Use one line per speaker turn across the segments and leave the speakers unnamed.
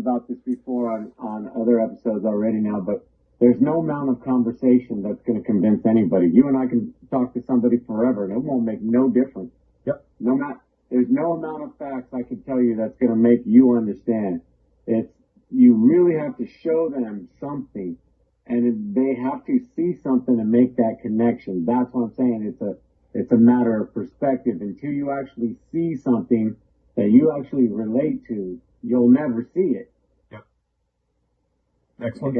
about this before on other episodes already now, but there's no amount of conversation that's going to convince anybody. You and I can talk to somebody forever, and it won't make no difference.
Yep.
There's no amount of facts I can tell you that's going to make you understand. You really have to show them something, and they have to see something and make that connection. That's what I'm saying. It's a matter of perspective. Until you actually see something that you actually relate to, you'll never see it.
Yep. Excellent.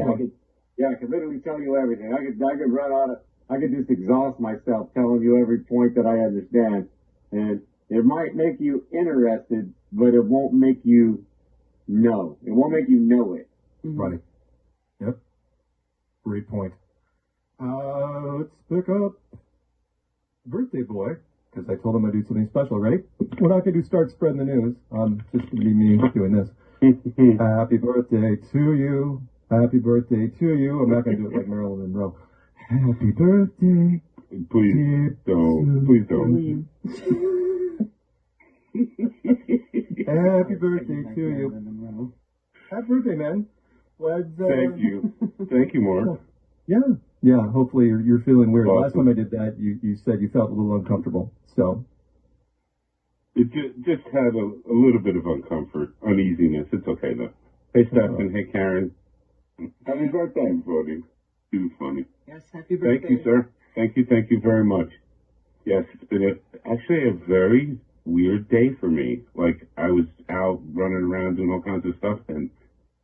I could literally tell you everything. I could just exhaust myself telling you every point that I understand. And it might make you interested, but it won't make you know. It won't make you know it.
Right. Yep. Great point. Let's pick up Birthday Boy, because I told him I'd do something special. Ready? We're not going to start spreading the news. Just going to be me doing this. Happy birthday to you. Happy birthday to you. I'm not going to do it like Marilyn Monroe. Happy birthday.
Please don't. Please don't.
Happy birthday to you. Happy birthday, man.
Thank you. Thank you, Mark.
Yeah. Hopefully you're feeling weird.
Awesome.
Last time I did that, you said you felt a little uncomfortable. So
It just had a little bit of uneasiness. It's okay though. Hey, Stephen. Hey, Karen.
Happy birthday.
Buddy. Too funny.
Yes, happy birthday.
Thank you, sir. Thank you very much. Yes, it's been actually a very weird day for me. Like, I was out running around doing all kinds of stuff, and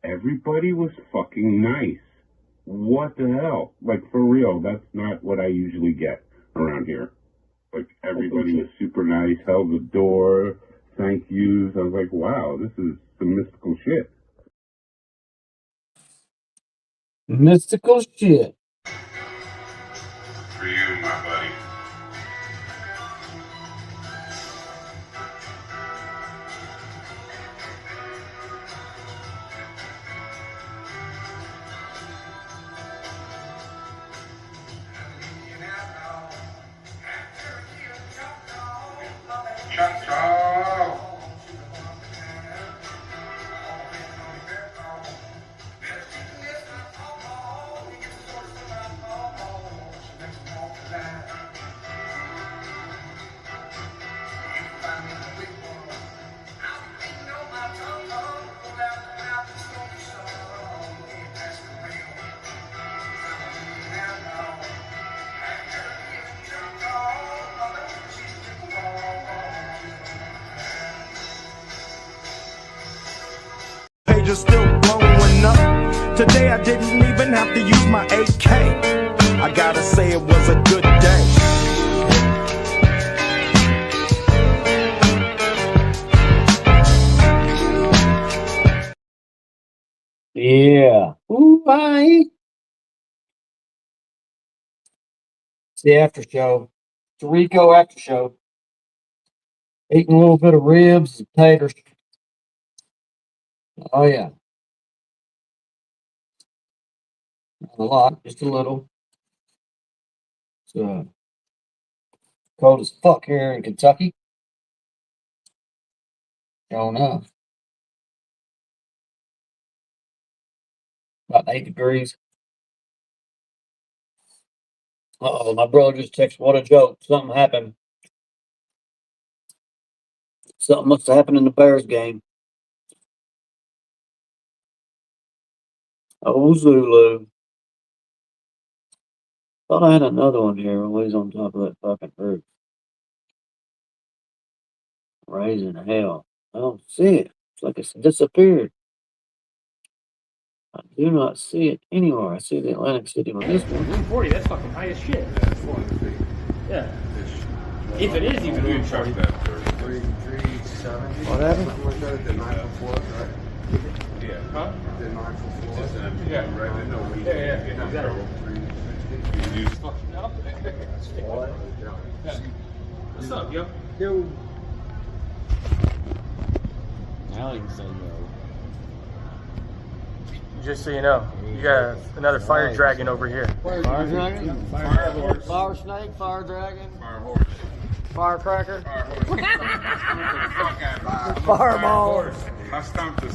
everybody was fucking nice. What the hell? Like, for real, that's not what I usually get around here. Like, everybody was super nice, held the door, thank yous. I was like, wow, this is some mystical shit.
Mystical shit.
For you, my buddy. Ciao.
Pages still blowing up. Today I didn't even have to use my AK. I gotta say it was a good day.
Yeah. Ooh, bye. It's the after show. It's the Rico after show. Eating a little bit of ribs and taters. Oh, yeah. Not a lot, just a little. It's cold as fuck here in Kentucky. Sure enough. About 8 degrees. Uh-oh, my brother just texted, what a joke. Something happened. Something must have happened in the Bears game. Oh, Zulu. Thought I had another one here. Always on top of that fucking roof. Raising hell. I don't see it. It's like it's disappeared. I do not see it anywhere. I see the Atlantic City on this one.
140, that's fucking high as shit.
Yeah, it's 400 feet.
Yeah. If it is even
We
140.
checked that first.
370.
What happened?
Something like that, the 944, right?
Yeah.
Huh?
The 944.
Just an empty
Yeah.
one, right? There's no way
Yeah,
get in
exactly.
trouble.
360.
You use
Fucking up.
Yeah.
What's up, yo?
Yo.
Now you can say no. Just so you know, you got another fire dragon over here.
Fire dragon?
Fire horse.
Fire snake, fire dragon,
Fire horse.
firecracker.
Fire horse.
Fireball.
I stomped the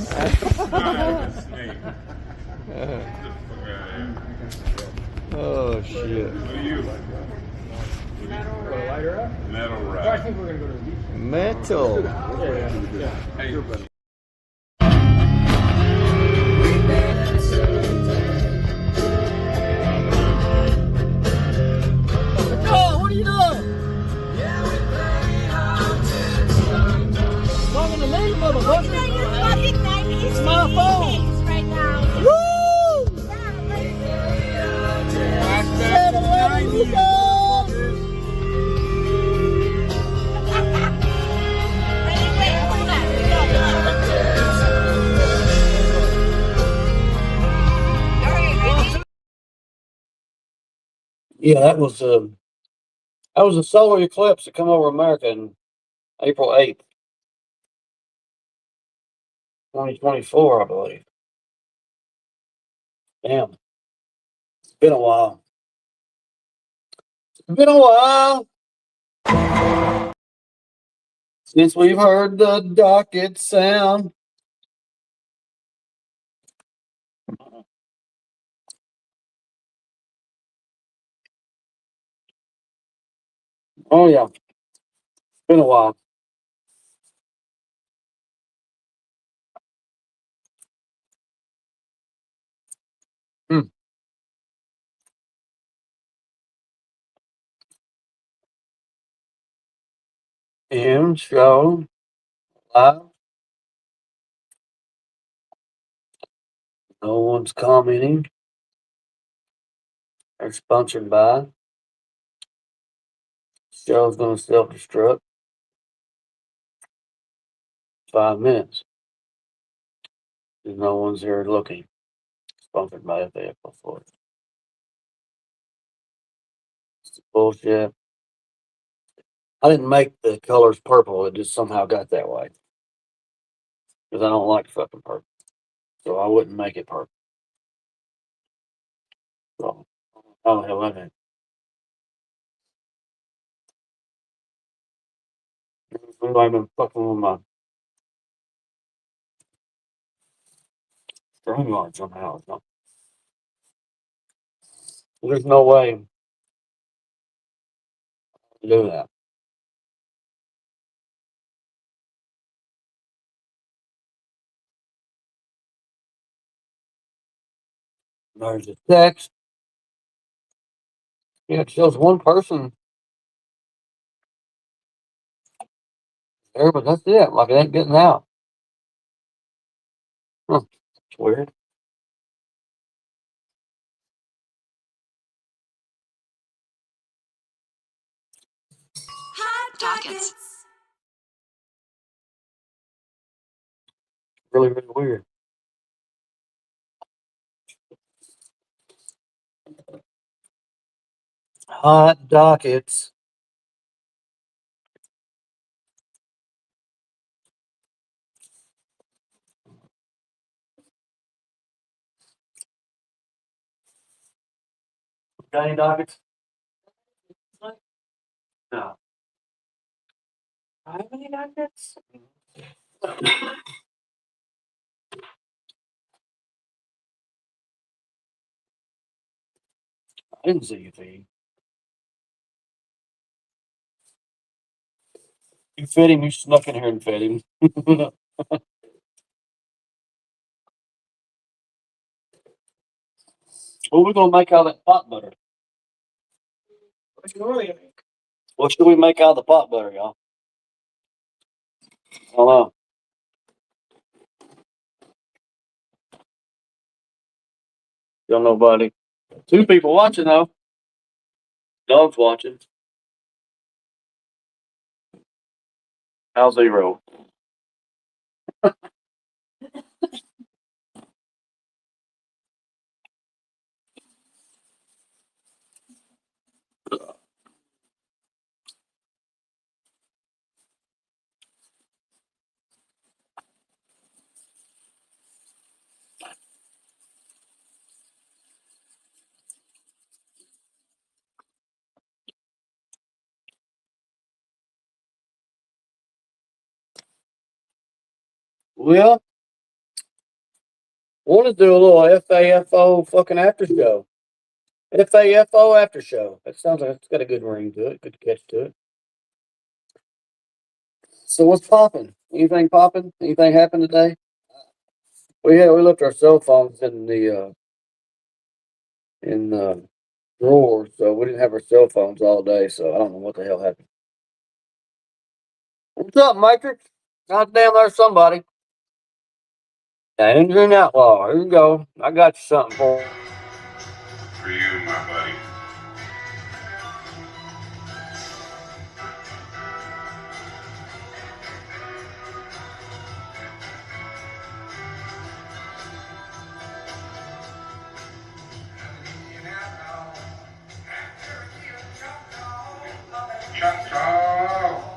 shit.
What are you?
Lighter up?
Metal
I
rap.
think we're gonna go to the beach.
Metal.
Yeah.
Hey,
Oh, what are you doing? Talking to me, motherfucker.
You're fucking 90s.
It's my phone.
Right now.
Woo!
Yeah, wait, hold on. We got All right, ready?
Yeah, that was a solar eclipse that come over America in April 8th, 2024, I believe. Damn, it's been a while. It's been a while since we've heard the docket sound. Oh yeah, it's been a while. Hmm. And show live. No one's commenting. They're sponsored by. Show's gonna self-destruct. 5 minutes. No one's here looking. Sponsored by FAF before. It's bullshit. I didn't make the colors purple. It just somehow got that way. Because I don't like fucking purple. So I wouldn't make it purple. So, how the hell I did. I've been fucking with my string line somehow. So, there's no way to do that. There's a text. Yeah, it shows one person there, but that's it. Like it ain't getting out. Huh. It's weird.
Hot dockets.
Really, really weird. Hot dockets. Got any dockets? No. How many dockets? I didn't see you feed. You fed him, you snuck in here and fed him. What are we gonna make out of that pot butter? What should we make out of the pot butter, y'all? I don't know. Don't know, buddy. 2 people watching though. Dog's watching. How's 0? Well, want to do a little FAFO fucking after show. FAFO after show. That sounds like it's got a good ring to it. Good catch to it. So what's popping? Anything popping? Anything happened today? We left our cell phones in the drawer, so we didn't have our cell phones all day. So I don't know what the hell happened. What's up, Matrix? Goddamn, there's somebody. Andrew and Outlaw. Here you go. I got you something for.
For you, my buddy. Choctaw.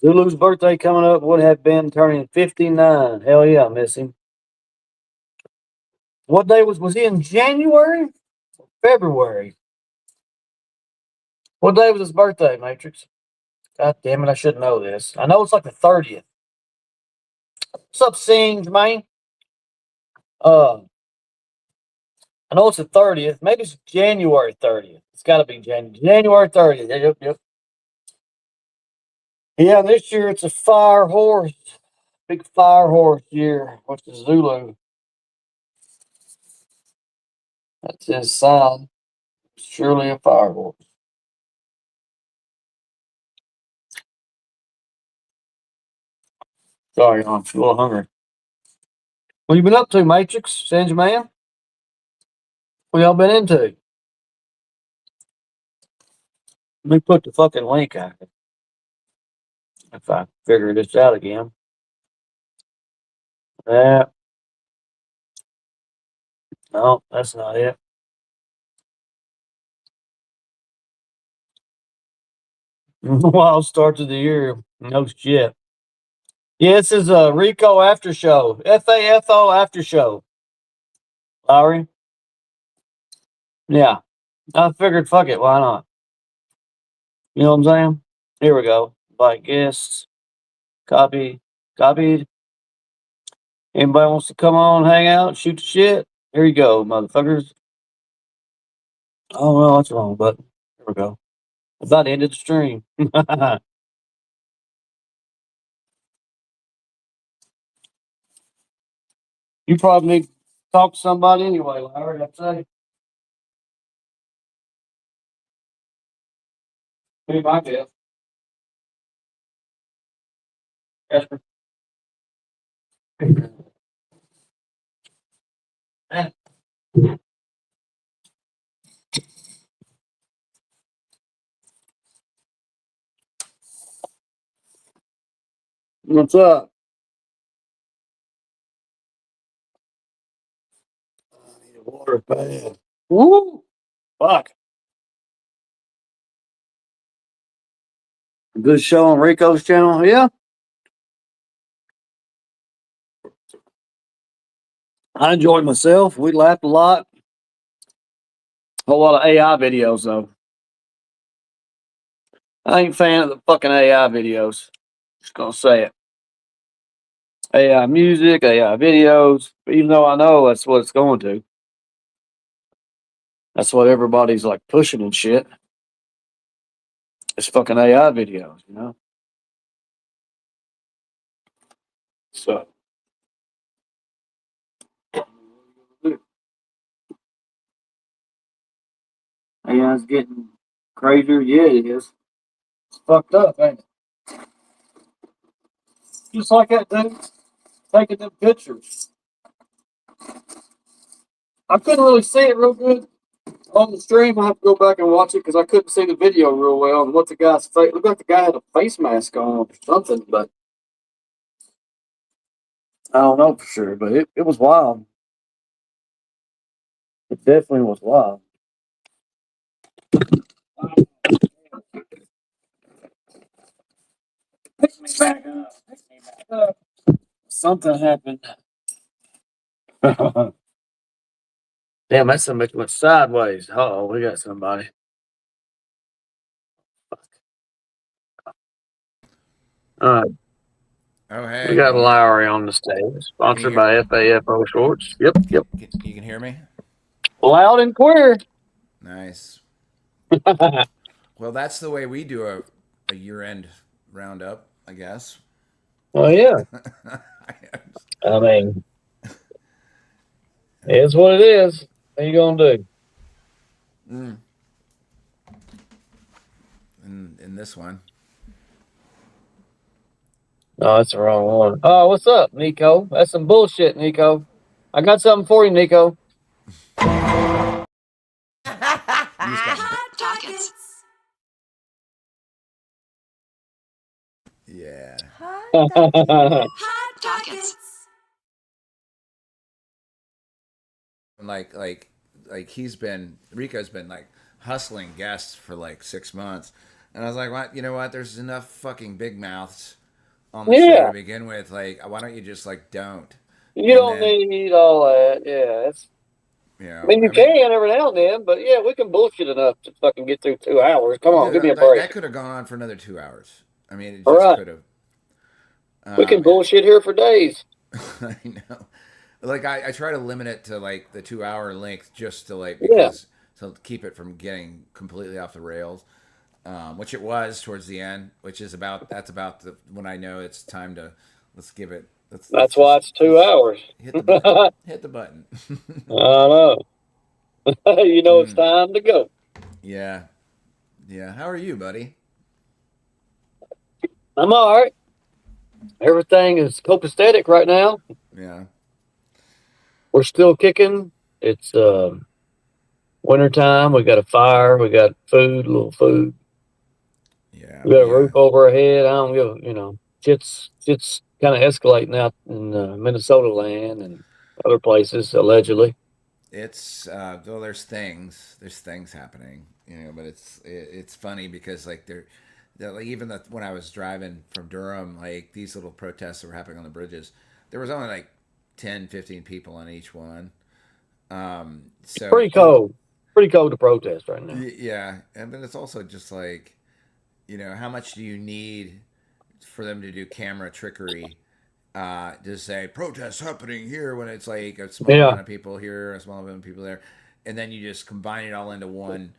Zulu's birthday coming up would have been turning 59. Hell yeah, I miss him. What day was he in January? February? What day was his birthday, Matrix? God damn it, I should know this. I know it's like the 30th. What's up, Sings, man? I know it's the 30th. Maybe it's January 30th. It's got to be January 30th. Yep. Yeah, this year it's a fire horse. Big fire horse year. What's the Zulu? That's his sign. It's surely a fire horse. Sorry, I'm a little hungry. What you been up to, Matrix? Sanj man? What y'all been into? Let me put the fucking link out. If I figure this out again. No, that's not it. Wild start to the year. No shit. Yeah, this is a Rico after show. FAFO after show. Lowry. Yeah. I figured, fuck it, why not? You know what I'm saying? Here we go. Like guests. Copied. Anybody wants to come on, hang out, shoot the shit? Here you go, motherfuckers. Oh well, that's wrong, but here we go. I thought I ended the stream. You probably need to talk to somebody anyway, Larry. I'd say. Be my guess. Jasper. What's up? I need water bad. Woo! Fuck. Good show on Rico's channel. Yeah. I enjoyed myself. We laughed a lot. A whole lot of AI videos, though. I ain't a fan of the fucking AI videos. Just gonna say it. AI music, AI videos. Even though I know that's what it's going to. That's what everybody's like pushing and shit. It's fucking AI videos, you know? So. AI's getting crazier. Yeah, it is. It's fucked up, ain't it? Just like that dude taking them pictures. I couldn't really see it real good on the stream. I have to go back and watch it because I couldn't see the video real well and what the guy's face looked like. The guy had a face mask on or something, but I don't know for sure. But it was wild. It definitely was wild. Pick me back up. Pick me back up. Something happened. Damn, that somebody went sideways. Oh, we got somebody. All right.
Oh, hey.
We got Lowry on the stage, sponsored by FAFO Shorts. Yep.
You can hear me?
Loud and clear.
Nice. Well, that's the way we do a year-end roundup, I guess.
Oh, yeah. I mean, it's what it is. What are you going to do?
In this one.
No, that's the wrong one. Oh, what's up, Nico? That's some bullshit, Nico. I got something for you, Nico.
Hot Pockets.
Yeah.
Hot Pockets.
Like Rico's been like hustling guests for like 6 months, and I was like, "What? You know what? There's enough fucking big mouths on the show to begin with. Like, why don't you just like don't?"
You don't need all that. Yeah, it's.
Yeah.
I mean, you can every now and then, but yeah, we can bullshit enough to fucking get through 2 hours. Come on, give me a break.
That could have gone on for another 2 hours. I mean, it just could have.
We can bullshit here for days.
I know. Like I try to limit it to like the 2 hour length just to like because to keep it from getting completely off the rails, which it was towards the end. Which is that's about when I know it's time to give it.
That's why it's 2 hours.
Hit the button. Hit the button.
I know. You know it's time to go.
Yeah. Yeah. How are you, buddy?
I'm all right. Everything is copacetic right now.
Yeah.
We're still kicking. It's wintertime. We got a fire. We got food, a little food.
Yeah.
We got a roof over our head. I don't give, shit's kind of escalating out in Minnesota land and other places, allegedly.
It's well, there's things happening, but it's funny because like they're like even when I was driving from Durham, like these little protests that were happening on the bridges, there was only like 10, 15 people on each one. So
pretty cold to protest right now.
Yeah, and then it's also just like, how much do you need for them to do camera trickery? To say protests happening here when it's like a small amount of people here, a small amount of people there, and then you just combine it all into one,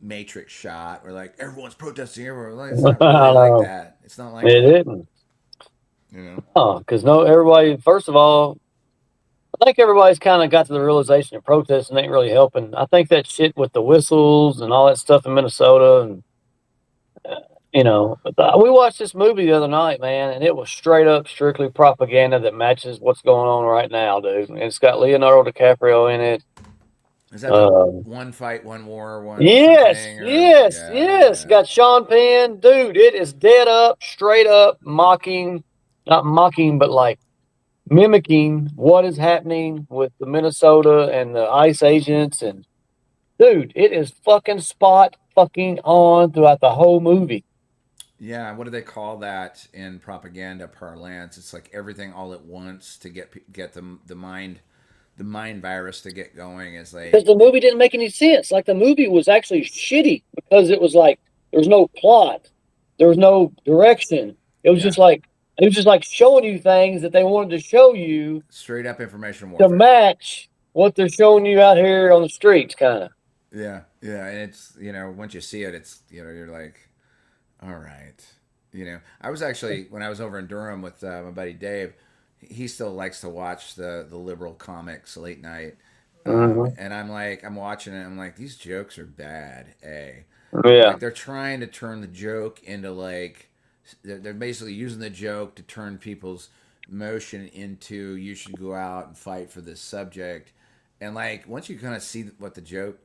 matrix shot where like everyone's protesting everywhere. Like, it's not really like that. It's not like
it
that.
Isn't. Because everybody. First of all, I think everybody's kind of got to the realization that protesting ain't really helping. I think that shit with the whistles and all that stuff in Minnesota and. We watched this movie the other night, man, and it was straight up strictly propaganda that matches what's going on right now, dude. And it's got Leonardo DiCaprio in it.
Is that One Fight, One War, One?
Yes. Got Sean Penn, dude. It is dead up, straight up mocking, not mocking, but like mimicking what is happening with the Minnesota and the ICE agents, and dude, it is fucking spot fucking on throughout the whole movie.
Yeah, what do they call that in propaganda parlance? It's like everything all at once to get the mind virus to get going. Is like
because the movie didn't make any sense. Like the movie was actually shitty because it was like there was no plot, there was no direction. It was just like showing you things that they wanted to show you.
Straight up information warfare
to match what they're showing you out here on the streets, kind of.
Yeah, and it's once you see it, it's you're like. All right. I was actually, when I was over in Durham with my buddy Dave, he still likes to watch the liberal comics late night.
Hmm.
And I'm watching it. I'm like, these jokes are bad.
Yeah.
Like they're trying to turn the joke into like they're basically using the joke to turn people's emotion into you should go out and fight for this subject. And like once you kind of see what the joke,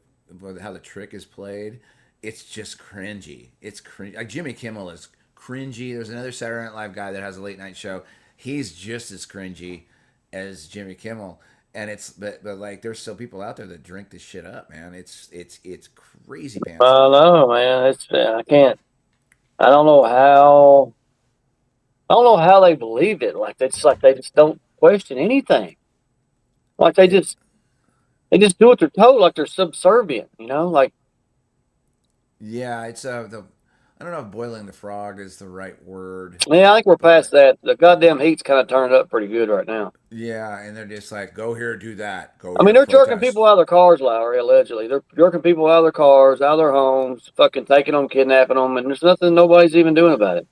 how the trick is played, it's just cringy. It's cringy. Like Jimmy Kimmel is cringy. There's another Saturday Night Live guy that has a late night show. He's just as cringy as Jimmy Kimmel. And it's but like there's still people out there that drink this shit up, man. It's crazy pants
I
stuff.
know, man. It's I can't. I don't know how. I don't know how they believe it. Like they just don't question anything. Like
It,
they just do what they're told. Like they're subservient. You know. Like
yeah, it's the I don't know if boiling the frog is the right word,
yeah, I think we're past
but
that. The goddamn heat's kind of turned up pretty good right now.
yeah, and they're just like go here, do that, go
I mean,
here,
they're jerking people
protest.
out of their cars, Lowry. Allegedly, they're jerking people out of their cars, out of their homes, fucking taking them, kidnapping them, and there's nothing nobody's even doing about it.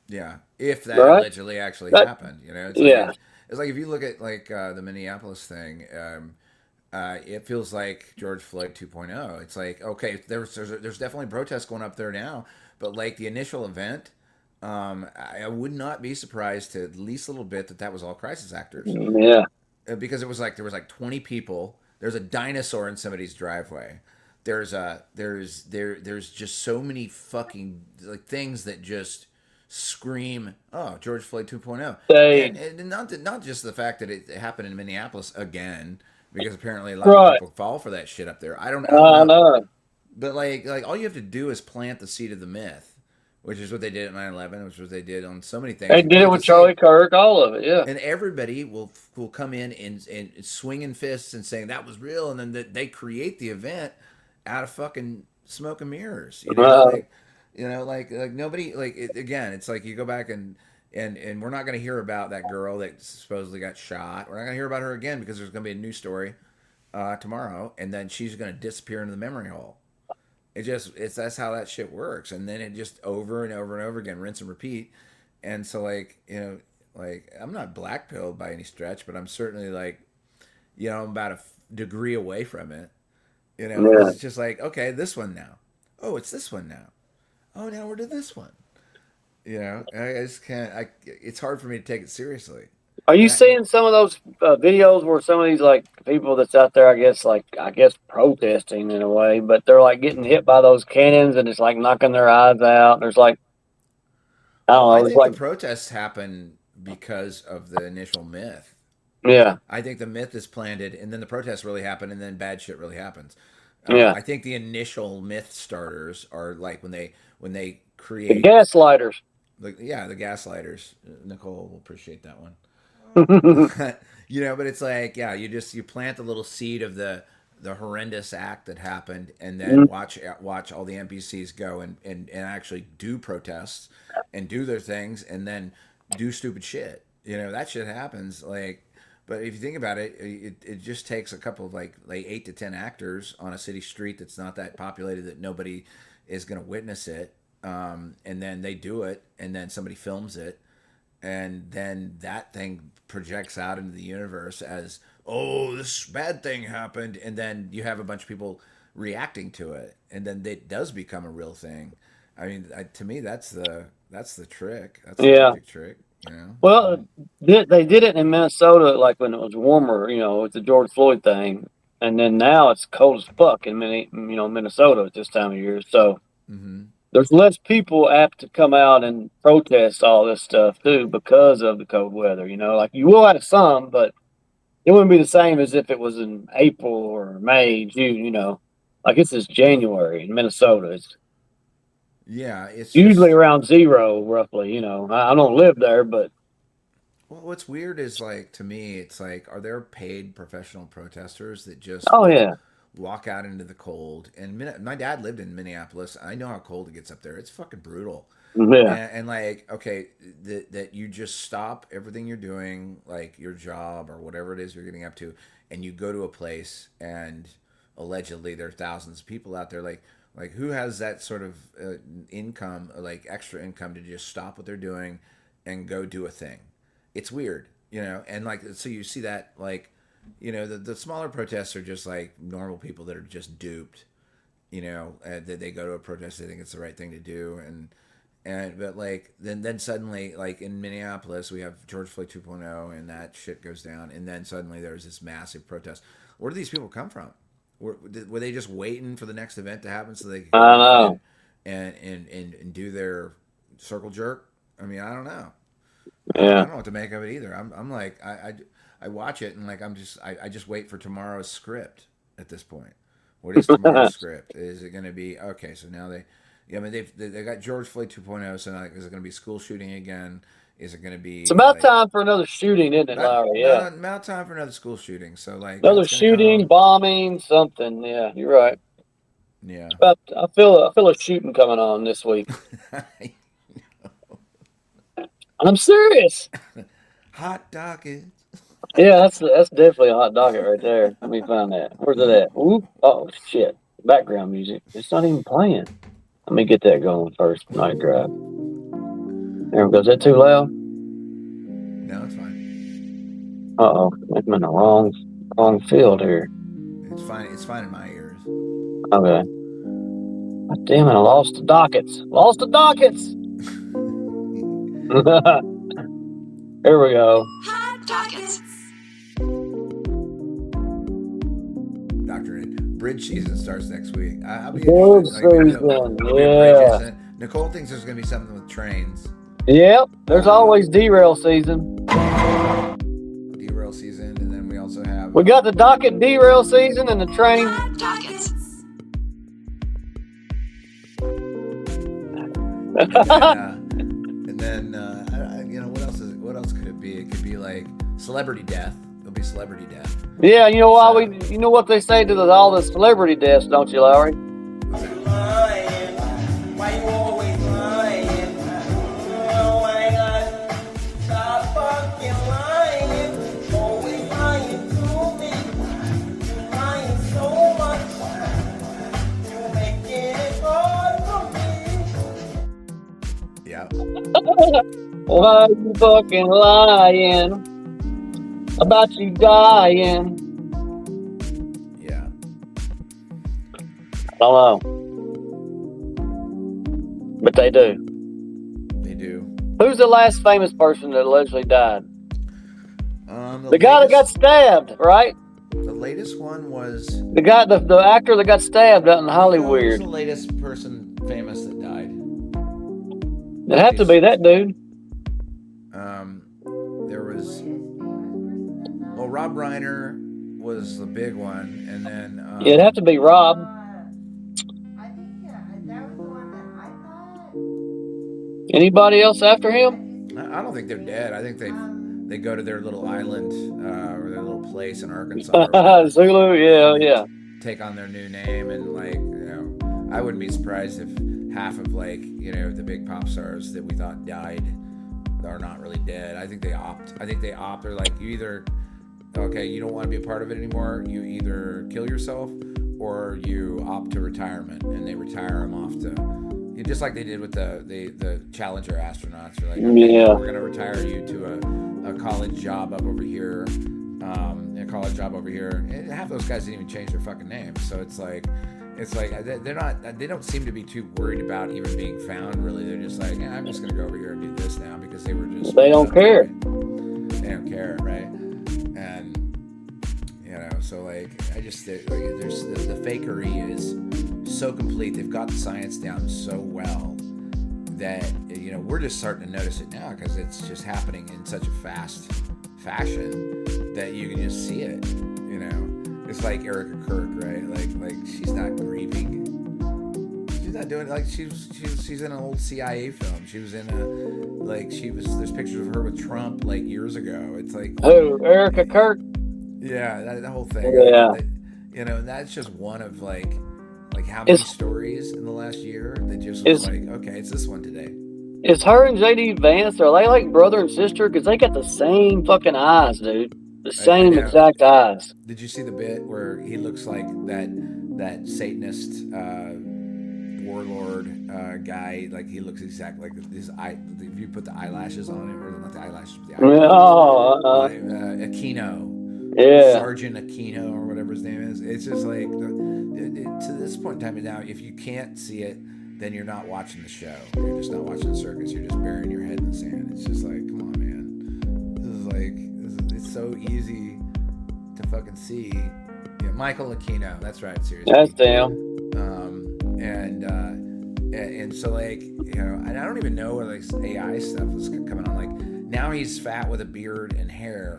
Yeah, if that
Right?
allegedly actually
That
happened,
yeah.
it's like if you look at like the Minneapolis thing, it feels like George Floyd 2.0. It's like okay, there's definitely protests going up there now, but like the initial event, I would not be surprised to at least a little bit that was all crisis actors,
Yeah.
because it was like there was like 20 people. There's a dinosaur in somebody's driveway. There's just so many fucking like things that just scream, oh, George Floyd 2.0.
They
And not just the fact that it happened in Minneapolis again, because apparently a lot of
right.
people fall for that shit up there. I don't
I
know,
know.
but like all you have to do is plant the seed of the myth, which is what they did at 9/11, which is what they did on so many things.
They
You
did it
plant the
with
seed,
Charlie Kirk. All of it. Yeah.
and everybody will come in and swinging fists and saying that was real, and then they create the event out of fucking smoke and mirrors.
Uh,
Like nobody again. It's like you go back and we're not going to hear about that girl that supposedly got shot. We're not going to hear about her again because there's going to be a new story tomorrow, and then she's going to disappear into the memory hole. It's that's how that shit works, and then it just over and over and over again, rinse and repeat. And so like I'm not black pilled by any stretch, but I'm certainly like I'm about a degree away from it. Because
yeah.
it's just like okay, this one now. Oh, it's this one now. Oh, now we're to this one. I just can't. It's hard for me to take it seriously.
Are you
And
seeing some of those videos where some of these like people that's out there, I guess protesting in a way, but they're like getting hit by those cannons and it's like knocking their eyes out. There's like I
oh,
don't
I
know. There's
think the
like
protests happen because of the initial myth.
yeah,
I think the myth is planted, and then the protests really happen, and then bad shit really happens.
yeah.
I think the initial myth starters are like when they
The
create
gaslighters.
the gaslighters. Nicole will appreciate that one.
Yeah.
But it's like you plant the little seed of the horrendous act that happened, and then watch all the NPCs go and actually do protests and do their things, and then do stupid shit. That shit happens. But if you think about it, it just takes a couple of like 8 to 10 actors on a city street that's not that populated that nobody is going to witness it, and then they do it, and then somebody films it, and then that thing projects out into the universe as oh this bad thing happened, and then you have a bunch of people reacting to it, and then it does become a real thing. I mean, to me that's the trick, that's the
Yeah.
magic trick.
Well, they did it in Minnesota, like when it was warmer, with the George Floyd thing, and then now it's cold as fuck in Minnesota at this time of year. So
Mm-hmm.
there's less people apt to come out and protest all this stuff too because of the cold weather. Like you will have some, but it wouldn't be the same as if it was in April or May, June. Like it's January in Minnesota. It's
Yeah, it's
usually
just
around zero, roughly. I don't live there, but
well, what's weird is like to me, it's like, are there paid professional protesters that just
oh
will
yeah,
walk out into the cold? And my dad lived in Minneapolis. I know how cold it gets up there. It's fucking brutal.
yeah,
And like, okay, that you just stop everything you're doing, like your job or whatever it is you're getting up to, and you go to a place, and allegedly there are thousands of people out there. Like who has that sort of income, like extra income, to just stop what they're doing and go do a thing? It's weird. And like so you see that like the smaller protests are just like normal people that are just duped. That they go to a protest, they think it's the right thing to do, but like then suddenly, like in Minneapolis, we have George Floyd 2.0, and that shit goes down, and then suddenly there's this massive protest. Where do these people come from? Were they just waiting for the next event to happen so they could
I
go out
know.
and do their circle jerk? I mean, I don't know. I
Yeah.
don't know what to make of it either. I'm like I watch it and like I just wait for tomorrow's script at this point. What is tomorrow's script? Is it going to be okay? So now I mean they got George Floyd 2.0. So now is it going to be school shooting again? Is it going to
It's
be
about
like
time for another shooting, isn't it,
not
Larry? Yeah.
not about time for another school shooting? So like
Another
that's going to
shooting,
come.
bombing, something. Yeah, you're right.
Yeah.
I feel a shooting coming on this week. I'm serious.
Hot docket.
Yeah, that's definitely a hot docket right there. Let me find that. Where's it at? Ooh, oh shit! Background music. It's not even playing. Let me get that going first. Night drive. There we go. Is that too loud?
No, it's fine.
Uh-oh, I'm in the wrong field here.
It's fine. It's fine in my ears.
Okay. God damn it! I lost the dockets. Lost the dockets. Here we go.
Hot dockets.
Doctor Bridge season starts next week. I'll be
Bridge
interested. Like,
season,
there'll be a bridge
yeah.
incident. Nicole thinks there's going to be something with trains.
Yep. There's always derail season.
Derail season, and then we also have.
We got the docket derail season and the train.
Hot dockets.
And then what else could it be? It could be like celebrity death. There'll be celebrity death.
Yeah, you know what they say to all the celebrity deaths, don't you, Lowry?
Why you always lying? Oh my God, stop fucking lying. Always lying to me. You're lying so much. You're making it hard for me.
Yeah.
Why you fucking lying about you dying?
Yeah.
I don't know. But they do.
They do.
Who's the last famous person that allegedly died?
The
guy that got stabbed, right?
The latest one was.
The actor that got stabbed out in
Who's
Hollywood.
the latest person famous that died?
It'd have to be that dude.
There was. Well, Rob Reiner was the big one, and then.
Yeah, it'd have to be Rob. Anybody else after him?
I don't think they're dead. I think they go to their little island or their little place in Arkansas.
Zulu, yeah.
Take on their new name, and I wouldn't be surprised if half of the big pop stars that we thought died are not really dead. I think they opt. They're like, you either you don't want to be a part of it anymore. You either kill yourself or you opt to retirement, and they retire them off to. Just like they did with the Challenger astronauts. They're like,
yeah,
we're going to retire you to a college job up over here, And half those guys didn't even change their fucking names. So it's like they're not. They don't seem to be too worried about even being found. Really, they're just like, I'm just going to go over here and do this now because they were just.
They don't care.
They don't care, right? And so there's the fakery is so complete. They've got the science down so well that we're just starting to notice it now because it's just happening in such a fast fashion that you can just see it. It's like Erica Kirk, right? Like she's not grieving. She's not doing she's in an old CIA film. She was in there's pictures of her with Trump years ago. It's like,
oh, Erica Kirk.
Yeah, that whole thing.
Yeah.
That's just one of how many stories in the last year that just was okay, it's this one today.
Is her and JD Vance, are they like brother and sister? Because they got the same fucking eyes, dude. The same exact eyes.
Did you see the bit where he looks like that Satanist warlord guy? Like he looks exactly like his eye. If you put the eyelashes on him, or not the eyelashes, but the eyelashes.
Oh,
Aquino.
Yeah.
Sergeant Aquino or whatever his name is. It's just like to this point in time now, if you can't see it, then you're not watching the show. You're just not watching the circus. You're just burying your head in the sand. It's just like, come on, man. It's so easy to fucking see. Yeah, Michael Aquino. That's right. Seriously.
That's damn.
And so like, you know, and I don't even know where like AI stuff is coming on. Like now he's fat with a beard and hair.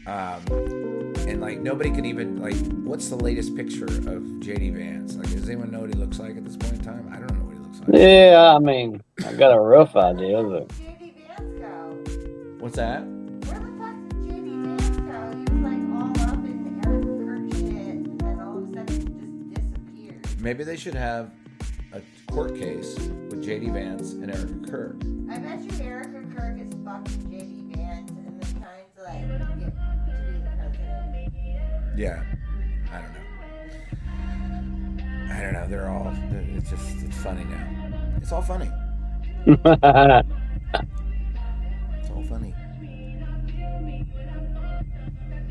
And like nobody can even like, what's the latest picture of JD Vance? Like, does anyone know what he looks like at this point in time? I don't know what he looks like.
Yeah, I mean, I got a rough idea, but
JD Vance go?
What's that?
Where the fuck did JD Vance go? He was like all up in Eric Kirk shit, and then all of a sudden he just disappeared.
Maybe they should have a court case with JD Vance and Erica Kirk.
I bet you Erica Kirk is fucking JD Vance and then trying to like get to be the president.
Yeah, I don't know. They're all. It's funny now. It's all funny. It's all funny.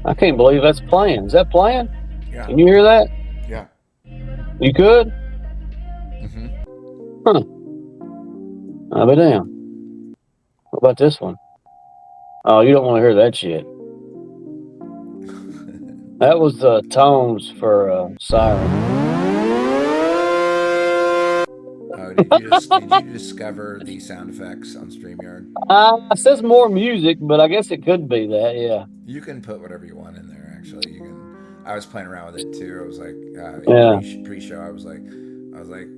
I can't believe that's playing. Is that playing?
Yeah.
Can you hear that?
Yeah.
You could?
Mm-hmm.
Huh. I'll be damn. What about this one? Oh, you don't want to hear that shit. That was the tones for Siren.
Oh, did you discover the sound effects on StreamYard?
It says more music, but I guess it could be that, yeah.
You can put whatever you want in there. Actually, you can. I was playing around with it too. I was like, pre-show. I was like,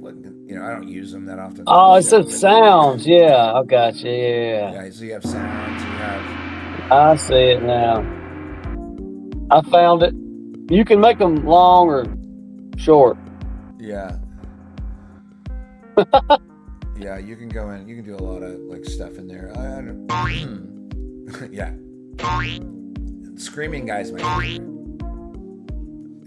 what? You know, I don't use them that often.
Oh, it says sounds. Yeah, I got you. Yeah.
Yeah. So you have sounds. You have.
I see it now. I found it. You can make them long or short.
Yeah. Yeah, you can go in. You can do a lot of like stuff in there. I don't. Yeah. Screaming Guy's my favorite.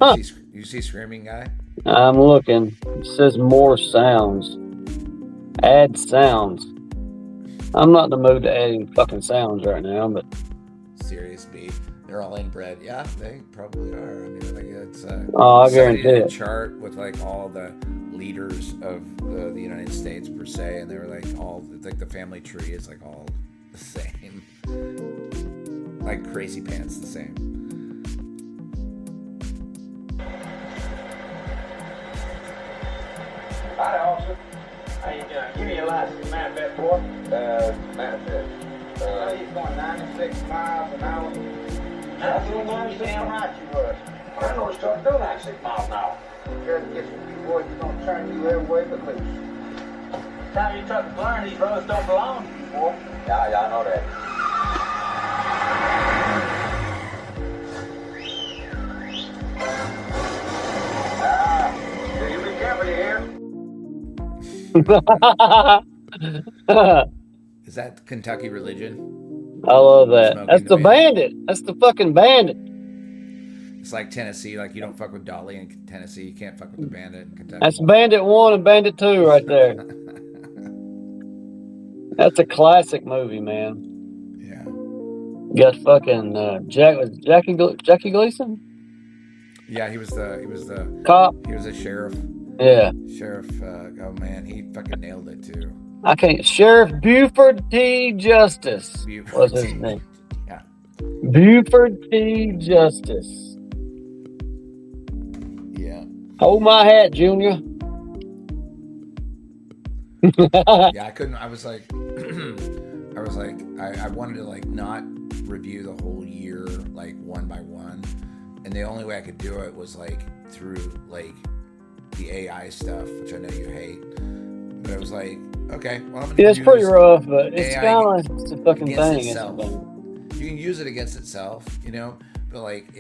Huh.
You see Screaming Guy?
I'm looking. It says more sounds. Add sounds. I'm not in the mood to add any fucking sounds right now, but
Serious beat. They're all inbred. Yeah, they probably are. I mean, like it's.
I guarantee
did a
it.
chart with like all the leaders of the United States per se, and they were like all. It's like the family tree is like all the same. Like Crazy Pants, the same.
Howdy, officer. How you doing? Give me your license, manifest, boy. Manifest. He's going 96 miles an hour. That's doing 96 damn right you was. I know it's starting to do 96 miles an hour. Scared to get some you boys that's gonna turn you every way but loose. Time you truck learn these roads don't belong to you, boy. Yeah, I know that. You be careful, you hear?
Is that Kentucky Religion?
I love that.
Smoking
That's the bandit. That's the fucking bandit.
It's like Tennessee. Like you don't fuck with Dolly in Tennessee. You can't fuck with the bandit in Kentucky.
That's Bandit 1 and Bandit 2 right there. That's a classic movie, man.
Yeah.
Got fucking Jackie Gleason?
Yeah, he was the
Cop?
He was a sheriff.
Yeah.
Sheriff, oh man, he fucking nailed it too.
I can't. Sheriff Buford T. Justice
Buford
was his
T.
name.
Yeah.
Buford T. Justice.
Yeah.
Hold my hat, Junior.
Yeah, I couldn't. I was like, I wanted to like not review the whole year like one by one, and the only way I could do it was like through like the AI stuff, which I know you hate. But it was like, okay, well, I'm gonna
It's
use
pretty rough, but it's
AI
kind of like the fucking
against
thing.
itself.
It's
You can use it against itself, you know, but like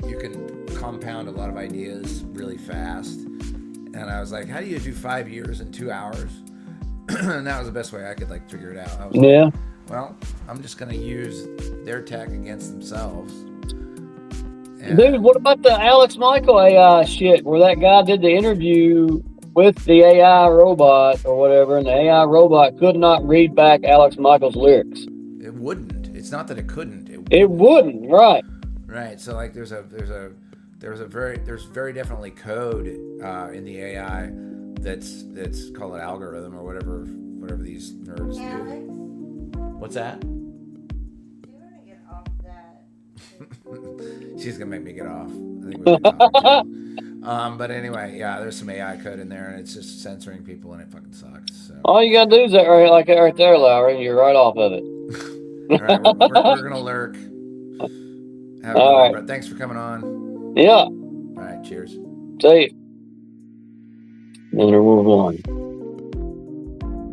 you can compound a lot of ideas really fast. And I was like, how do you do 5 years in 2 hours? And that was the best way I could like figure it out. I was
yeah.
like, well, I'm just gonna use their tech against themselves. And
Dude, what about the Alex Michael AI shit where that guy did the interview with the AI robot or whatever, and the AI robot could not read back Alex Michael's lyrics?
it wouldn't. It's not that it couldn't.
It wouldn't, right.
Right. So like there's very definitely code in the AI that's called an algorithm or whatever these nerds do.
Alex,
What's that?
do you want to get off that?
She's gonna make me get off. I think we've been talking too. But anyway, yeah, there's some AI code in there, and it's just censoring people, and it fucking sucks. So.
All you gotta do is that right there, Lowry. You're right off of it.
All right, we're gonna lurk. Have a good one, bro. Thanks for coming on.
Yeah.
All right, cheers.
See you. Another one.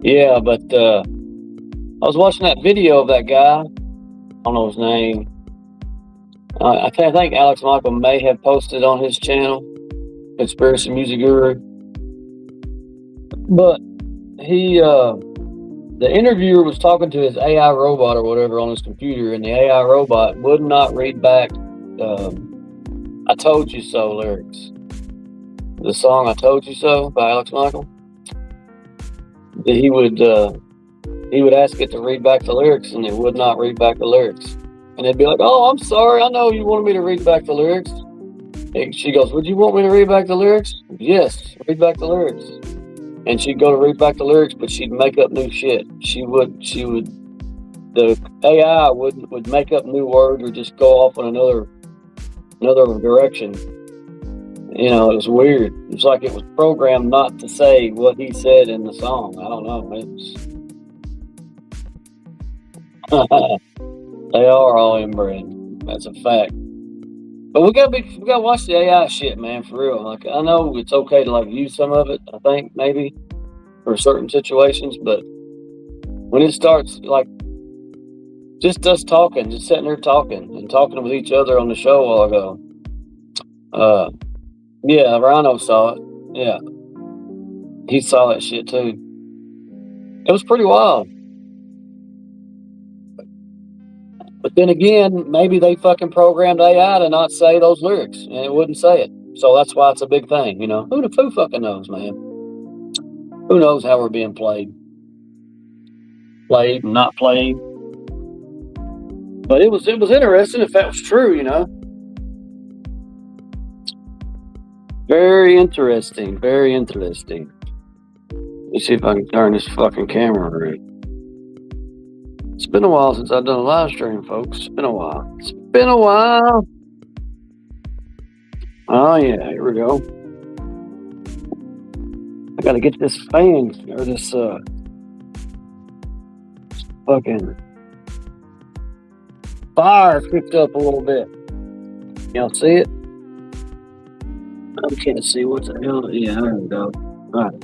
Yeah, but I was watching that video of that guy. I don't know his name. I think Alex Michael may have posted on his channel, Conspiracy Music Guru. But he, the interviewer was talking to his AI robot or whatever on his computer, and the AI robot would not read back I Told You So lyrics. The song I Told You So by Alex Michael. He would ask it to read back the lyrics, and it would not read back the lyrics. And they'd be like, "Oh, I'm sorry. I know you wanted me to read back the lyrics." And she goes, "Would you want me to read back the lyrics?" "Yes, read back the lyrics." And she'd go to read back the lyrics, but she'd make up new shit. The AI would make up new words or just go off in another direction. You know, it was weird. It's like it was programmed not to say what he said in the song. I don't know. They are all inbred. That's a fact. But we gotta watch the AI shit, man, for real. Like, I know it's okay to like use some of it, I think, maybe for certain situations, but when it starts like just us talking, just sitting there talking with each other on the show a while ago. Yeah, Rhino saw it. Yeah. He saw that shit too. It was pretty wild. But then again, maybe they fucking programmed AI to not say those lyrics, and it wouldn't say it. So that's why it's a big thing, you know. Who fucking knows, man? Who knows how we're being played? Played and not played. But it was interesting if that was true, you know. Very interesting. Very interesting. Let me see if I can turn this fucking camera around. It's been a while since I've done a live stream, folks. It's been a while. Oh, yeah. Here we go. I gotta get this fan, or this, fucking fire picked up a little bit. Y'all see it? I can't see what the hell. Yeah, there we go. All right.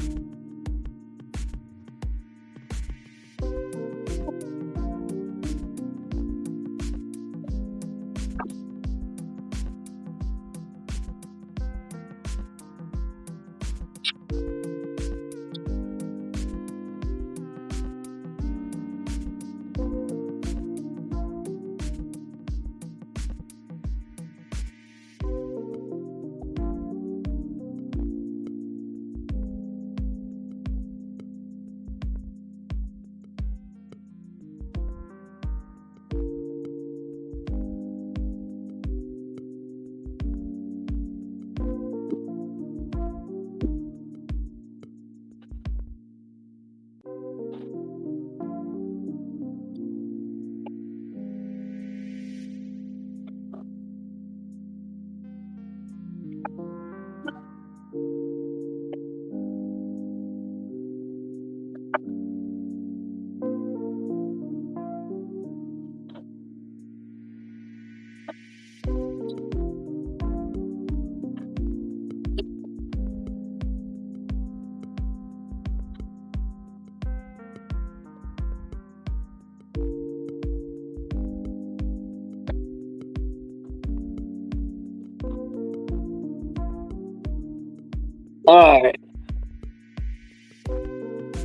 All right.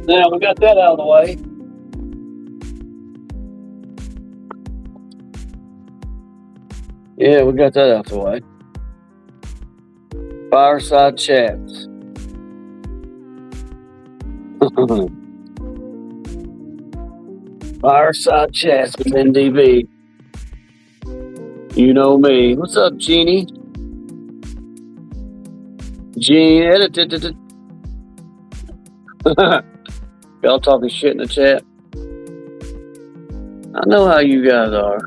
Now we got that out of the way. Yeah, we got that out of the way. Fireside chats. Fireside chats with NDB. You know me. What's up, Jeannie? Gene edited it. Y'all talking shit in the chat. I know how you guys are.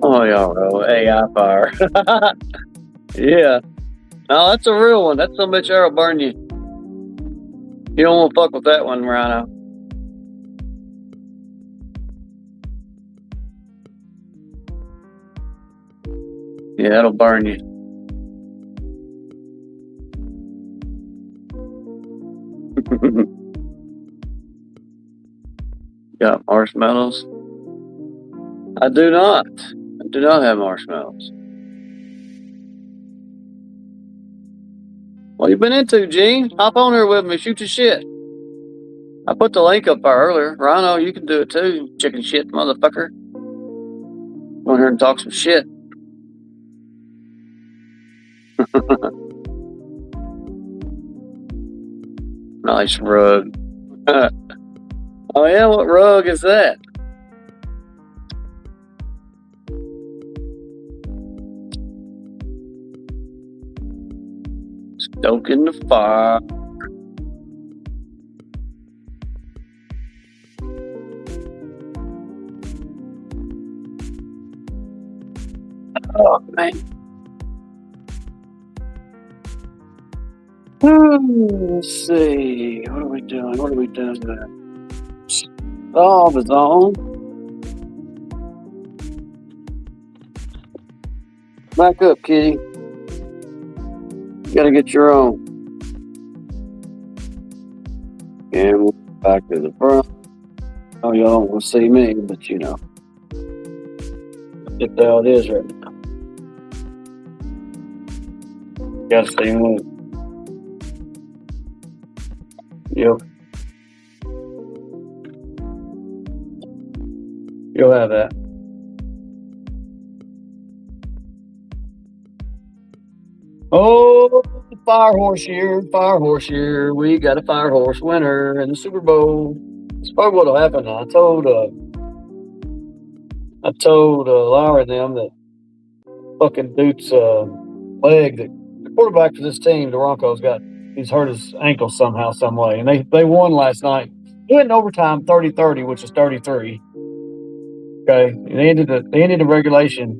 Oh, y'all know. AI fire. Yeah. No, that's a real one. That's some bitch that'll burn you. You don't want to fuck with that one, Rhino. Yeah, that'll burn you. Got marshmallows? I do not. I do not have marshmallows. What you been into, Gene? Hop on here with me. Shoot your shit. I put the link up there earlier. Rhino, you can do it too. Chicken shit, motherfucker. Go in here and talk some shit. Nice rug. Oh yeah, what rug is that? Stoking the fire. Oh man. Let's see. What are we doing? What are we doing there? Solve is on. Back up, kitty. You gotta get your own. And we'll back to the front. Oh, y'all don't want to see me, but you know. If how it is right now. Gotta see me. Yep. You'll have that. Oh, fire horse year, fire horse year. We got a fire horse winner in the Super Bowl. It's probably what'll happen. I told Lowry and them that fucking dude's leg, that the quarterback for this team, the Broncos, he's hurt his ankle somehow, some way. And they won last night. They went in overtime 30-30, which is 33. Okay. And they ended the regulation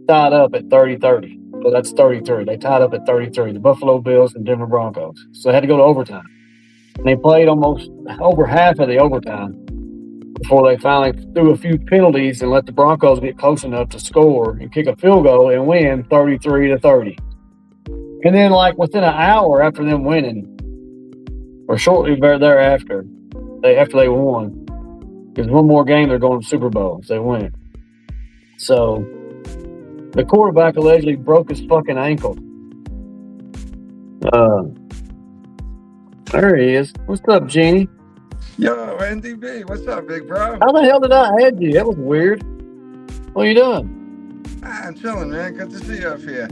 tied up at 30-30. So that's 33. They tied up at 33. The Buffalo Bills and Denver Broncos. So they had to go to overtime. And they played almost over half of the overtime before they finally threw a few penalties and let the Broncos get close enough to score and kick a field goal and win 33-30. And then, like within an hour after them winning, or shortly thereafter, after they won, there's one more game they're going to the Super Bowl if they win. So the quarterback allegedly broke his fucking ankle. There he is. What's up, Jeannie?
Yo, NDB, what's up, big bro?
How the hell did I add you? That was weird. What are you doing?
I'm chilling, man. Good to see you up here.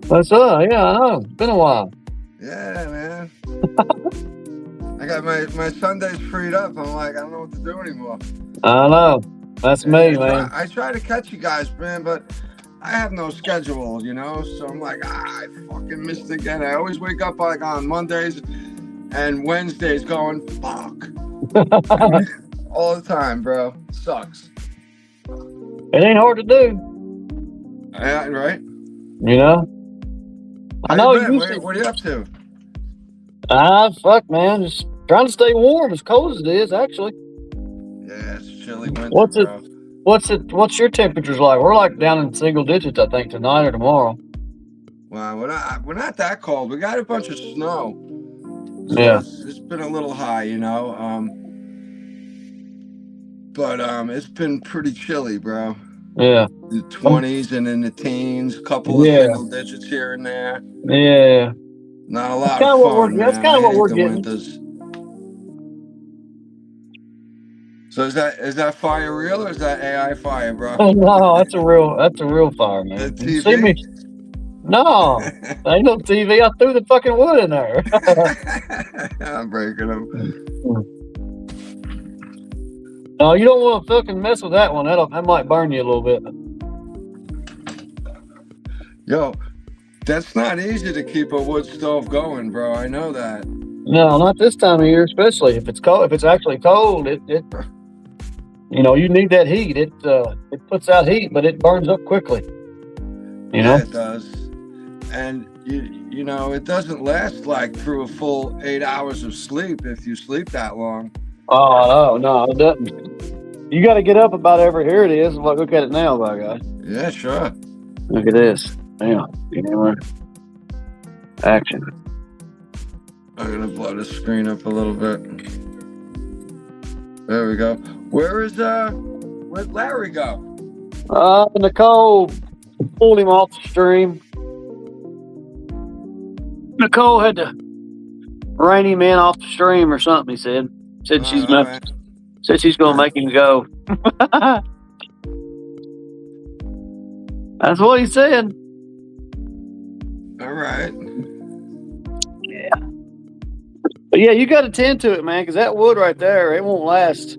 What's up? Yeah, I know. It's been a while.
Yeah, man. I got my Sundays freed up. I'm like, I don't know what to do anymore.
I know. That's me, man.
I try to catch you guys, man, but I have no schedule, you know? So I'm like, I fucking missed again. I always wake up like on Mondays and Wednesdays going, fuck. All the time, bro. Sucks.
It ain't hard to do.
Yeah, right?
You know? I know you.
What are you up to?
Fuck, man. Just trying to stay warm, as cold as it is, actually.
Yeah, it's chilly winter, bro.
What's your temperatures like? We're like down in single digits, I think, tonight or tomorrow.
Wow, we're not that cold. We got a bunch of snow. So
yeah.
It's been a little high, you know. But it's been pretty chilly, bro.
Yeah.
The 20s and in the teens, a couple of single digits here and there.
Yeah.
Not a lot of fun, man.
That's kind of what we're getting.
Winters. So is that fire real or is that AI fire, bro?
Oh, no, that's a real fire, man.
The TV?
See me? No, ain't no TV. I threw the fucking wood in there.
I'm breaking them.
No, you don't want to fucking mess with that one. That might burn you a little bit.
Yo, that's not easy to keep a wood stove going, bro. I know that.
No, not this time of year, especially if it's cold. If it's actually cold, it you know, you need that heat. It puts out heat, but it burns up quickly. You know?
Yeah, it does. And you know, it doesn't last like through a full 8 hours of sleep if you sleep that long.
Oh no, it doesn't. You got to get up about every. Here it is. Look at it now, by God.
Yeah, sure.
Look at this. Damn. Action.
I'm gonna blow the screen up a little bit. There we go. Where'd Larry go?
Nicole pulled him off the stream. Nicole had to rein him in off the stream or something. He said she's
right.
said she's gonna make him go. That's what he said.
All right.
Yeah. But yeah, you got to tend to it, man, because that wood right there, it won't last.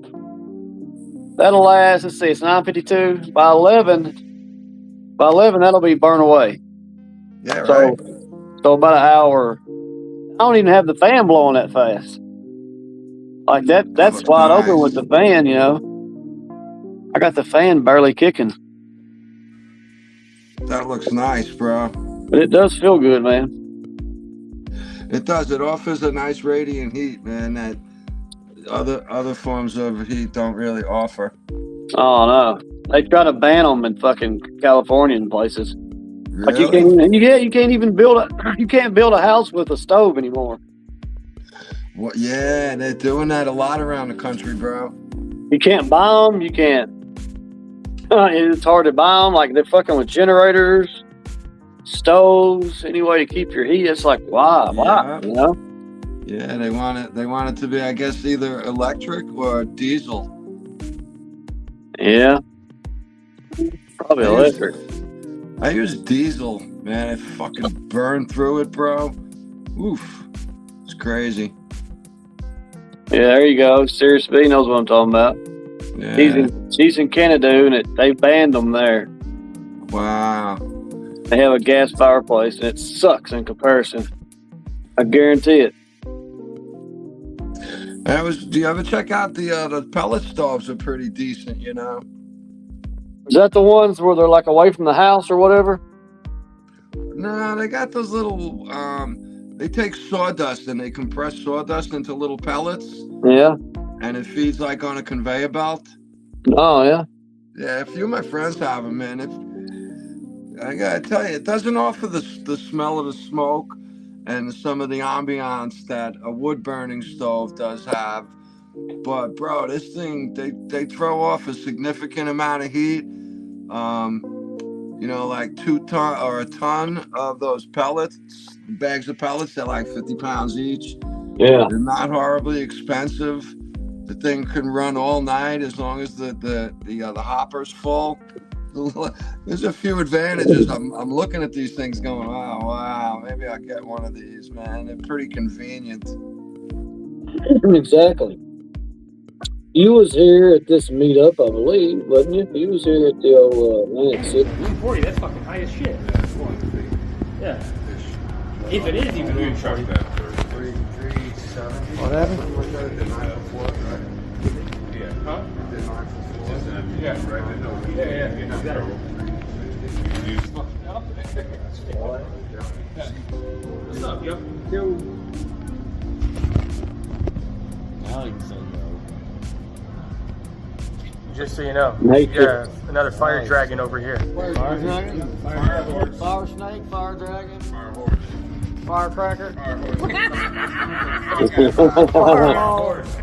That'll last. Let's see, it's 9:52. By 11, that'll be burned away.
Yeah, right.
So about an hour. I don't even have the fan blowing that fast. Like that's wide open with the fan, you know. I got the fan barely kicking.
That looks nice, bro.
But it does feel good, man.
It does. It offers a nice radiant heat, man, that other forms of heat don't really offer.
Oh no, they try to ban them in fucking California and places.
Really?
Like you can't even build a house with a stove anymore.
Well, yeah, they're doing that a lot around the country, bro.
You can't buy them. You can't. It's hard to buy them. Like they're fucking with generators, stoves, any way to keep your heat. It's like why, you know?
Yeah, they want it to be, I guess, either electric or diesel.
Yeah, probably electric.
I use diesel, man. I fucking burn through it, bro. Oof, it's crazy.
Yeah, there you go. Serious B knows what I'm talking about.
Yeah.
She's in Canada, and they banned them there.
Wow.
They have a gas fireplace, and it sucks in comparison. I guarantee it.
Do you ever check out the pellet stoves? Are pretty decent, you know.
Is that the ones where they're like away from the house or whatever?
No, they got those little. They take sawdust and they compress sawdust into little pellets.
Yeah.
And it feeds like on a conveyor belt.
Oh yeah.
Yeah, a few of my friends have them, man. I gotta tell you, it doesn't offer the smell of the smoke and some of the ambiance that a wood burning stove does have. But bro, this thing they throw off a significant amount of heat. You know, like 2 ton or a ton of those pellets, bags of pellets. They're like 50 pounds each.
Yeah.
They're not horribly expensive. The thing can run all night as long as the hopper's full. There's a few advantages. I'm looking at these things going, wow, maybe I'll get one of these, man. They're pretty convenient.
Exactly. You was here at this meetup, I believe, wasn't you? You was here at the old Atlantic City.
140, that's fucking high as shit.
Yeah, it's 400 feet.
Yeah. If it is even 140.
370.
What happened?
The 9-foot floor, right?
Yeah. Huh?
The 9-foot floor.
Yeah.
Right.
Yeah. Exactly. What's up, yo?
Now you can say no.
Just so you know,
Nature.
another fire dragon over here.
Fire dragon? Fire snake? Fire dragon?
Fire horse.
Firecracker?
Fire horse.
Fire
horse.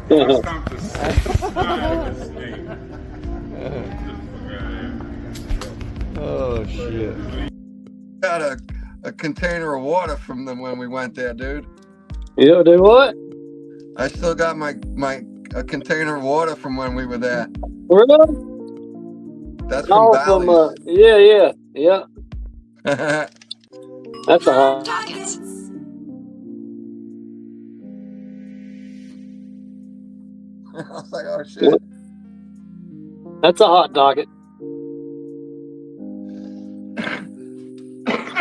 Oh shit.
Got a container of water from them when we went there, dude.
You do what?
I still got a container of water from when we were there.
Really?
That's from Bally's.
Yeah. That's a hot.
Dockets.
I was like, oh shit.
That's a hot docket.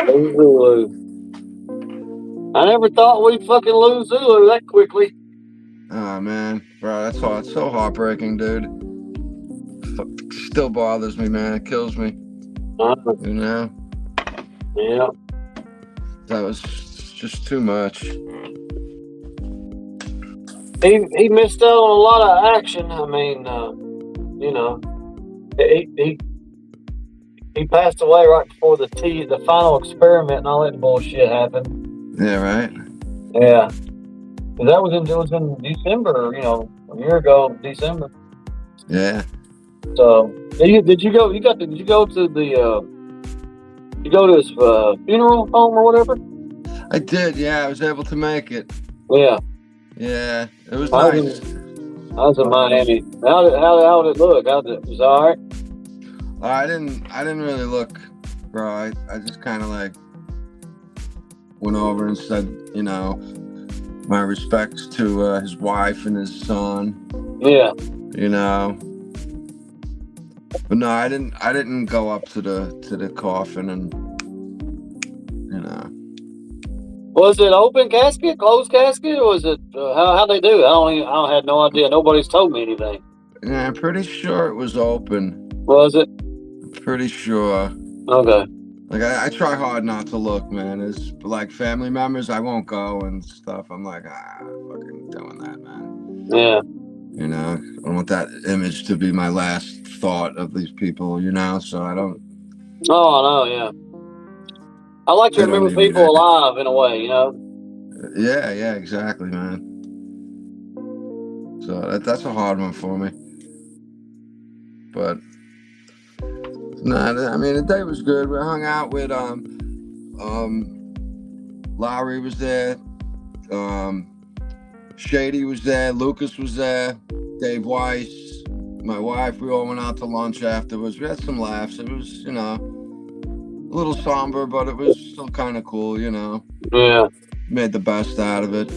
Zulu. I never thought we'd fucking lose Zulu that quickly.
Oh man, bro, that's hard. It's so heartbreaking, dude. Still bothers me, man. It kills me. You know?
Yeah.
That was just too much.
He missed out on a lot of action. I mean, you know, he passed away right before the final experiment and all that bullshit happened.
Yeah, right.
Yeah, that was in December. You know, a year ago, December.
Yeah.
So did you go? Did you go to the? You go to his funeral home or whatever?
I did. Yeah, I was able to make it.
Yeah.
Yeah, it was
I
nice.
was in Miami. How did it look? Was it all right?
I didn't really look, bro. I just kind of like went over and said, you know, my respects to his wife and his son.
Yeah.
You know. But no, I didn't go up to the coffin and, you know.
Was it open casket, closed casket, or was it how they do it? I had no idea. Nobody's told me anything.
Yeah, I'm pretty sure it was open.
Was it?
Pretty sure.
Okay.
Like I try hard not to look, man. It's like family members, I won't go and stuff. I'm like, I'm fucking doing that, man.
Yeah.
You know, I don't want that image to be my last thought of these people, you know, so I don't.
Oh, I know, yeah. I like to remember people alive in a way, you know?
Yeah, exactly, man. So that's a hard one for me. But, no, I mean, the day was good. We hung out with, Lowry was there, Shady was there, Lucas was there, Dave Weiss, my wife. We all went out to lunch afterwards. We had some laughs. It was, you know, a little somber, but it was still kind of cool, you know.
Yeah.
Made the best out of it.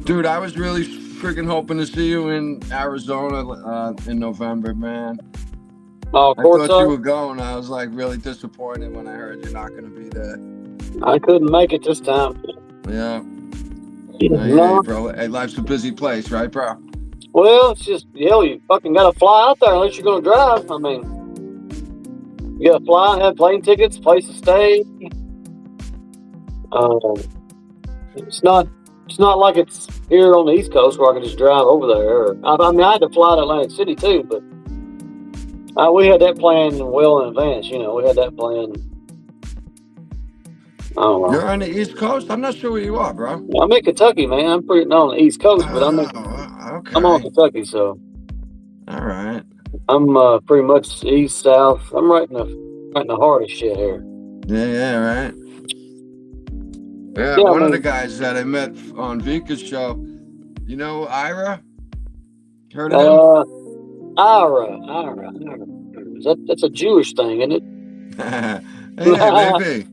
Dude, I was really freaking hoping to see you in Arizona in November, man.
Oh,
I thought you were going. I was like really disappointed when I heard you're not going to be there.
I couldn't make it this time.
Yeah.
No.
Hey, bro. Hey, life's a busy place, right, bro?
Well, it's just, hell, you fucking got to fly out there unless you're going to drive. I mean, you got to fly, have plane tickets, place to stay. It's not like it's here on the East Coast where I can just drive over there. I mean, I had to fly to Atlantic City too, but we had that planned well in advance. You know, we had that planned. I don't know.
You're on the East Coast? I'm not sure where you are, bro.
I'm in Kentucky, man. I'm pretty not on the East Coast, but I'm on Kentucky, so.
All right.
I'm pretty much east south. I'm right in the heart of shit here.
Yeah, right. Yeah, one of the guys that I met on Vika's show, you know Ira? Heard of him?
Ira. That's a Jewish thing, isn't it?
Yeah, maybe.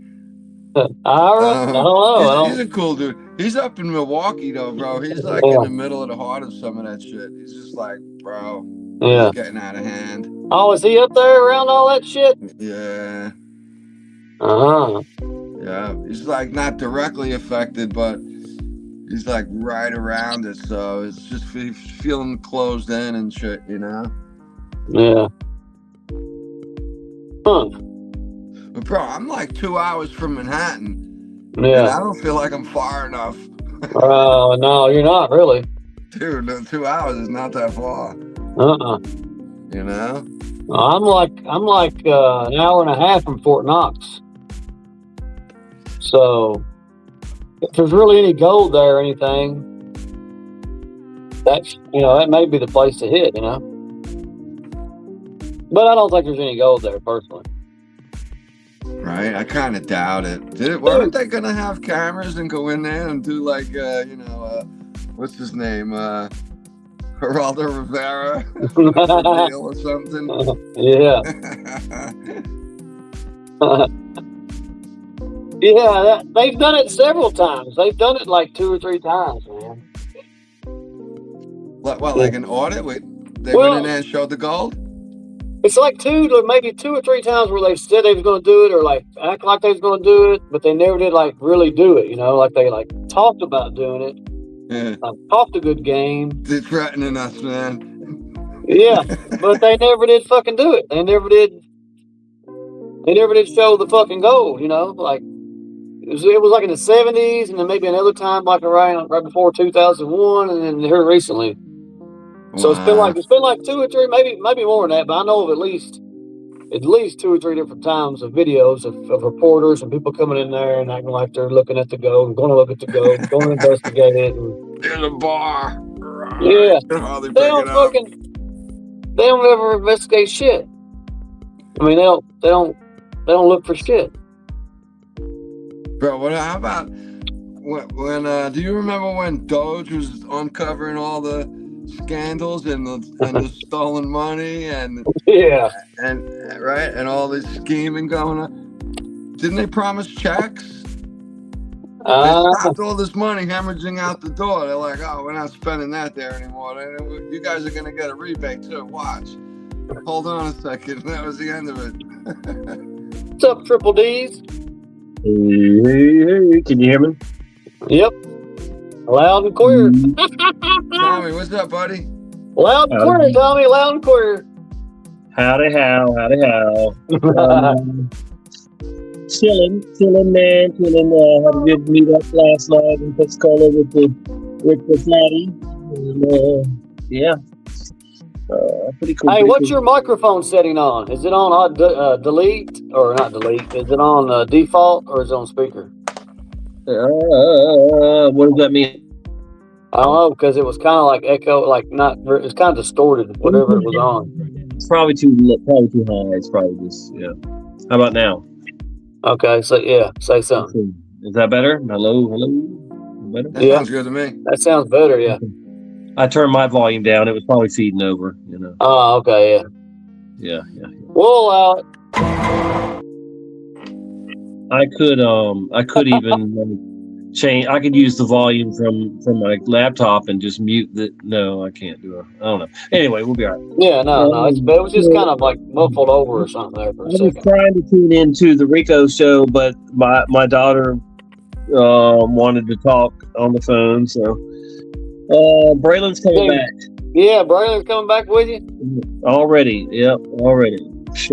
Ira? I don't know.
He's a cool dude. He's up in Milwaukee, though, bro. He's like in the middle of the heart of some of that shit. He's just like, bro,
yeah,
it's getting out of hand.
Oh, is he up there around all that shit?
Yeah.
Uh-huh.
Yeah, he's like not directly affected, but he's like right around it. So it's just feeling closed in and shit, you know?
Yeah. Huh.
But bro, I'm like 2 hours from Manhattan.
Yeah.
And I don't feel like I'm far enough.
No, you're not really.
Dude, 2 hours is not that far. You know?
I'm like an hour and a half from Fort Knox. So if there's really any gold there or anything, that may be the place to hit, you know. But I don't think there's any gold there personally.
Right? I kind of doubt it. Weren't they gonna have cameras and go in there and do like, what's his name? Geraldo Rivera or something?
Yeah. Yeah, they've done it several times. They've done it like 2 or 3 times, man.
What, like an audit? They went in there and showed the gold?
It's like maybe 2 or 3 times where they said they was going to do it or like act like they was going to do it, but they never did like really do it. You know, like they like talked about doing it,
Yeah.
talked a good game.
They're threatening us, man.
Yeah, but they never did fucking do it. They never did show the fucking gold. You know, like it was like in the 70s, and then maybe another time like right before 2001, and then here recently. So it's been like 2 or 3, maybe more than that, but I know of at least 2 or 3 different times of videos of reporters and people coming in there and acting like they're looking at the gold and going to look at the gold, going to investigate it. And,
in the bar.
Yeah,
Oh, they
they don't ever investigate shit. I mean, they don't look for shit.
Bro, how about when do you remember when Doge was uncovering all the scandals and the stolen money and all this scheming going on? Didn't they promise checks? They stopped all this money hemorrhaging out the door. They're like, oh, we're not spending that there anymore. You guys are gonna get a rebate too. Watch. Hold on a second. That was the end of it.
What's up, Triple D's?
Hey, can you hear me?
Yep. Loud and clear.
Tommy, what's up, buddy?
Loud and clear, Tommy. Loud and clear.
Howdy how. Chilling, man. Had a good meet up last night in Pensacola with the Flatty. And, pretty cool.
Hey, what's your microphone setting on? Is it on delete or not delete? Is it on default or is it on speaker?
What does that mean?
I don't know, because it was kind of like echo, like not. It's kind of distorted. Whatever it was on.
It's probably too high. It's probably just How about now?
Okay, so say something.
Is that better? Hello. Better?
That sounds good to me.
That sounds better. Yeah.
I turned my volume down. It was probably feeding over.
Oh, okay.
Yeah.
We'll allow it.
I could even change. I could use the volume from my laptop and just mute the. No, I can't do it. I don't know. Anyway, we'll be all right.
Yeah, no. It was just kind of like muffled over or something there for a second.
I was trying to tune into the Rico show, but my daughter wanted to talk on the phone, so Braylon's coming back.
Yeah, Braylon's coming back with you?
Already. Yep, already.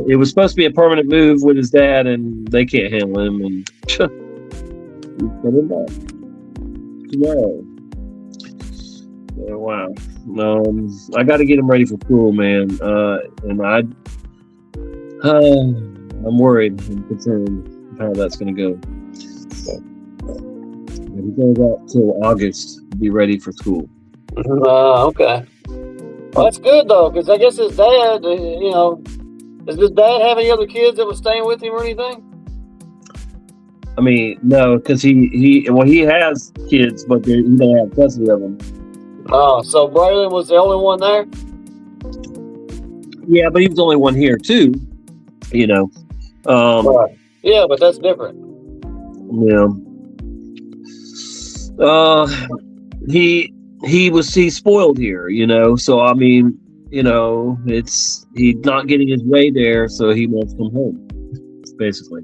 It was supposed to be a permanent move with his dad, and they can't handle him, and he's coming back tomorrow. Oh, wow. I got to get him ready for school, man. And I'm worried and concerned how that's going to go. He's going to go till August to be ready for school.
Okay. Well, that's good though, because I guess his dad, does his dad have any other kids that were staying with him or anything?
I mean, no, because he has kids, but he don't have custody of them.
Oh, so Braylon was the only one there?
Yeah, but he was the only one here too.
Right. Yeah, but that's different.
Yeah. He's spoiled here, So I mean, he's not getting his way there, so he wants to come home, basically.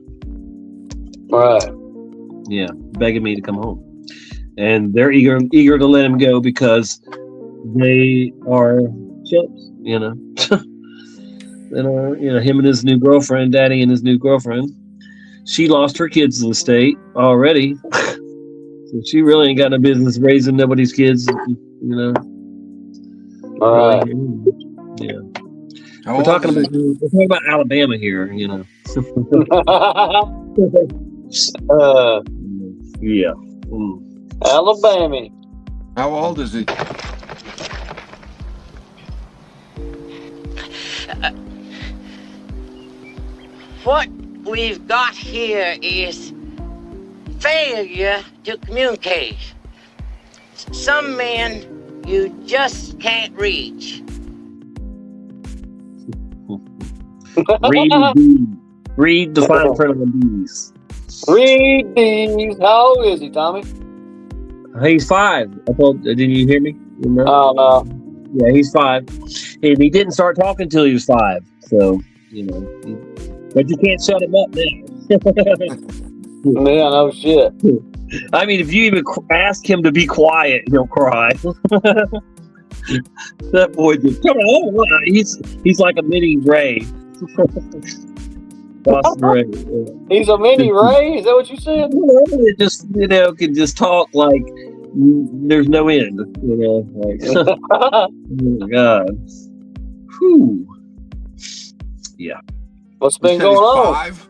Right.
Yeah, begging me to come home, and they're eager to let him go because they are chips, And him and his new girlfriend, Daddy and his new girlfriend. She lost her kids to the state already. So she really ain't got no business raising nobody's kids,
All right.
Yeah. We're talking about Alabama here, Yeah.
Alabama.
How old is he?
What we've got here is failure to communicate. Some men you just can't reach.
Read the fine print on these.
Read these. How old is he, Tommy?
He's 5. Didn't you hear me?
Oh, no.
Yeah, he's 5, and he didn't start talking until he was 5. So but you can't shut him up now.
Yeah, no shit.
I mean, if you even ask him to be quiet, he'll cry. That boy just come on. He's like a mini Ray. Boston Ray. Yeah.
He's a mini Ray. Is that what you said?
It just can just talk like there's no end. Like oh my God. Whew. Yeah.
What's been going on?
5?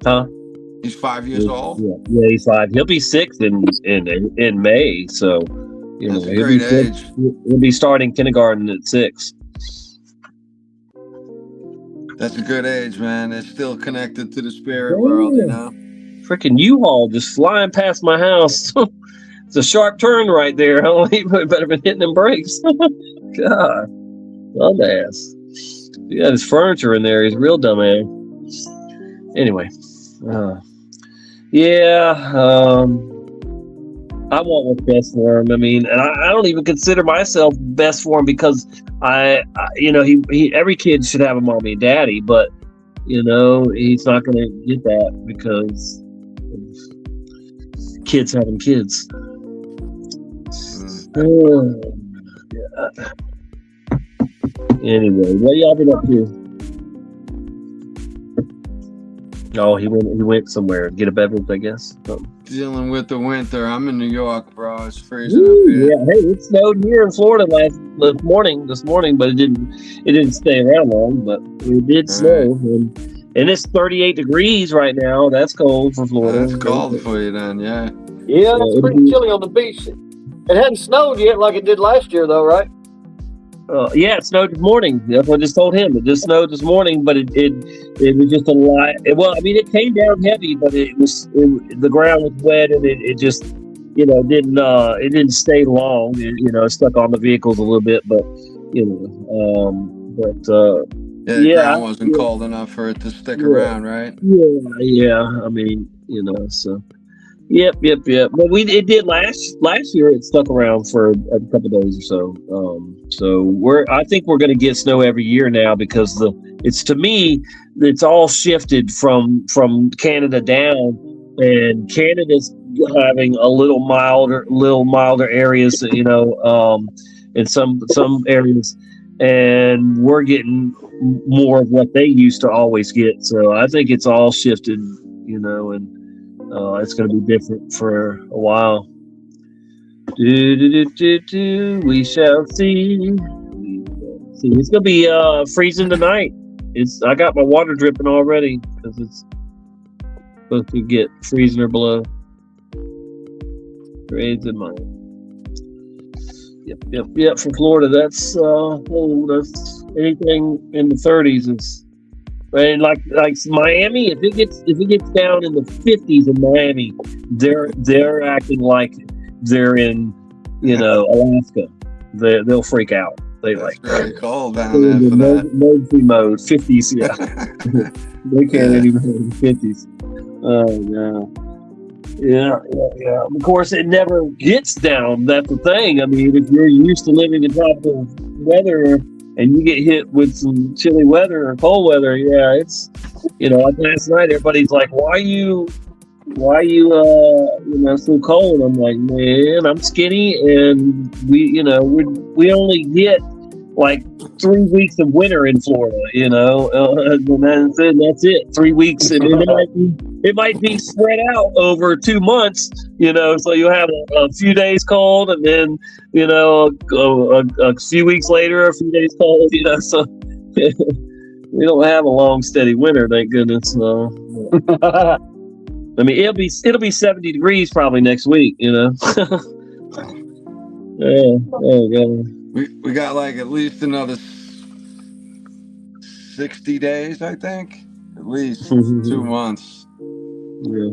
Huh?
He's 5 years old.
Yeah, he's 5. He'll be 6 in May. So
that's a great age.
He'll be starting kindergarten at 6.
That's a good age, man. They're still connected to the spirit world,
Freaking U-Haul just flying past my house. It's a sharp turn right there. He better been hitting them brakes. God, dumbass. He got his furniture in there. He's a real dumbass. Anyway, I want what's best for him. I mean, and I don't even consider myself best for him because I he every kid should have a mommy and daddy, but he's not going to get that because kids having kids. Anyway, what y'all been up to? Oh, he went somewhere. Get a beverage, I guess.
Dealing with the winter. I'm in New York, bro. It's freezing up here.
Yeah, hey, it snowed here in Florida this morning, but it didn't stay around long. But it did snow, and it's 38 degrees right now. That's cold for Florida.
That's cold for you then, yeah.
Yeah, it's pretty chilly on the beach. It hadn't snowed yet like it did last year, though, right?
Yeah, it snowed this morning. That's what I just told him. It just snowed this morning, but it was just a lot. Well, I mean, it came down heavy, but the ground was wet, and it just didn't stay long. It stuck on the vehicles a little bit, but
the ground wasn't cold enough for it to stick around, right?
Yeah. I mean, so. Yep. Well, it did last year. It stuck around for a couple of days or so. So I think we're going to get snow every year now because it's all shifted from Canada down, and Canada's having a little milder areas, in some areas, and we're getting more of what they used to always get. So I think it's all shifted, and. It's going to be different for a while. We shall see. It's going to be freezing tonight. I got my water dripping already because it's supposed to get freezing or below. Grades in mine. Yep. From Florida, that's that's anything in the 30s is. And like Miami, if it gets down in the 50s in Miami, they're acting like they're in Alaska. They'll freak out.
That's very cold down there for that.
Emergency mode, 50s. Yeah, they can't even in the 50s. Oh no. Yeah. Of course, it never gets down. That's the thing. I mean, if you're used to living in tropical weather and you get hit with some chilly weather or cold weather, yeah, it's like last night, everybody's like, why are you so cold? I'm like, man, I'm skinny, and we only get like 3 weeks of winter in Florida, and that's it. 3 weeks, and it might be spread out over 2 months, so you'll have a few days cold, and then a few weeks later, a few days cold, so we don't have a long steady winter, thank goodness. I mean, it'll be 70 degrees probably next week, Yeah. Oh god.
We got like at least another 60 days, I think. At least 2 months.
Yeah.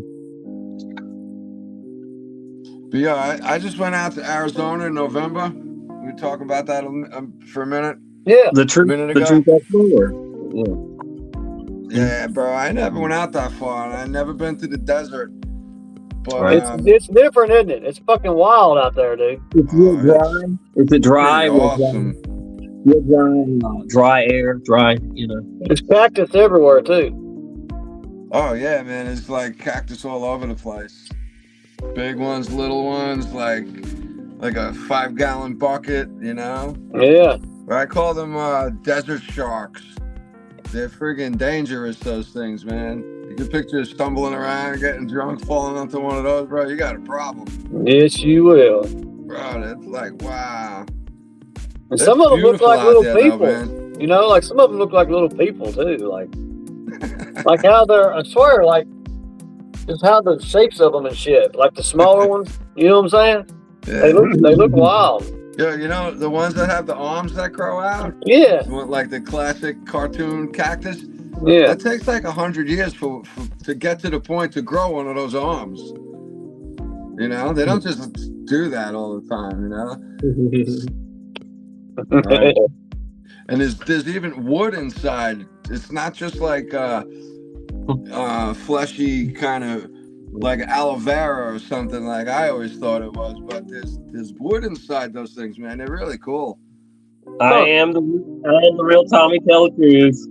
But yeah, I just went out to Arizona in November. We were talking about that for a minute.
Yeah.
The truth Explorer.
Yeah, bro. I never went out that far, and I've never been to the desert. But
It's different, isn't it? It's fucking wild out there, dude.
It's real dry. Is it dry?
pretty awesome.
Real dry, dry air, dry. You know.
It's cactus everywhere too.
Oh yeah, man, it's like cactus all over the place. Big ones, little ones, like a 5-gallon bucket, you know?
Yeah.
I call them desert sharks. They're friggin' dangerous, those things, man. You can picture you stumbling around, getting drunk, falling onto one of those, bro. You got a problem.
Yes, you will.
Bro, that's like, wow.
And some of them look like little people.
Though,
you know, like some of them look like little people too. Like how they're, I swear, like just how the shapes of them and shit. Like the smaller ones, you know what I'm saying?
Yeah.
They look wild.
Yeah, you know the ones that have the arms that grow out.
Yeah.
Like the classic cartoon cactus.
Yeah.
It takes like 100 years to get to the point to grow one of those arms. You know, they don't just do that all the time. You know. Right. And there's even wood inside. It's not just like fleshy kind of like aloe vera or something like I always thought it was. But there's wood inside those things, man. They're really cool.
I am the real Tommy Tell the Truth.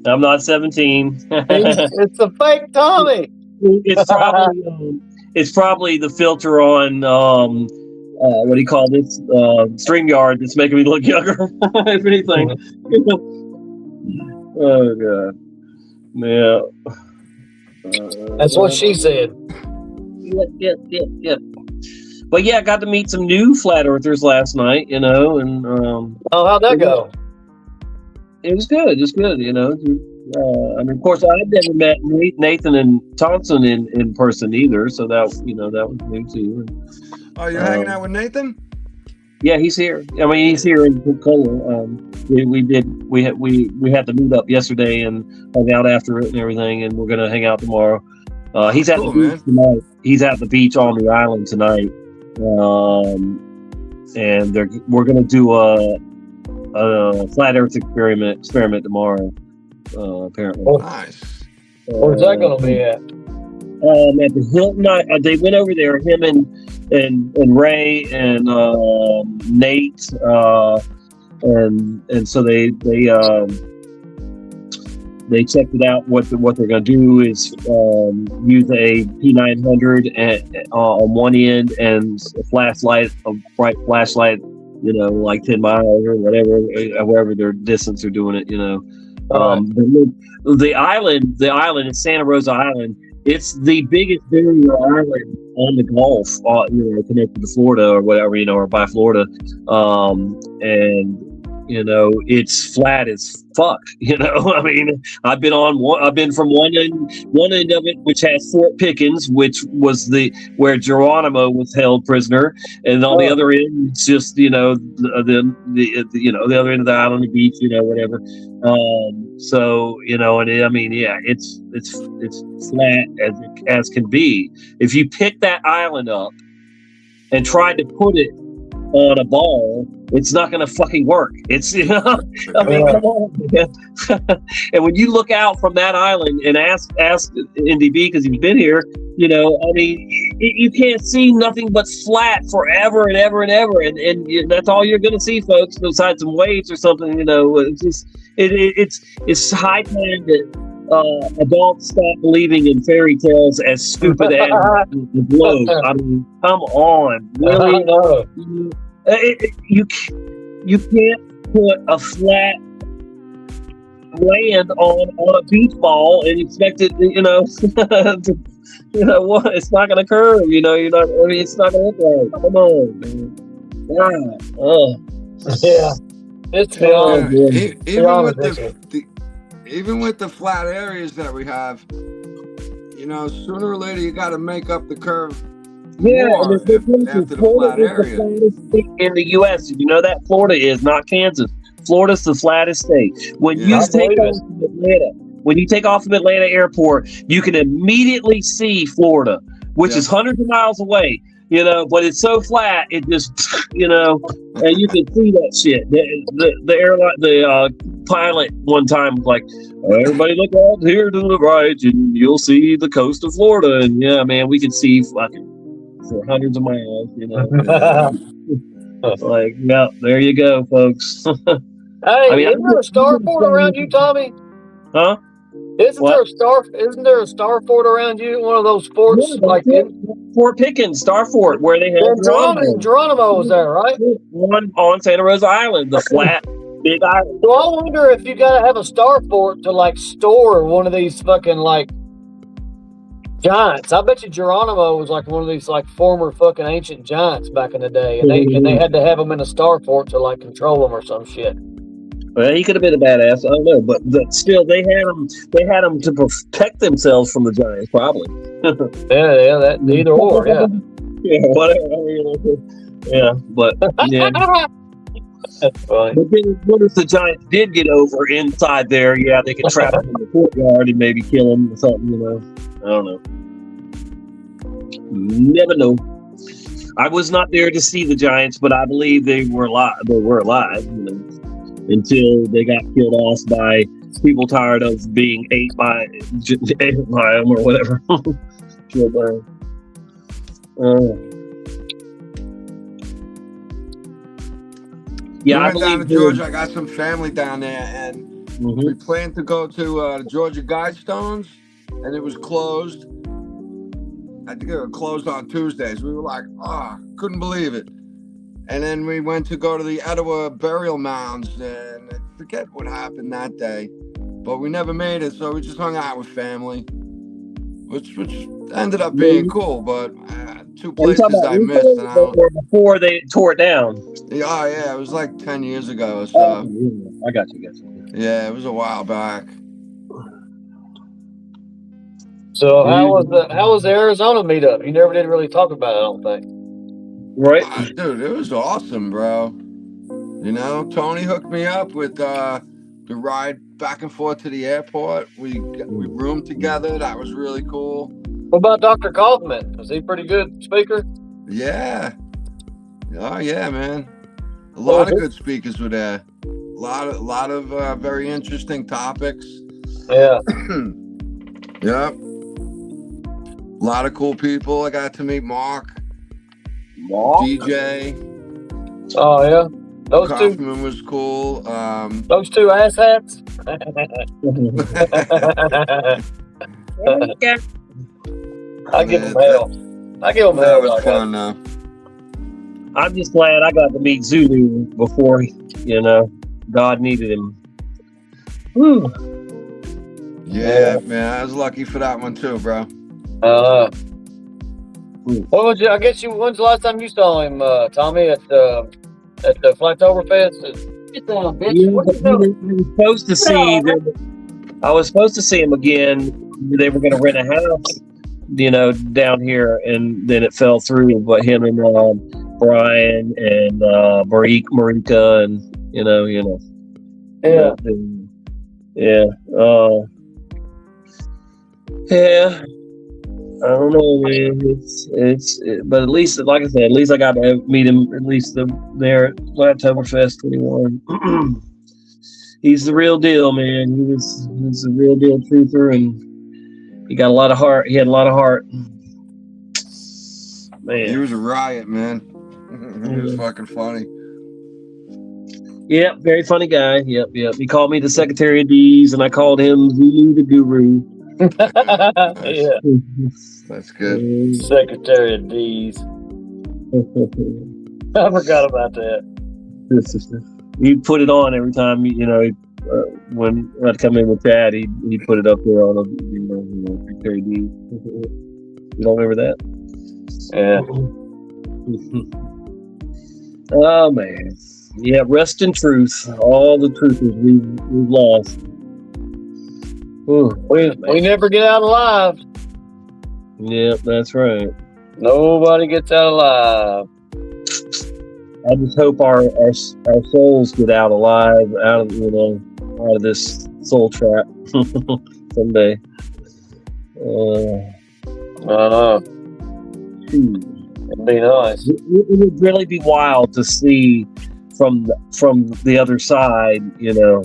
I'm not 17.
It's a fake Tommy.
It's probably the filter on what do you call this? StreamYard that's making me look younger. If anything. Oh god. Yeah.
That's what she said.
Yeah. But yeah, I got to meet some new flat earthers last night, you know, and
how'd that go?
It was good. It's good, you know. And of course, I've never met Nathan and Thompson in person either, so that was new too.
Oh, you're hanging out with Nathan?
Yeah, he's here. I mean, he's here in Pensacola. We had to meet up yesterday and hung out after it and everything, and we're gonna hang out tomorrow. He's at the beach tonight. He's at the beach on the island tonight, and we're gonna do a flat Earth experiment tomorrow. Apparently.
Nice.
Where's that gonna be at?
At the Hilton. They went over there. Him and Ray and Nate, and so they checked it out. What they're going to do is use a P900 on one end and a flashlight, a bright flashlight, you know, like 10 miles or whatever, wherever their distance they're doing it, you know. The island is Santa Rosa Island. It's the biggest barrier island on the Gulf, you know, connected to Florida or whatever, you know, or by Florida. And you know, it's flat as fuck. You know, I mean, I've been from one end of it, which has Fort Pickens, which was where Geronimo was held prisoner, and on the other end, it's just, you know, the other end of the island, the beach, you know, whatever. So, you know, and I mean, yeah, it's flat as can be. If you pick that island up and tried to put it on a ball, it's not going to fucking work. It's, you know, I mean, come on, man. And when you look out from that island and ask NDB, because he's been here, you know, I mean, you can't see nothing but flat forever and ever and ever, and that's all you're going to see, folks. Besides some waves or something, you know, it's just it's high time that adults stop believing in fairy tales as stupid as the globe. I mean, come on, really? You can't put a flat land on a beach ball and expect it, you know, to, you know what? It's not going to curve. You know, you're not. I mean, it's not going to look right. Come on, man. God. Oh.
Yeah. It's beyond.
Even with the flat areas that we have, you know, sooner or later you got to make up the curve.
Yeah, and after the flat area. The flattest state in the U.S. You know that Florida is not Kansas. Florida's the flattest state. When you take off from Atlanta Airport, you can immediately see Florida, which is hundreds of miles away. You know, but it's so flat, it just, you know, and you can see that shit. The airline, the pilot one time was like, everybody look out here to the right and you'll see the coast of Florida. And yeah, man, we could see fucking for hundreds of miles, you know. Like, yeah, there you go, folks.
Hey,
I mean,
isn't there a starport around you, Tommy?
Huh?
Isn't
What?
there a starport around you? One of those forts,
Yeah,
like
Fort Pickens, Star Fort, where they had
Geronimo was there, right?
One on Santa Rosa Island, the flat, big island.
So I wonder if you gotta have a starport to like store one of these fucking like giants. I bet you Geronimo was like one of these like former fucking ancient giants back in the day, and they had to have them in a starport to like control them or some shit.
Well, he could have been a badass. I don't know, but still, they had them to protect themselves from the giants, probably.
yeah, that either or, yeah.
Yeah, whatever. You know, yeah, but yeah.
That's funny.
But then, what if the giants did get over inside there? Yeah, they could trap him in the courtyard and maybe kill him or something. You know, I don't know. Never know. I was not there to see the giants, but I believe they were alive. They were alive, you know, until they got killed off by people tired of being ate by them or whatever. Killed by yeah,
we
I
went down to
believe
Georgia. I got some family down there, and we planned to go to the Georgia Guidestones, and it was closed. I think it was closed on Tuesdays. We were like, couldn't believe it. And then we went to go to the Etowah burial mounds, and I forget what happened that day, but we never made it. So we just hung out with family, which ended up being cool. But two places I missed, and
or before they tore it down.
Yeah, it was like 10 years ago or so.
I got you.
Yeah, it was a while back.
So how was the Arizona meetup? You never did really talk about it, I don't think.
Right,
dude, it was awesome, bro. You know, Tony hooked me up with the ride back and forth to the airport. We roomed together. That was really cool.
What about Dr. Kaufman? Was he a pretty good speaker?
Yeah. Oh yeah, man. A lot of good speakers were there. A lot of very interesting topics.
Yeah.
Yep. A lot of cool people. I got to meet Mark. DJ.
Oh yeah. Those
Kaufman was cool.
Those two asshats. I give them hell.
That was fun though.
I'm just glad I got to meet Zulu before, you know, God needed him. Whew.
Yeah, man, I was lucky for that one too, bro.
What was you? I guess when's the last time you saw him, Tommy, at the Flattoberfest? Get down, bitch.
Yeah,
What you doing?
I was supposed to see him again. They were going to rent a house, you know, down here, and then it fell through. But him and Brian and Marika, and you know.
Yeah.
Yeah. Yeah. I don't know, man. But at least, like I said, at least I got to meet him. At least there at Flattoberfest 21. He's the real deal, man. He's a real deal truther, and he got a lot of heart. He had a lot of heart. Man,
he was a riot, man. He was fucking funny.
Yep, very funny guy. Yep. He called me the Secretary of D's, and I called him Zulu the Guru.
Yeah,
that's good.
Secretary of D's. I forgot about that.
He put it on every time, you know. When I'd come in with that, he put it up there on the Secretary of D's. You don't remember that?
Yeah.
Oh man. Yeah, rest in truth. All the truthers we've lost. Ooh,
we never get out alive.
Yep, that's right.
Nobody gets out alive.
I just hope our souls get out alive, out of this soul trap someday.
I know. It'd be nice.
It would really be wild to see from the other side, you know,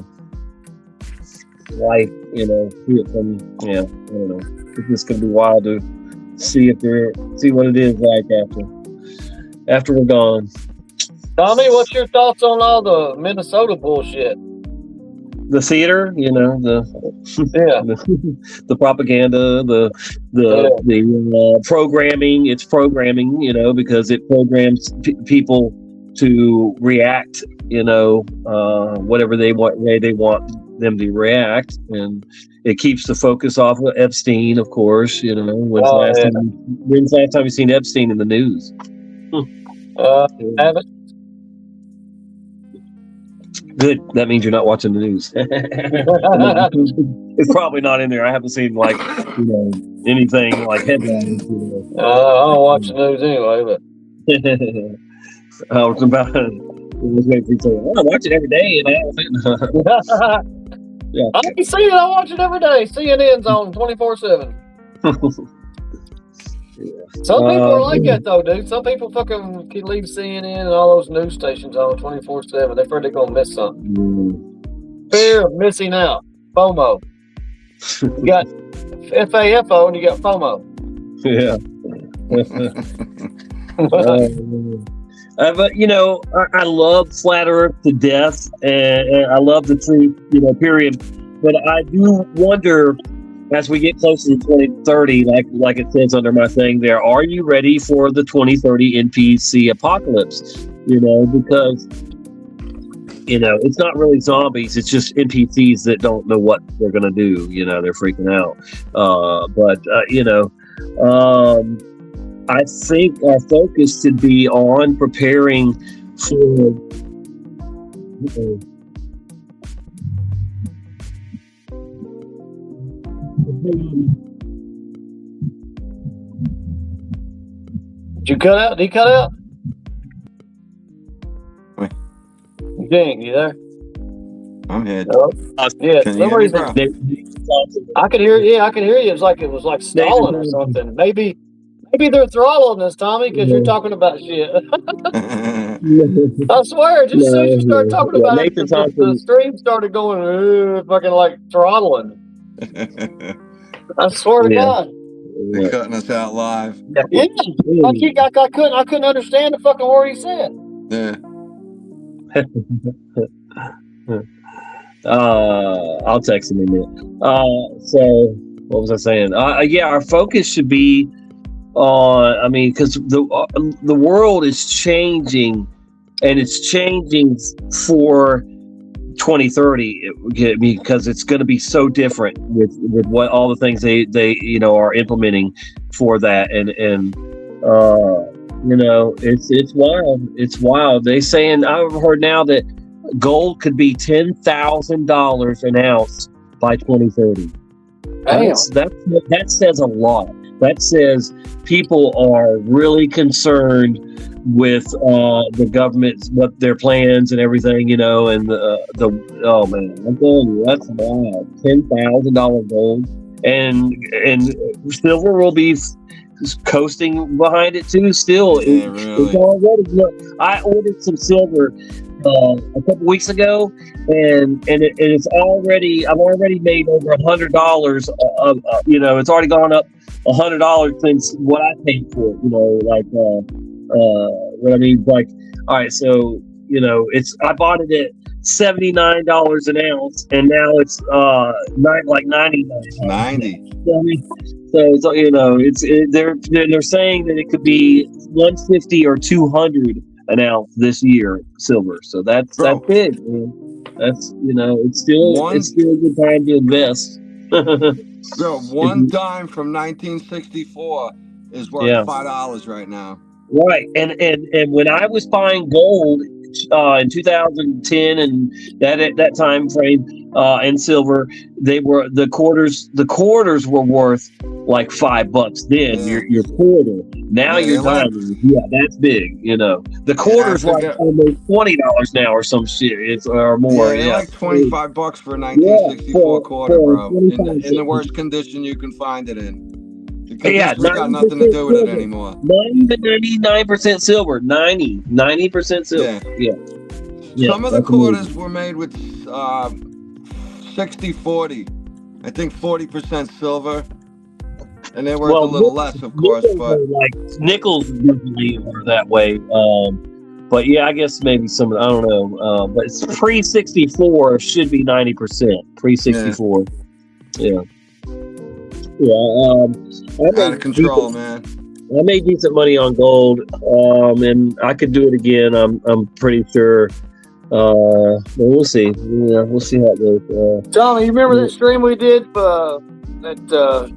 life, see it from, I don't know. It's just gonna be wild to see what it is like after we're gone.
Tommy, what's your thoughts on all the Minnesota bullshit?
The theater, the the propaganda, the programming. It's programming, because it programs people to react, whatever way they want them to react, and it keeps the focus off of Epstein, of course. When's the last time you seen Epstein in the news?
Haven't.
Good. That means you're not watching the news. It's probably not in there. I haven't seen anything like headlines.
I don't watch the news anyway, but
I was about to make me say, I watch it every day. Yeah.
I can see it. I watch it every day. CNN's on 24/7. Some people are like that though, dude. Some people fucking can leave CNN and all those news stations on 24/7. They're afraid they're gonna miss something. Fear of missing out. FOMO. You got FAFO and you got FOMO.
Yeah. But I love Flat Earth to death, and I love the truth, period. But I do wonder, as we get closer to 2030, like it says under my thing there, are you ready for the 2030 NPC apocalypse? Because it's not really zombies; it's just NPCs that don't know what they're gonna do. They're freaking out. I think our focus should be on preparing for.
Did you cut out? Did he cut out?
Wait.
Dang, you there?
I'm here.
Yeah,
Can you
some
hear me,
reason
bro?
I could hear. Yeah, I could hear you. It was like stalling or something. Maybe they're throttling us, Tommy, because you're talking about shit. I swear, just as soon as you started talking about it, the stream started going fucking like throttling. I swear to God.
They're cutting us out live.
Yeah, I couldn't understand the fucking word he said.
Yeah.
I'll text him in a minute. So what was I saying? Yeah, our focus should be on. Because the world is changing, and it's changing for 2030 because it's going to be so different with what all the things they are implementing for that, and it's wild. They saying, I've heard now that gold could be $10,000 an ounce by 2030. That says a lot. That says people are really concerned with the government's, what their plans and everything, and oh man, I'm telling you, that's wild. $10,000 gold, and silver will be coasting behind it too. Still, it's already. I ordered some silver a couple weeks ago, and it's already. I've already made over $100. It's already gone up $100 since what I paid for it. What I mean, all right, so I bought it at $79 an ounce, and now it's like $90. So they're saying that it could be $150 or $200 an ounce this year, silver. So that's big, man. That's it's still a good time to invest.
Bro, one dime from 1964 is worth $5 right now.
Right, and when I was buying gold in 2010 and that time frame, and silver, the quarters were worth like $5 then. Your quarter. Now your diamond, that's big. The quarter's like almost $20 now or some shit, or more.
Yeah, like $25 for a 1964 quarter, bro. In the worst condition you can find it in. Because it's got nothing to do with it anymore.
99% silver. 90% silver. Yeah.
Some of the quarters were made with 60-40. I think 40% silver, and they work a
Well,
little less, of course, but
nickels usually are that way. But yeah, I guess maybe some. I don't know. But it's pre 64 should be 90%. Pre 64. Yeah.
Out of control, man.
I made decent money on gold, and I could do it again. I'm pretty sure. But we'll see. Yeah, we'll see how it goes.
Tommy, you remember that stream we did? That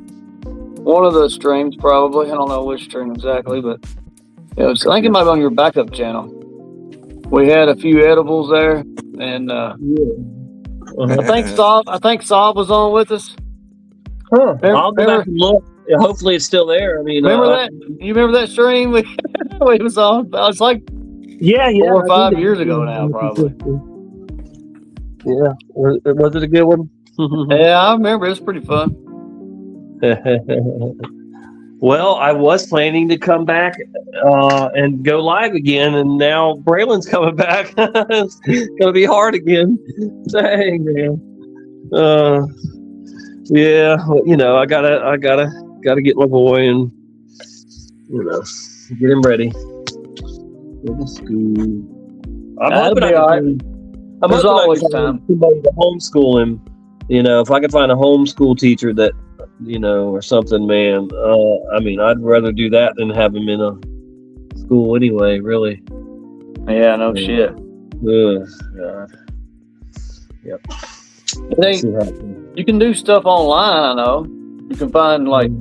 one of the streams, probably. I don't know which stream exactly, but it was. I think it might be on your backup channel. We had a few edibles there, and I think Saab was on with us.
Huh. I'll go back and look. Hopefully, it's still there. I mean,
remember that? You remember that stream we was on? I was like, 4 or 5 years ago now, probably.
Yeah, was it a good one?
Yeah, I remember. It was pretty fun.
Well, I was planning to come back and go live again, and now Braylon's coming back. It's gonna be hard again. Dang, man. Yeah, you know, I gotta get my boy and get him ready. Go to school. I'm hoping I can find somebody to homeschool him. You know, if I could find a homeschool teacher that, or something, man. I mean, I'd rather do that than have him in a school anyway, really.
Yeah, no shit.
God. Yep.
You can do stuff online, I know. You can find like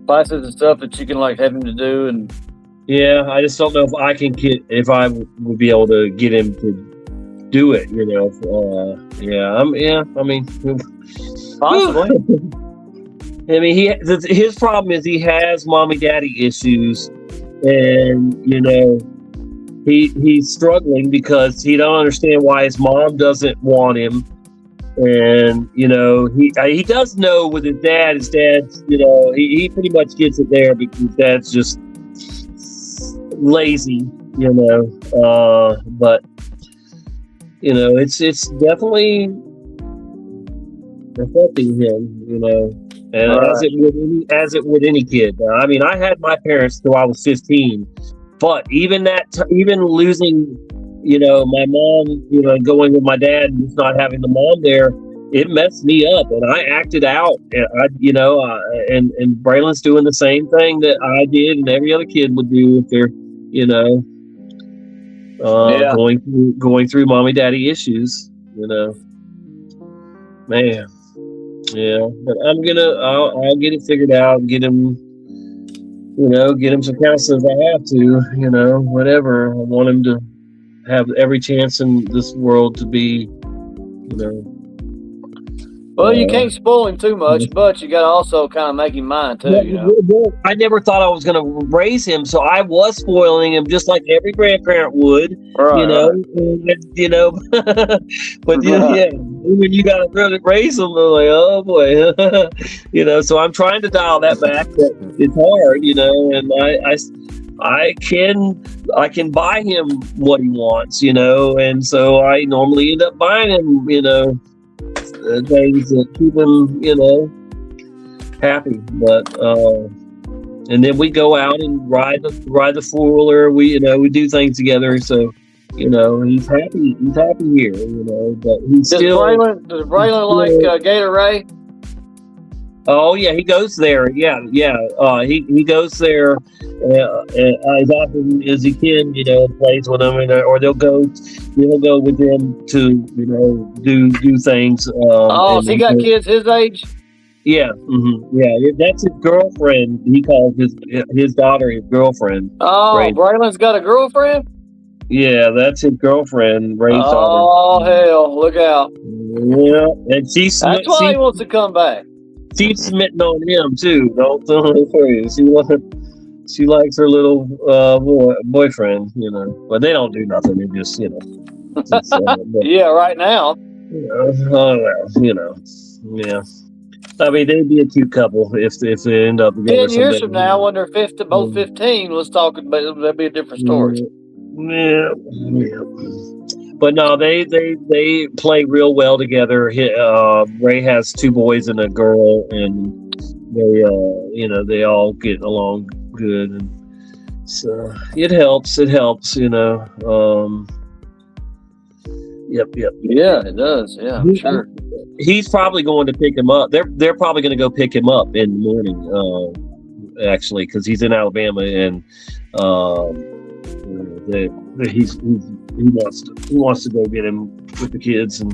classes and stuff that you can like have him to do, and
yeah, I just don't know if I would be able to get him to do it, I mean,
possibly.
I mean, his problem is he has mommy daddy issues, and he's struggling because he don't understand why his mom doesn't want him, and he does know with his dad's he pretty much gets it there because dad's just lazy, but it's definitely affecting him, and as it would any kid. I mean, I had my parents till I was 15, but even losing, my mom, going with my dad and just not having the mom there, it messed me up, and I acted out. And and Braylon's doing the same thing that I did, and every other kid would do if they're, going through mommy daddy issues, man. Yeah, but I'll get it figured out, get him some counselors if I have to, whatever. I want him to have every chance in this world to be,
Well, you can't spoil him too much, but you got to also kind of make him mind too.
I never thought I was going to raise him, so I was spoiling him just like every grandparent would,
right.
But when you got to raise them, they're like, oh boy, so I'm trying to dial that back, but it's hard, and I can buy him what he wants, and so I normally end up buying him, things that keep him, happy. But and then we go out and ride the four-wheeler. We do things together. So he's happy. He's happy here. But he's
does Braylon like Gator Ray?
Oh yeah, he goes there. Yeah. He goes there as often as he can. Plays with them, or they'll go. He'll go with them to do things.
So he got kids his age?
Yeah, yeah. That's his girlfriend. He calls his daughter his girlfriend.
Oh, Braylon's got a girlfriend?
Yeah, that's his girlfriend, Ray's daughter.
Oh hell, look out!
Yeah, and
that's why he wants to come back.
She's submitting on him too. Don't for you. She likes her little boyfriend, but they don't do nothing. They just,
yeah, right now.
Yeah. I mean, they'd be a cute couple if they end up together.
10 years from now, when they're both 15, let's talk about that'd be a different story.
Yeah. But no, they play real well together. Ray has 2 boys and a girl, and they they all get along good, and so it helps. Yep.
Yeah, it does. Yeah, I'm sure.
He's probably going to pick him up. They're probably going to go pick him up in the morning, actually, because he's in Alabama, and he wants to go get him with the kids, and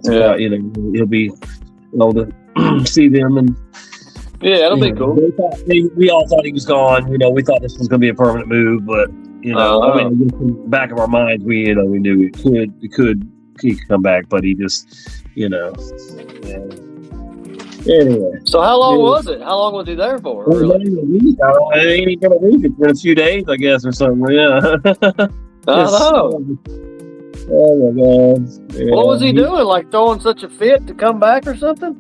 he'll be able to see them, and
yeah, it'll be cool.
We all thought he was gone. We thought this was going to be a permanent move, but in the back of our minds, we knew he could come back, but he just Anyway.
So how long was it? How long was he there for? Really?
It ain't even been a week. It's been a few days, I guess, or something. Yeah.
I know.
Oh my God. Yeah.
What was he doing? Like throwing such a fit to come back or something?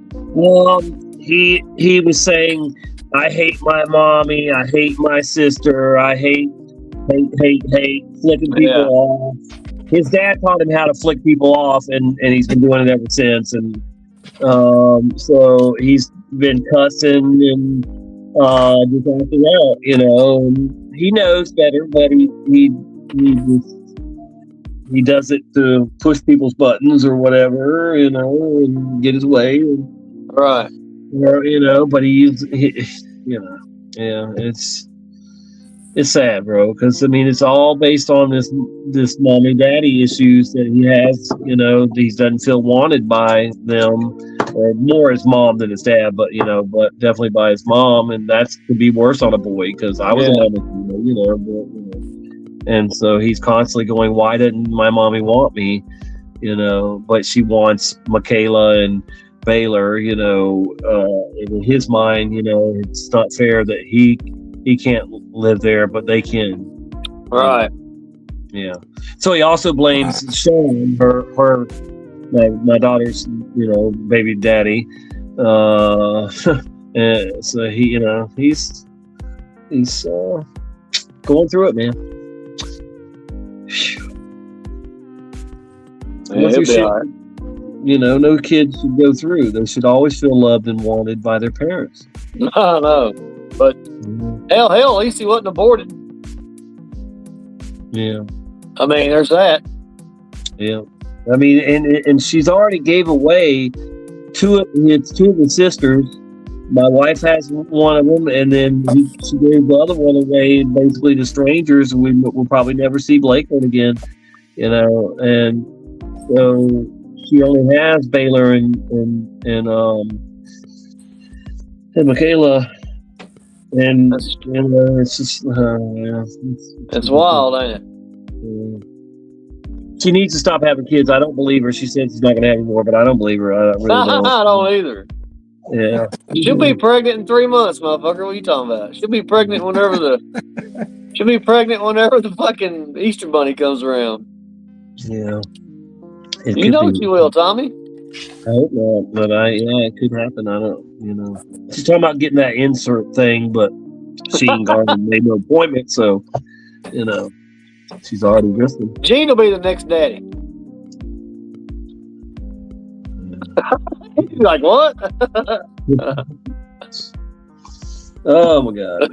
He was saying, "I hate my mommy. I hate my sister. I hate, flicking people off." His dad taught him how to flick people off, and he's been doing it ever since. And so he's been cussing and just acting out, And he knows better, but he does it to push people's buttons or whatever, and get his way.
Right.
But it's sad, bro, because it's all based on this mommy daddy issues that he has. He doesn't feel wanted by them, or more his mom than his dad, but definitely by his mom, and that could be worse on a boy, because I was a mama, and so he's constantly going, "Why didn't my mommy want me?" But she wants Michaela and Baylor. In his mind, it's not fair that he can't live there, but they can.
Right.
Yeah. So he also blames Sean, my daughter's, baby daddy. And so he's going through it, man. No kids should go through. They should always feel loved and wanted by their parents.
No. But hell, at least he wasn't aborted.
Yeah.
I mean, there's that.
Yeah. I mean, and she's already gave away two of the sisters. My wife has one of them, and then she gave the other one away basically to strangers. We'll probably never see Blakeland again, and so she only has Baylor and Michaela. And it's just
it's wild, ain't it?
Yeah. She needs to stop having kids. I don't believe her. She said she's not going to have any more, but I don't believe her. I really don't.
I don't either.
Yeah.
She'll be pregnant in 3 months, motherfucker. What are you talking about? She'll be pregnant whenever the fucking Easter Bunny comes around.
Yeah.
You know she will, Tommy.
I hope not, but it could happen. I don't, She's talking about getting that insert thing, but she ain't made no appointment, so, she's already listening.
Gene will be the next daddy. You're like, what?
Oh my God.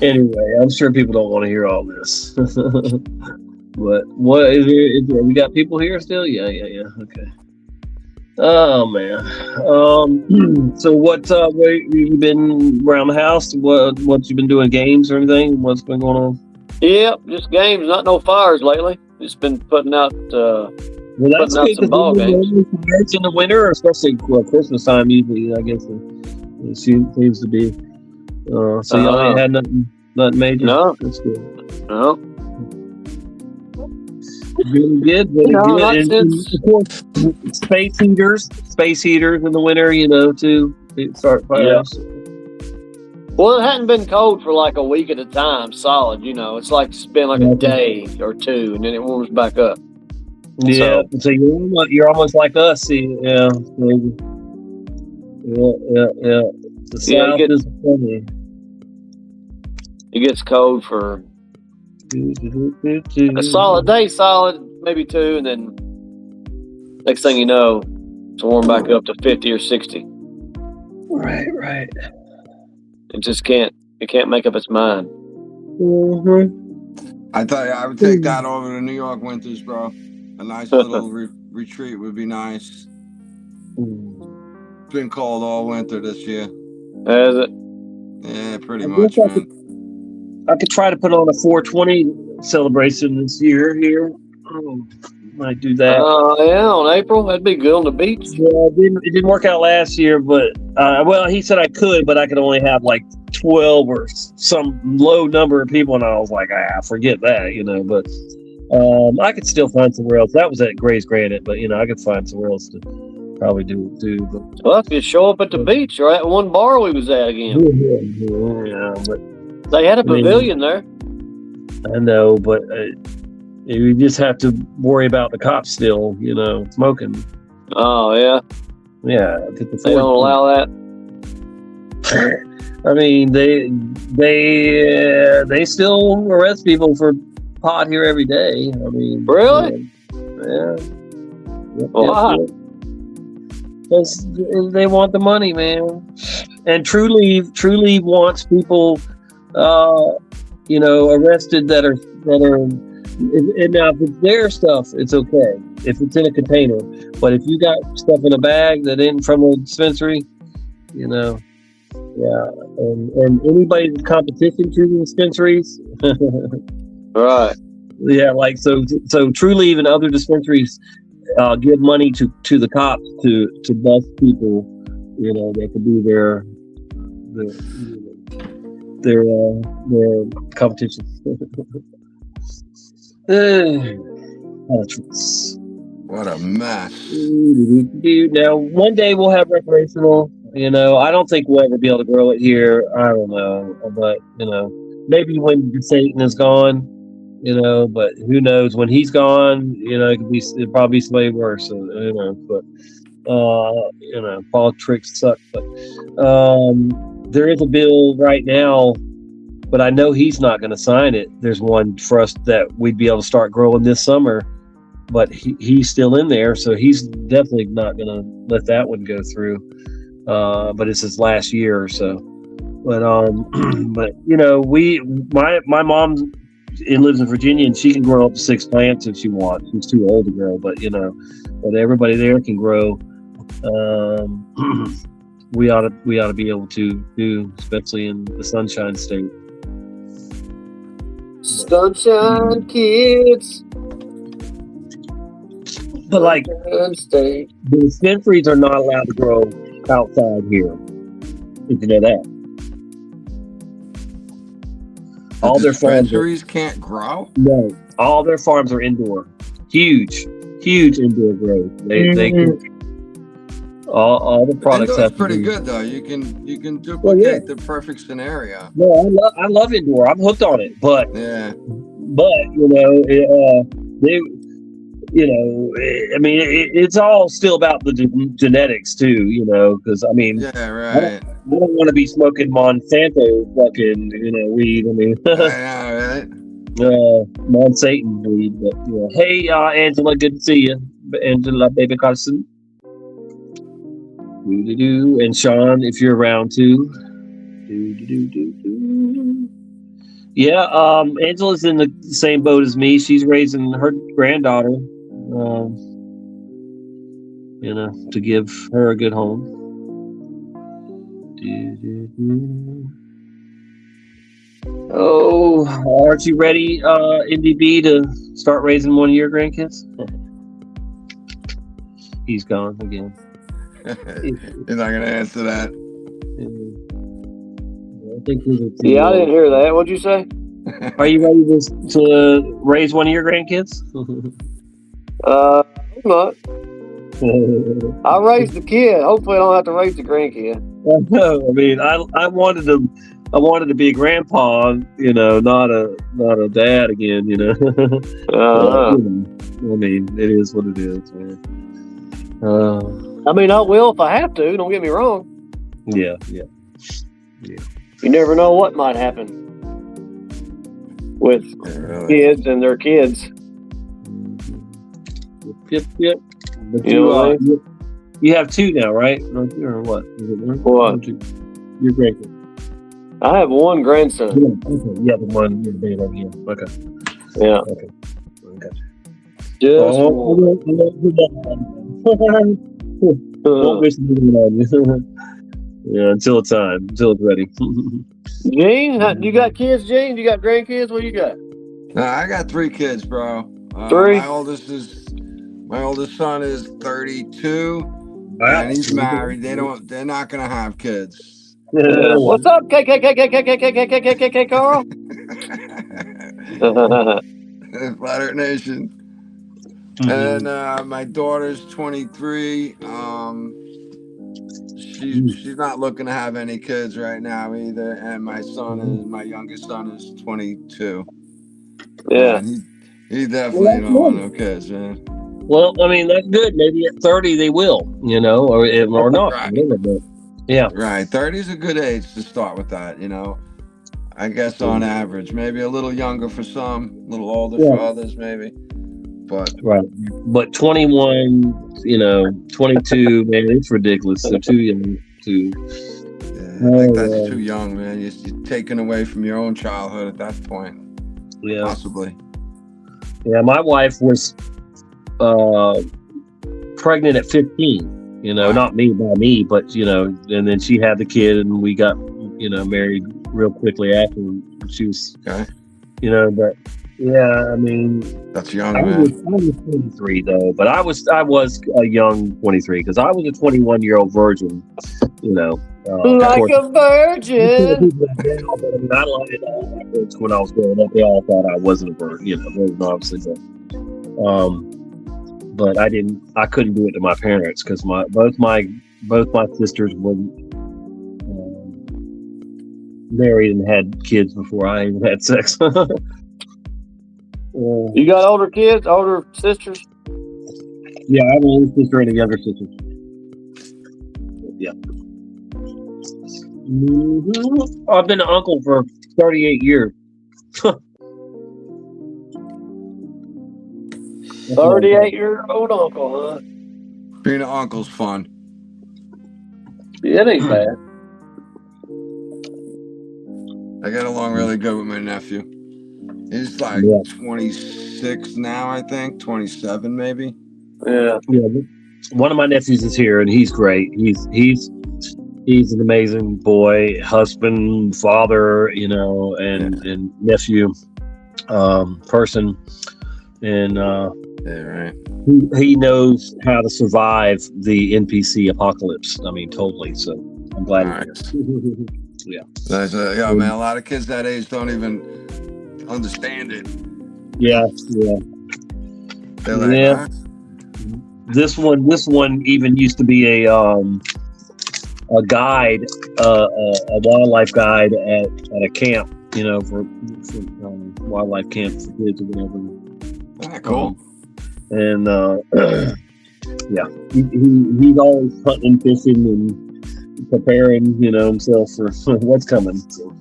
Anyway, I'm sure people don't want to hear all this. But what is there? We got people here still? Yeah. Okay. Oh man. So what you been around the house? What you been doing? Games or anything? What's been going on?
Yep, just games. Not no fires lately. Just been putting out.
Well, that's
putting out some ball games.
Fires in the winter, especially Christmas time. Usually, I guess it seems to be. So y'all ain't had nothing major.
No.
That's good.
No.
Really good. And of course, space heaters in the winter, to start fires.
Yeah. Well, it hadn't been cold for like a week at a time, solid. It's like it's been like a day or two, and then it warms back up.
Yeah. So you're almost like us. See, yeah. Yeah. The South is funny.
It gets cold for a solid day,
maybe 2, and then next thing you know, it's warmed back up to 50 or 60. Right. It just can't make up its mind.
I tell you, I would take that over the New York winters, bro. A nice little retreat would be nice. It's been cold all winter this year.
Has it?
Yeah, pretty much, man.
I could try to put on a 420 celebration this year here. Might do that. Yeah, on April. That'd be good on the beach. Yeah, it didn't work out last year, but well, he said I could, but I could only have like 12 or some low number of people, and I was like, forget that, But I could still find somewhere else. That was at Gray's Granite, but I could find somewhere else to probably do it too. But well, if you show up at the beach or at one bar we was at again. Yeah, but they had a pavilion there. I know, but you just have to worry about the cops still, smoking. Oh yeah, yeah. They don't allow that. I mean, they still arrest people for pot here every day. I mean, really? Yeah. Why? Because they want the money, man. And True Leave wants people, arrested that are. And now, if it's their stuff, it's okay. If it's in a container, but if you got stuff in a bag that ain't from a dispensary, yeah. And anybody in competition to the dispensaries, right? Yeah, like so True Leave and other dispensaries give money to the cops to bust people, that could be their competition.
What a mess.
Now, one day we'll have recreational. I don't think we'll ever be able to grow it here. I don't know, but maybe when Satan is gone, but who knows when he's gone? It'll probably be somebody worse. But politics suck. But there is a bill right now, but I know he's not going to sign it. There's one for us that we'd be able to start growing this summer, but he's still in there, so he's definitely not going to let that one go through. But it's his last year or so. But my mom lives in Virginia, and she can grow up to 6 plants if she wants. She's too old to grow, but everybody there can grow. We ought to be able to do, especially in the Sunshine State. Sunshine kids. But like the dispensaries are not allowed to grow outside here. Did you know that? All their
dispensaries can't grow?
No. All their farms are indoor. Huge indoor growth. They can, all the products
indoor's have pretty good though. You can duplicate the perfect scenario.
No, I love indoor. I'm hooked on it. But they it's all still about the genetics too, because
yeah, right.
I don't want to be smoking Monsanto fucking, weed.
Right.
Monsanto weed. But hey, Angela, good to see you, Angela, baby Carson. And Sean, if you're around too. Yeah, Angela's in the same boat as me. She's raising her granddaughter, to give her a good home. Oh, aren't you ready, NDB, to start raising one of your grandkids? He's gone again.
You're not going to answer that.
I didn't hear that. What'd you say? Are you ready to raise one of your grandkids? I'm not. I raised the kid. Hopefully, I don't have to raise the grandkid. No, I wanted to be a grandpa. Not a dad again. It is what it is, man. I will if I have to. Don't get me wrong. Yeah. You never know what might happen with kids and their kids. Yep. But
You know what I mean?
you have two now, right? Or what? Is it one?
What?
You're great.
I have one grandson.
Yeah, okay. Yeah, the one you're being over here. Okay.
Yeah.
Okay.
Just
I
one.
won't wish anything on you. Yeah, until it's ready.
Gene, you got kids, Gene? You got grandkids? What you got?
I got 3 kids, bro.
3?
My oldest son is 32, and he's married. They're not gonna have kids.
Yeah. What's up, Carl?
Flat Earth Nation. And then my daughter's 23. She's not looking to have any kids right now either. And my youngest son is 22.
Yeah.
He definitely don't want no kids, man.
Well, I mean, that's good. Maybe at 30 they will, or not.
Right.
But, yeah.
Right. 30 is a good age to start with that, I guess on average. Maybe a little younger for some, a little older for others, maybe. But
right. But 21, 22, man, it's ridiculous. They're too young to.
Yeah, I think that's too young, man. You're taken away from your own childhood at that point.
Yeah.
Possibly.
Yeah, my wife was pregnant at 15. Not me by me, but and then she had the kid, and we got married real quickly after she was.
Okay.
But yeah, I mean,
that's young,
I
man.
was 23 though, but I was a young 23 because I was a 21-year-old virgin.
Like a virgin.
I lied it all. When I was growing up, they all thought I wasn't a virgin. Obviously, but I didn't. I couldn't do it to my parents because both my sisters were married and had kids before I even had sex.
You got older kids, older sisters?
Yeah, I have an older sister and a younger sister. Yeah. Mm-hmm. I've been an uncle for 38 years.
38-year-old uncle, huh?
Being an uncle's fun.
Yeah, it ain't bad.
I get along really good with my nephew. He's like 26 now, I think. 27 maybe.
Yeah.
One of my nephews is here, and he's great. He's an amazing boy, husband, father, and nephew, person, and
right.
He knows how to survive the NPC apocalypse. I mean, totally. So I'm glad.
Nice.
Yeah.
Yeah, man. A lot of kids that age don't even understand it.
Yeah.
They're like, huh?
This one even used to be a guide, a wildlife guide at a camp, for wildlife camp for kids or whatever.
Cool.
And yeah, he's always hunting, fishing, and preparing, himself for what's coming. So,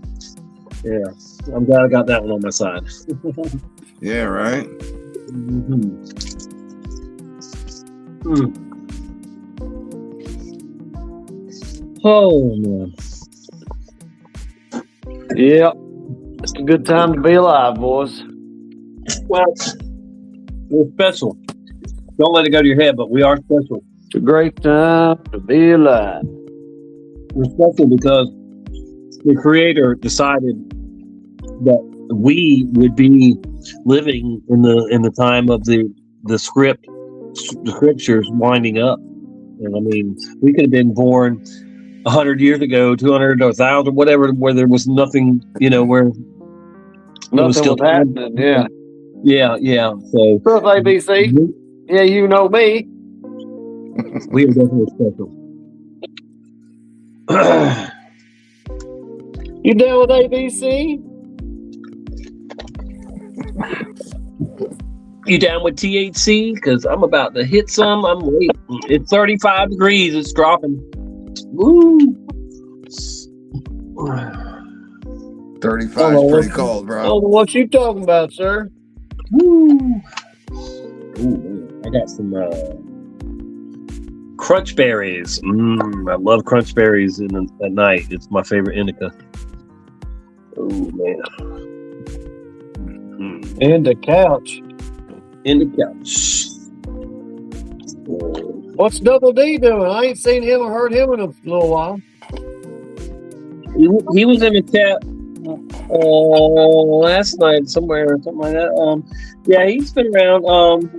yeah, I'm glad I got that one on my side.
Yeah, right.
Mm-hmm. Oh man.
Yeah, it's a good time to be alive, boys.
Well, we're special. Don't let it go to your head, but we are special.
It's a great time to be alive.
We're special because the Creator decided that we would be living in the time of the scriptures winding up. And I mean, we could have been born 100 years ago, 200 or 1,000, whatever, where there was nothing, where
nothing was happening.
Yeah. So,
what's up, ABC? Yeah, you know me.
We are definitely special.
You down with ABC?
You down with THC? Because I'm about to hit some. I'm late. It's 35 degrees. It's dropping. Woo!
35 is pretty cold, bro.
Oh, what you talking about, sir?
Woo! Ooh, I got some crunch berries. I love crunch berries at night. It's my favorite indica. Oh man.
And the couch.
In the couch.
What's Double D doing? I ain't seen him or heard him in a little while.
He was in the chat last night somewhere or something like that. Yeah, he's been around.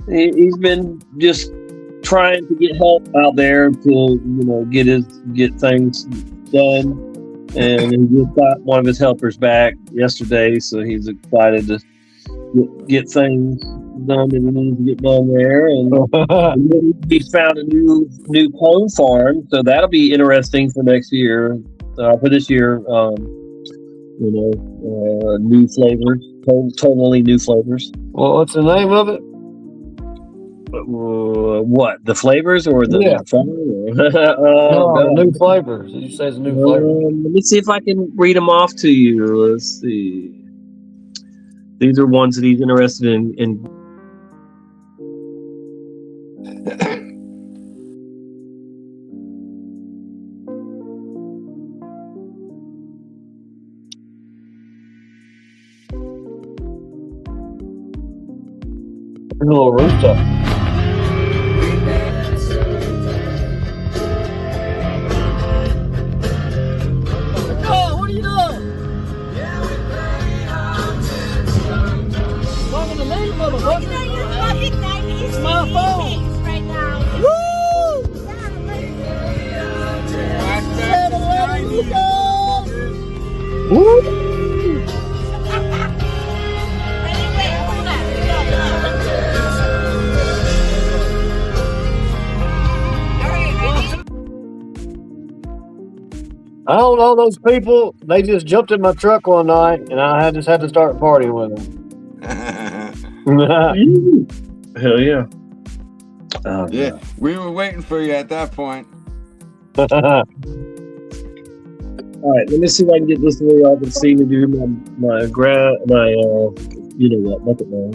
He's been just trying to get help out there to get things done, and he just got one of his helpers back yesterday, so he's excited to get things done that he needs to get done there. And he's found a new clone farm, so that'll be interesting for next year. For this year, new flavors, totally new flavors.
Well, what's the name of it?
What, the flavors or the
no, new flavors. You say it's new flavors.
Let me see if I can read them off to you. Let's see. These are ones that he's interested in.
A little rooster. Oh, what are you doing? Talking to me, motherfucker.
You're fucking 90s.
It's my phone.
Right now.
Woo! 7-Eleven, Rico! Woo! I don't know those people. They just jumped in my truck one night, and I just had to start partying with them.
Hell yeah!
Yeah, we were waiting for you at that point.
All right, let me see if I can get this where y'all can see me do my bucket man.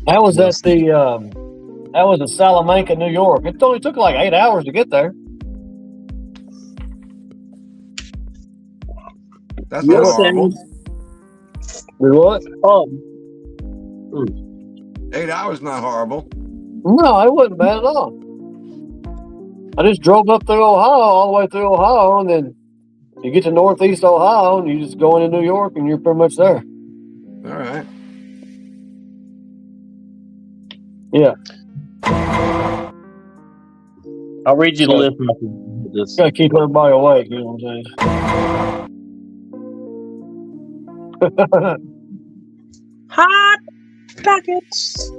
That was at that was in Salamanca, New York. It only took like 8 hours to get there.
That's not horrible.
What?
8 hours not horrible.
No, it wasn't bad at all. I just drove up through Ohio, all the way through Ohio, and then you get to Northeast Ohio, and you just go into New York, and you're pretty much there.
All right.
Yeah.
I'll read you the list.
Just gotta keep everybody awake, you know what I'm saying?
Hot Pockets.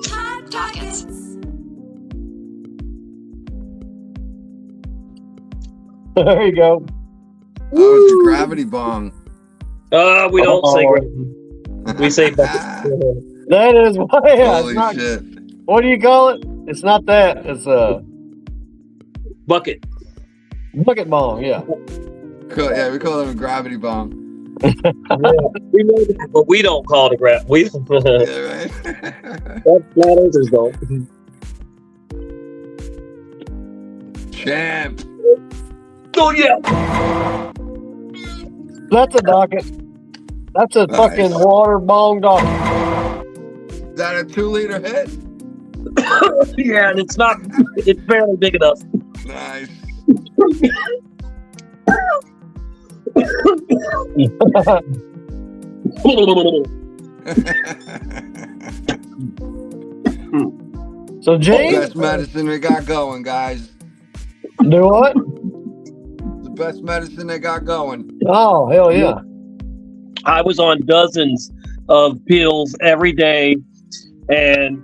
Hot Pockets.
There you go.
Oh, it's a gravity bong.
We don't say gravity. We say bucket.
That is why.
Holy shit.
What do you call it? It's not that. It's a
bucket.
Bucket bong, yeah.
Yeah, we call it a gravity bong.
We know that, but we don't call it a gravity. We
yeah, right.
That's flat earthers though.
Champ.
Oh yeah.
That's a docket. That's a fucking water bong docket.
Is that a 2-liter hit?
Yeah, and it's barely big enough.
Nice.
So, James?
Best medicine we got going, guys.
Do what?
The best medicine they got going.
Oh, hell yeah.
I was on dozens of pills every day, and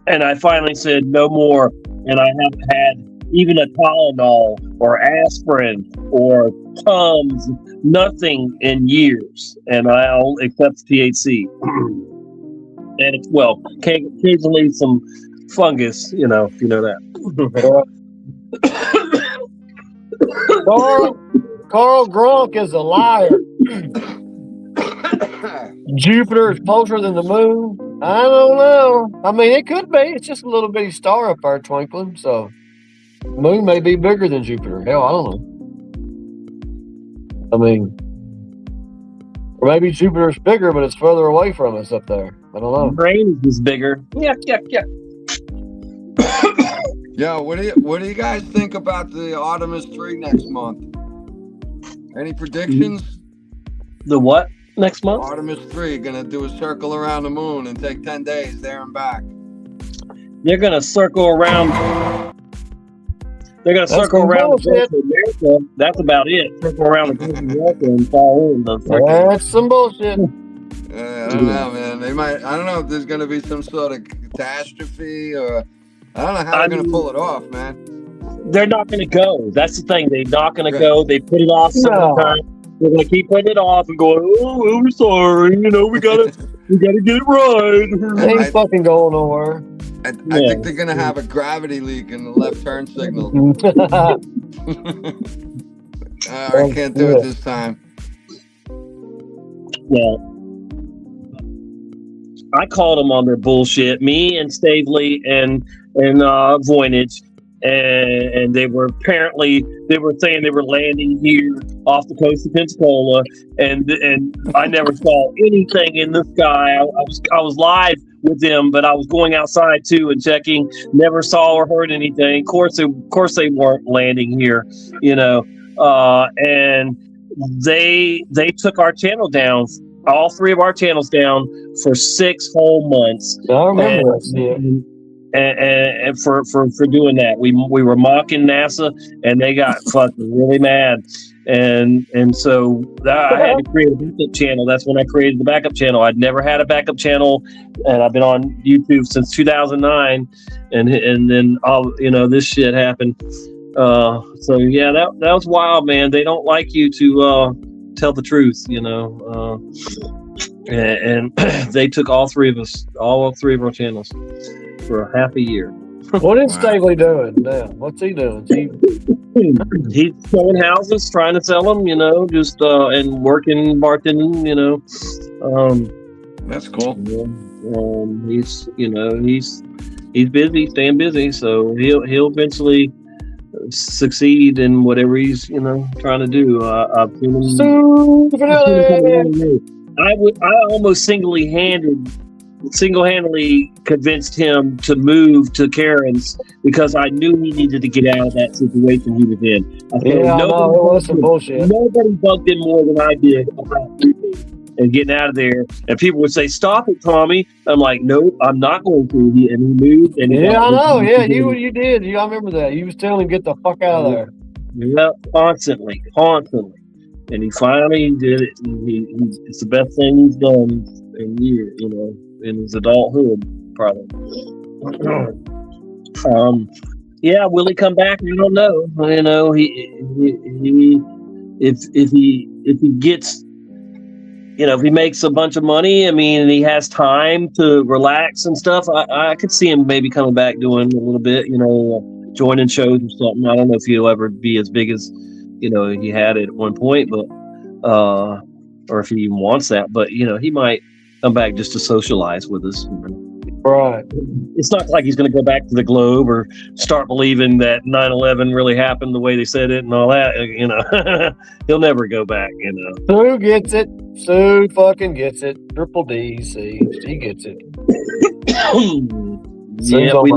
I finally said no more. And I haven't had even a Tylenol or aspirin or Tums, nothing in years. And I'll accept THC. And it's, well, occasionally some fungus, if you know that.
Carl Gronk is a liar. Jupiter is closer than the moon.
I don't know. I mean, it could be. It's just a little bitty star up there twinkling. So, the moon may be bigger than Jupiter. Hell, I don't know. I mean, or maybe Jupiter's bigger, but it's further away from us up there. I don't know.
Brain is bigger. Yeah.
Yo, what do you guys think about the Artemis 3 next month? Any predictions?
The what next month?
Artemis 3 gonna do a circle around the moon and take 10 days there and back.
They're gonna circle around. They're gonna circle around the Gulf of America. That's about it. Circle around the Gulf of America and fall in.
That's some bullshit.
I don't know, man. They might. I don't know if there's gonna be some sort of catastrophe or. I don't know how they're going to pull it off, man.
They're not going to go. That's the thing. They're not going to go. They put it off sometime. They're going to keep putting it off and going, oh, we're sorry. You know, we gotta get it right.
They ain't fucking going nowhere.
I think they're going to have a gravity leak in the left turn signal. I can't do it this time.
Well, I called them on their bullshit. Me and Stavely and Voynich, and they were saying they were landing here off the coast of Pensacola, and I never saw anything in the sky. I was live with them, but I was going outside too and checking. Never saw or heard anything. Of course they weren't landing here, you know. And they took our channel down. All three of our channels down for 6 whole months.
I remember that.
And for doing that, we were mocking NASA, and they got fucking really mad, and so I had to create a backup channel. That's when I created the backup channel. I'd never had a backup channel, and I've been on YouTube since 2009, and then this shit happened. So yeah, that was wild, man. They don't like you to tell the truth, you know. And they took all three of our channels for a half a year.
What is Stavely doing now? What's he doing?
He's selling houses, trying to sell them, you know, just and working bartending, you know.
That's cool.
He's busy, staying busy, so he'll eventually succeed in whatever he's trying to do. I've seen him. I almost single-handedly convinced him to move to Karen's because I knew he needed to get out of that situation he was in.
It was some bullshit.
Nobody bugged him more than I did about and getting out of there. And people would say, "Stop it, Tommy." I'm like, "Nope, I'm not going to." And he moved. And
I know. Yeah, you did. I remember that. You was telling him get the fuck out of there.
Yeah, constantly. And he finally did it. It's the best thing he's done in years, in his adulthood, probably. Yeah, will he come back? I don't know. If he gets, if he makes a bunch of money, I mean, and he has time to relax and stuff, I could see him maybe coming back doing a little bit, joining shows or something. I don't know if he'll ever be as big as, he had it at one point, but, or if he even wants that, but, he might come back just to socialize with us.
Right.
It's not like he's going to go back to the Globe or start believing that 9/11 really happened the way they said it and all that. He'll never go back.
Sue gets it. Sue fucking gets it. Triple D. See, she gets it.
Yeah, we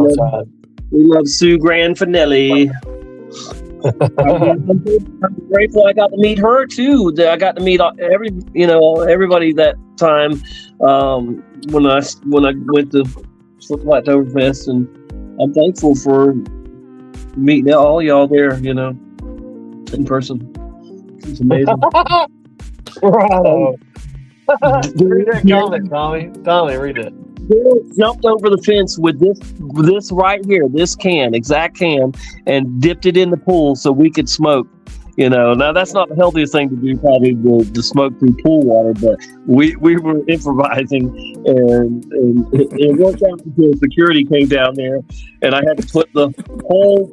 love Sue Granfanelli. I'm grateful I got to meet her too. I got to meet everybody that time when I went to Oktoberfest, and I'm thankful for meeting all y'all there, in person. It's amazing.
Right. Read that comment, Tommy. Tommy, read it.
Bill jumped over the fence with this right here, this exact can, and dipped it in the pool so we could smoke. Now that's not the healthiest thing to do, probably to smoke through pool water, but we were improvising, and it worked out until security came down there, and I had to put the whole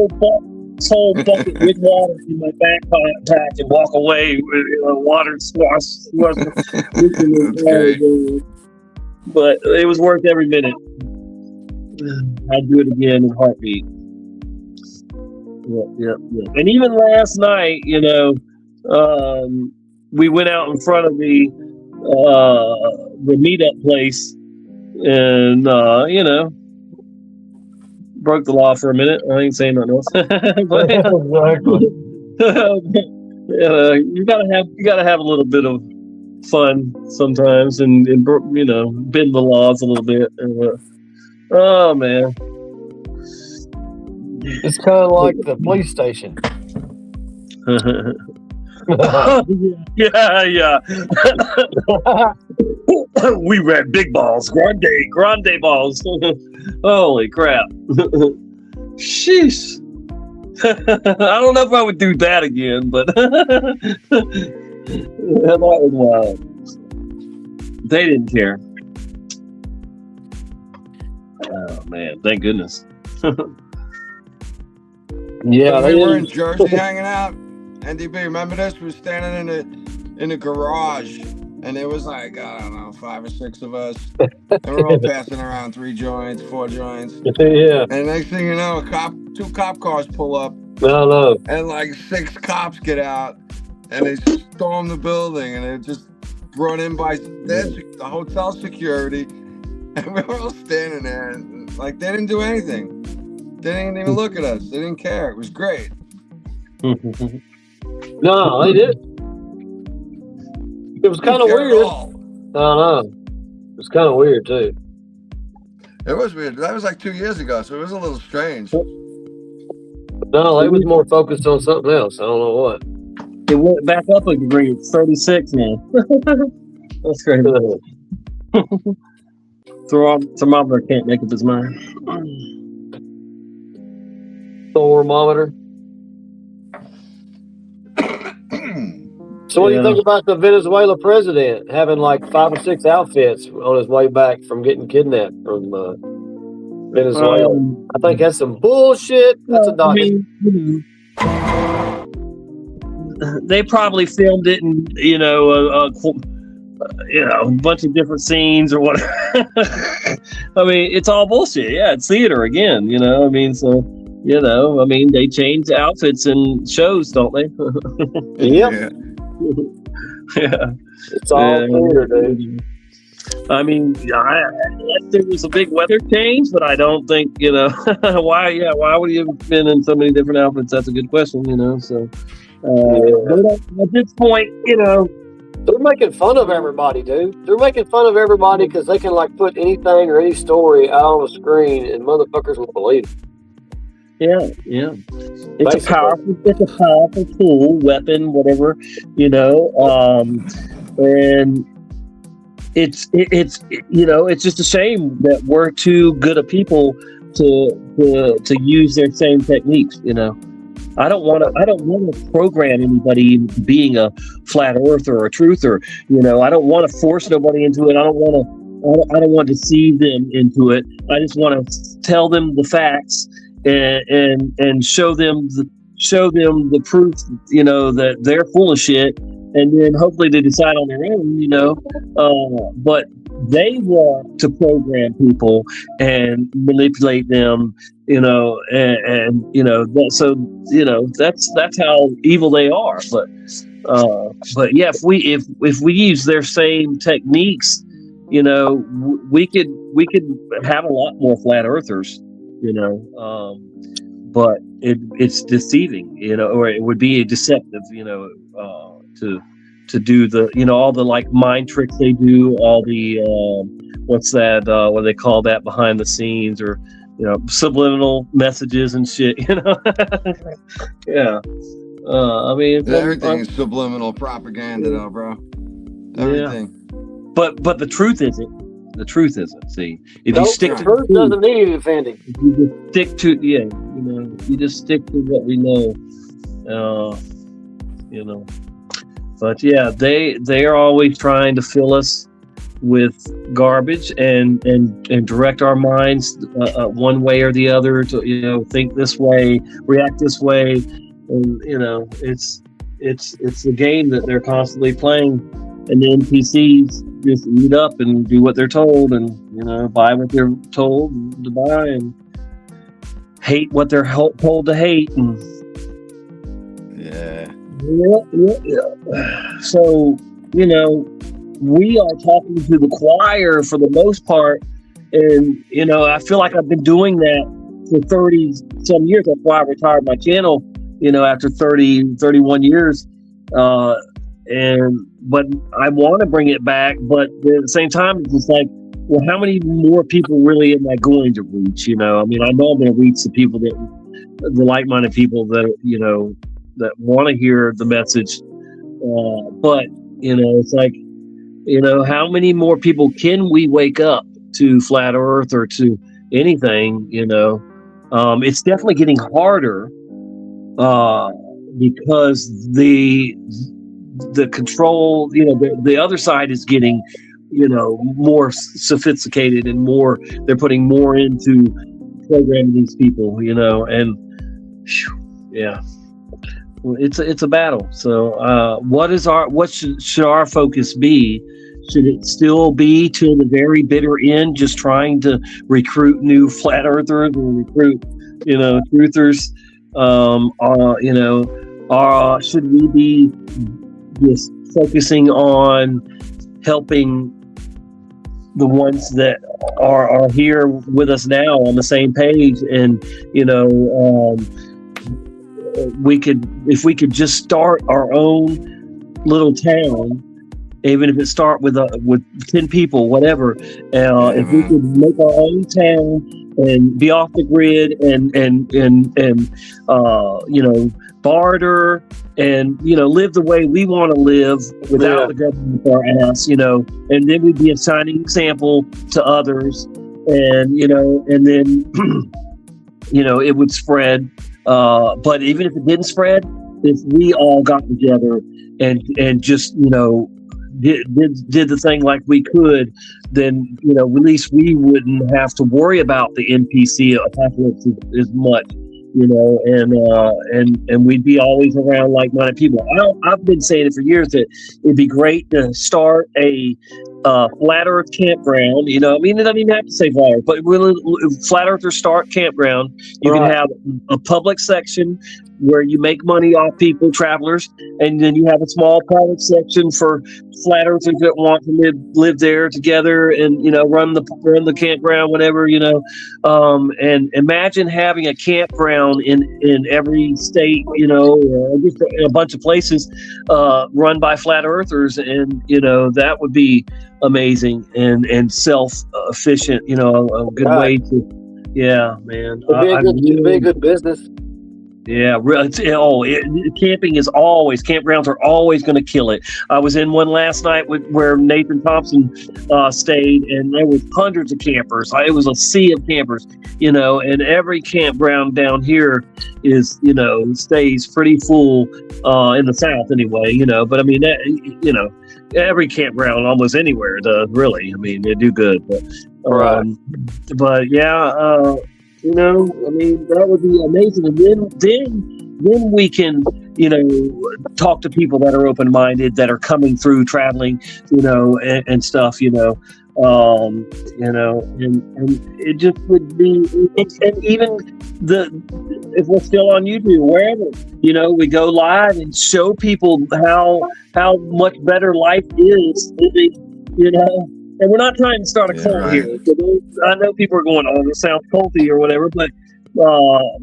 bucket with water in my backpack and walk away with water swash. But it was worth every minute. I'd do it again in a heartbeat. Yeah. And even last night, we went out in front of the meetup place, and broke the law for a minute. I ain't saying nothing else. But
Exactly.
you gotta have a little bit of fun sometimes, and bend the laws a little bit. Oh man,
It's kind of like the police station.
yeah. We ran big balls, grande balls. Holy crap! Sheesh. I don't know if I would do that again, but that was wild. They didn't care. Oh man, thank goodness.
Yeah,
we were in Jersey hanging out. NDB, remember this? We were standing in the garage, and there was like, I don't know, 5 or 6 of us, and we're all passing around 3 joints, 4 joints.
Yeah.
And next thing you know, 2 cop cars pull up.
No.
And like 6 cops get out, and they storm the building, and they just brought in by the hotel security, and we were all standing there, and like they didn't do anything. They didn't even look at us. They didn't care. It was great.
No, they did. It was kind of weird. I don't know. It was kind of weird too.
It was weird. That was like 2 years ago, so it was a little strange.
No, they was more focused on something else. I don't know what.
It went back up a degree. It's 36 now. That's crazy. Thermometer can't make up his mind.
Thermometer. So what do you think about the Venezuela president having like 5 or 6 outfits on his way back from getting kidnapped from Venezuela? I think that's some bullshit. That's a document.
They probably filmed it in, a bunch of different scenes or whatever. I mean, it's all bullshit. Yeah, it's theater again, they change outfits in shows, don't they?
Yep.
Yeah.
It's all theater, dude.
I mean, there was a big weather change, but I don't think, why would you have been in so many different outfits? That's a good question, so at this point,
they're making fun of everybody, dude. They're making fun of everybody because they can like put anything or any story out on the screen and motherfuckers will believe it.
Yeah. It's a powerful tool, weapon, whatever, and it's just a shame that we're too good of people to use their same techniques, I don't want to program anybody into being a flat earther or a truther. I don't want to force nobody into it. I don't want to deceive them into it. I just want to tell them the facts and show them the proof, that they're full of shit, and then hopefully they decide on their own, but they want to program people and manipulate them, that's how evil they are. But yeah, if we use their same techniques, we could have a lot more flat earthers, but it's deceiving, or it would be deceptive, to do the, all the like mind tricks they do, all the what's that? What do they call that behind the scenes, or subliminal messages and shit, Yeah. I mean,
everything is subliminal propaganda, though, bro. Everything.
Yeah. But the truth isn't. The truth isn't. See, if
you
stick
to truth, doesn't need any defending.
If you just stick to you just stick to what we know, But yeah, they are always trying to fill us with garbage and direct our minds one way or the other to think this way, react this way, and it's the game that they're constantly playing, and the NPCs just eat up and do what they're told, and buy what they're told to buy, and hate what they're told to hate, and
Yeah.
So we are talking to the choir for the most part, and I feel like I've been doing that for 30 some years. That's why I retired my channel, after 31 years. But I want to bring it back, but at the same time, it's just like, well, how many more people really am I going to reach? I know I'm going to reach the people the like-minded people that, that want to hear the message. But, it's like, how many more people can we wake up to flat earth or to anything? It's definitely getting harder, because the control, the other side is getting, more sophisticated and more, they're putting more into programming these people, and yeah, it's a battle. So, what should our focus be? Should it still be to the very bitter end, just trying to recruit new flat earthers or recruit, truthers? Should we be just focusing on helping the ones that are here with us now on the same page? And if we could just start our own little town, even if it start with 10 people, whatever. If we could make our own town and be off the grid and barter and live the way we want to live without the government for our ass, and then we'd be a shining example to others, and then it would spread. But even if it didn't spread, if we all got together and just did the thing like we could, then at least we wouldn't have to worry about the NPC apocalypse as much, and we'd be always around like-minded people. I've been saying it for years that it'd be great to start a flat earth campground. It doesn't even have to say flat earth, but flat earthers start campground. You can have a public section where you make money off people, travelers, and then you have a small private section for flat earthers that want to live there together and run the campground, whatever. And imagine having a campground in every state, or just a bunch of places run by flat earthers, and that would be amazing and self-efficient. A good way to, man.
It'd be a good business.
Yeah, campgrounds are always going to kill it. I was in one last night where Nathan Thompson stayed, and there was hundreds of campers. It was a sea of campers, and every campground down here is, stays pretty full in the South anyway, but I mean, every campground almost anywhere does, really. I mean, they do good, but yeah, that would be amazing. And then we can, talk to people that are open-minded, that are coming through traveling, and stuff, and it just would be, and even if we're still on YouTube, wherever, we go live and show people how much better life is living, and we're not trying to start a cult here. So I know people are going, "Oh, it sounds culty or whatever," but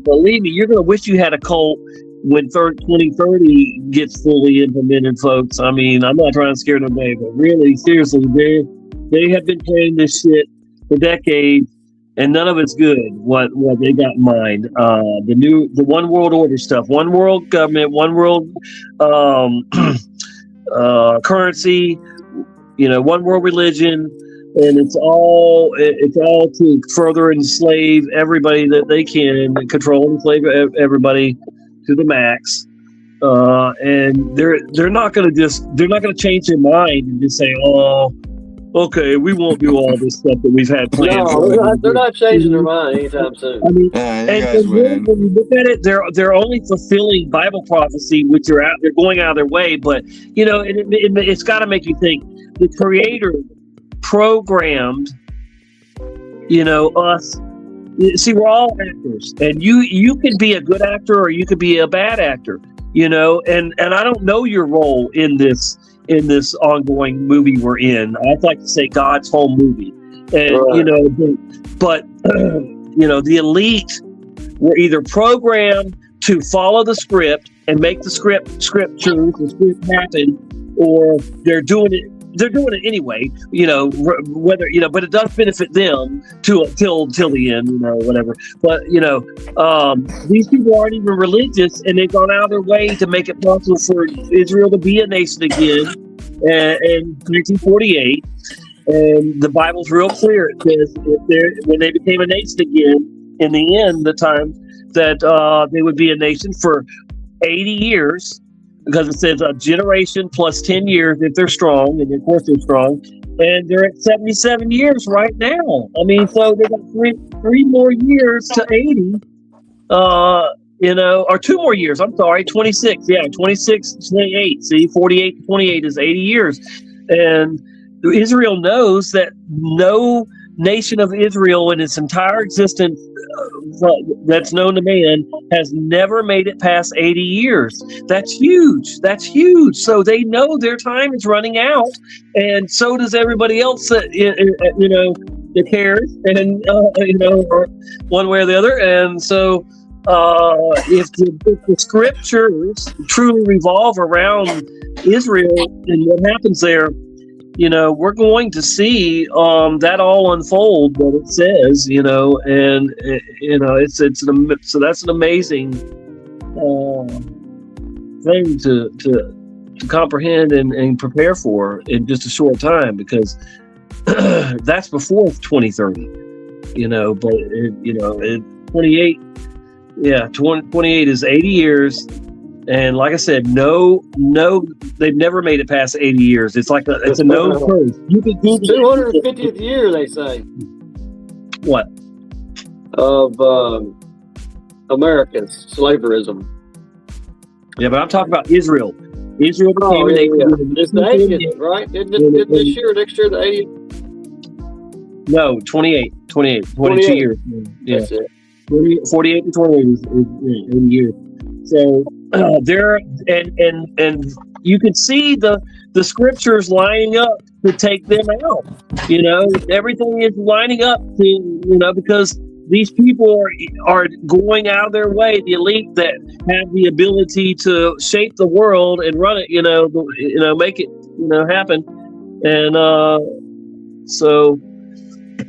believe me, you're going to wish you had a cult when 2030 gets fully implemented, folks. I mean, I'm not trying to scare nobody, but really, seriously, they have been playing this shit for decades, and none of it's good. What they got in mind? The one world order stuff, one world government, one world currency. One world religion, and it's all to further enslave everybody that they can, and control and enslave everybody to the max. And they're not going to change their mind and just say, "Oh, okay, we won't do all this stuff that we've had planned."
No, they're not changing their mind anytime soon.
I mean, and when you look at it, they're only fulfilling Bible prophecy, which they're going out of their way. But it's got to make you think. the Creator programmed, us. See, we're all actors, and you could be a good actor or you could be a bad actor, and I don't know your role in this ongoing movie we're in. I'd like to say God's whole movie, and but the elite were either programmed to follow the script and make the script true, the script happen, or they're doing it anyway, whether, but it does benefit them till the end, whatever. But, these people aren't even religious, and they've gone out of their way to make it possible for Israel to be a nation again in 1948. And the Bible's real clear. It says when they became a nation again, in the end, the time that they would be a nation for 80 years, because it says a generation plus 10 years if they're strong, and of course they're strong, and they're at 77 years right now. I mean, so they got three more years to 80, or 2 more years. I'm sorry, 26. Yeah, 26 to 28. See, 48 to 28 is 80 years, and Israel knows that no nation of Israel in its entire existence that's known to man has never made it past 80 years. That's huge. So they know their time is running out, and so does everybody else that that cares, and or one way or the other. And so if the scriptures truly revolve around Israel and what happens there, we're going to see that all unfold, what it says, and so that's an amazing thing to comprehend and prepare for in just a short time, because that's before 2030, but 28, 28 is 80 years. And like I said, no, they've never made it past 80 years. It's like it's a known curve. You could Google
250th year, they say.
What?
Of Americans, slaverism.
Yeah, but I'm talking about Israel. Israel became an nation.
It's the 80th, right? Did this year or next year the 80th?
No, 28, 22 years. Yeah.
That's it.
48 and 28 is 80 years. So there, and you can see the scriptures lining up to take them out. Everything is lining up to, because these people are going out of their way. The elite that have the ability to shape the world and run it, make it, happen. And so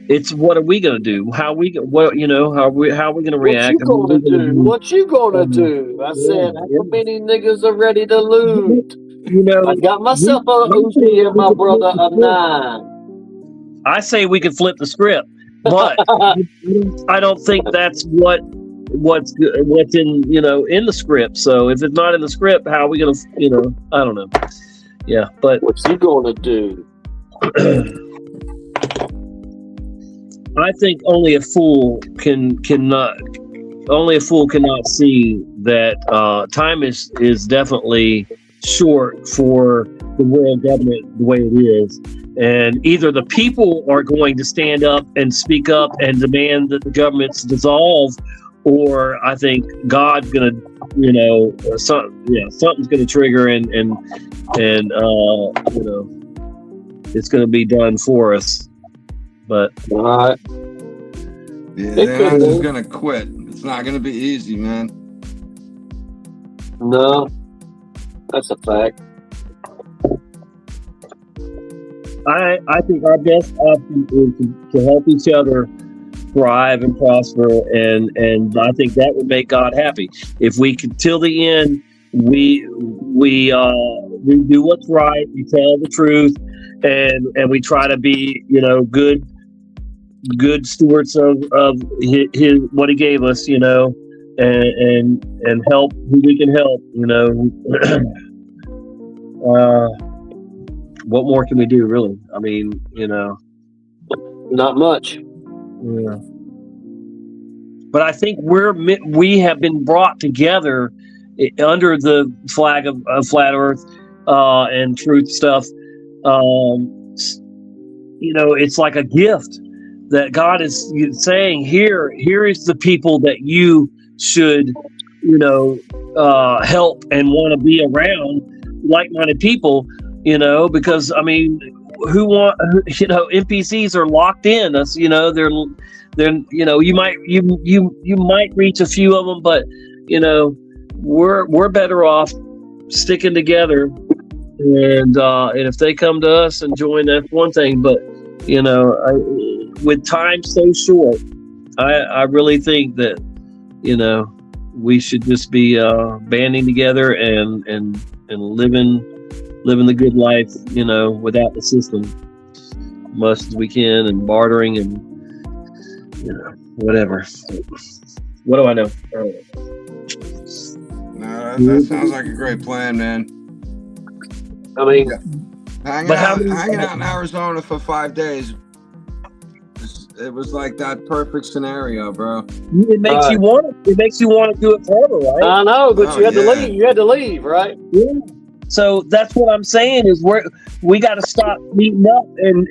it's, what are we going to do? How are we going to react?
What you gonna do? I said, how many niggas are ready to loot? I got myself a Uzi and my brother a 9.
I say we could flip the script, but I don't think that's what's in in the script. So if it's not in the script, how are we gonna I don't know. Yeah, but
what you gonna do?
I think only a fool cannot see that time is definitely short for the world government the way it is, and either the people are going to stand up and speak up and demand that the government's dissolve, or I think God's gonna something's gonna trigger and it's gonna be done for us. But
yeah, they're not just gonna quit. It's not gonna be easy, man.
No, that's a fact.
I think our best option is to help each other thrive and prosper, and I think that would make God happy. If we could, till the end, we do what's right, we tell the truth, and we try to be good stewards of his what he gave us, and help who we can help, what more can we do, really? I mean,
not much.
Yeah. But I think we have been brought together under the flag of Flat Earth and truth stuff it's like a gift that God is saying, here is the people that you should, help and want to be around like-minded people, because NPCs are locked in. That's, they're, you might reach a few of them, but, we're better off sticking together. And if they come to us and join, that's one thing. But with time so short, I really think that we should just be banding together and living the good life, without the system, much as we can, and bartering and whatever. What do I know?
No, that sounds like a great plan, man.
I mean,
hanging out in Arizona for 5 days. It was like that perfect scenario, bro.
It makes you want it. It makes you want to do it forever, right?
I know, but you had to leave. You had to leave, right?
Yeah. So that's what I'm saying is we got to stop meeting up and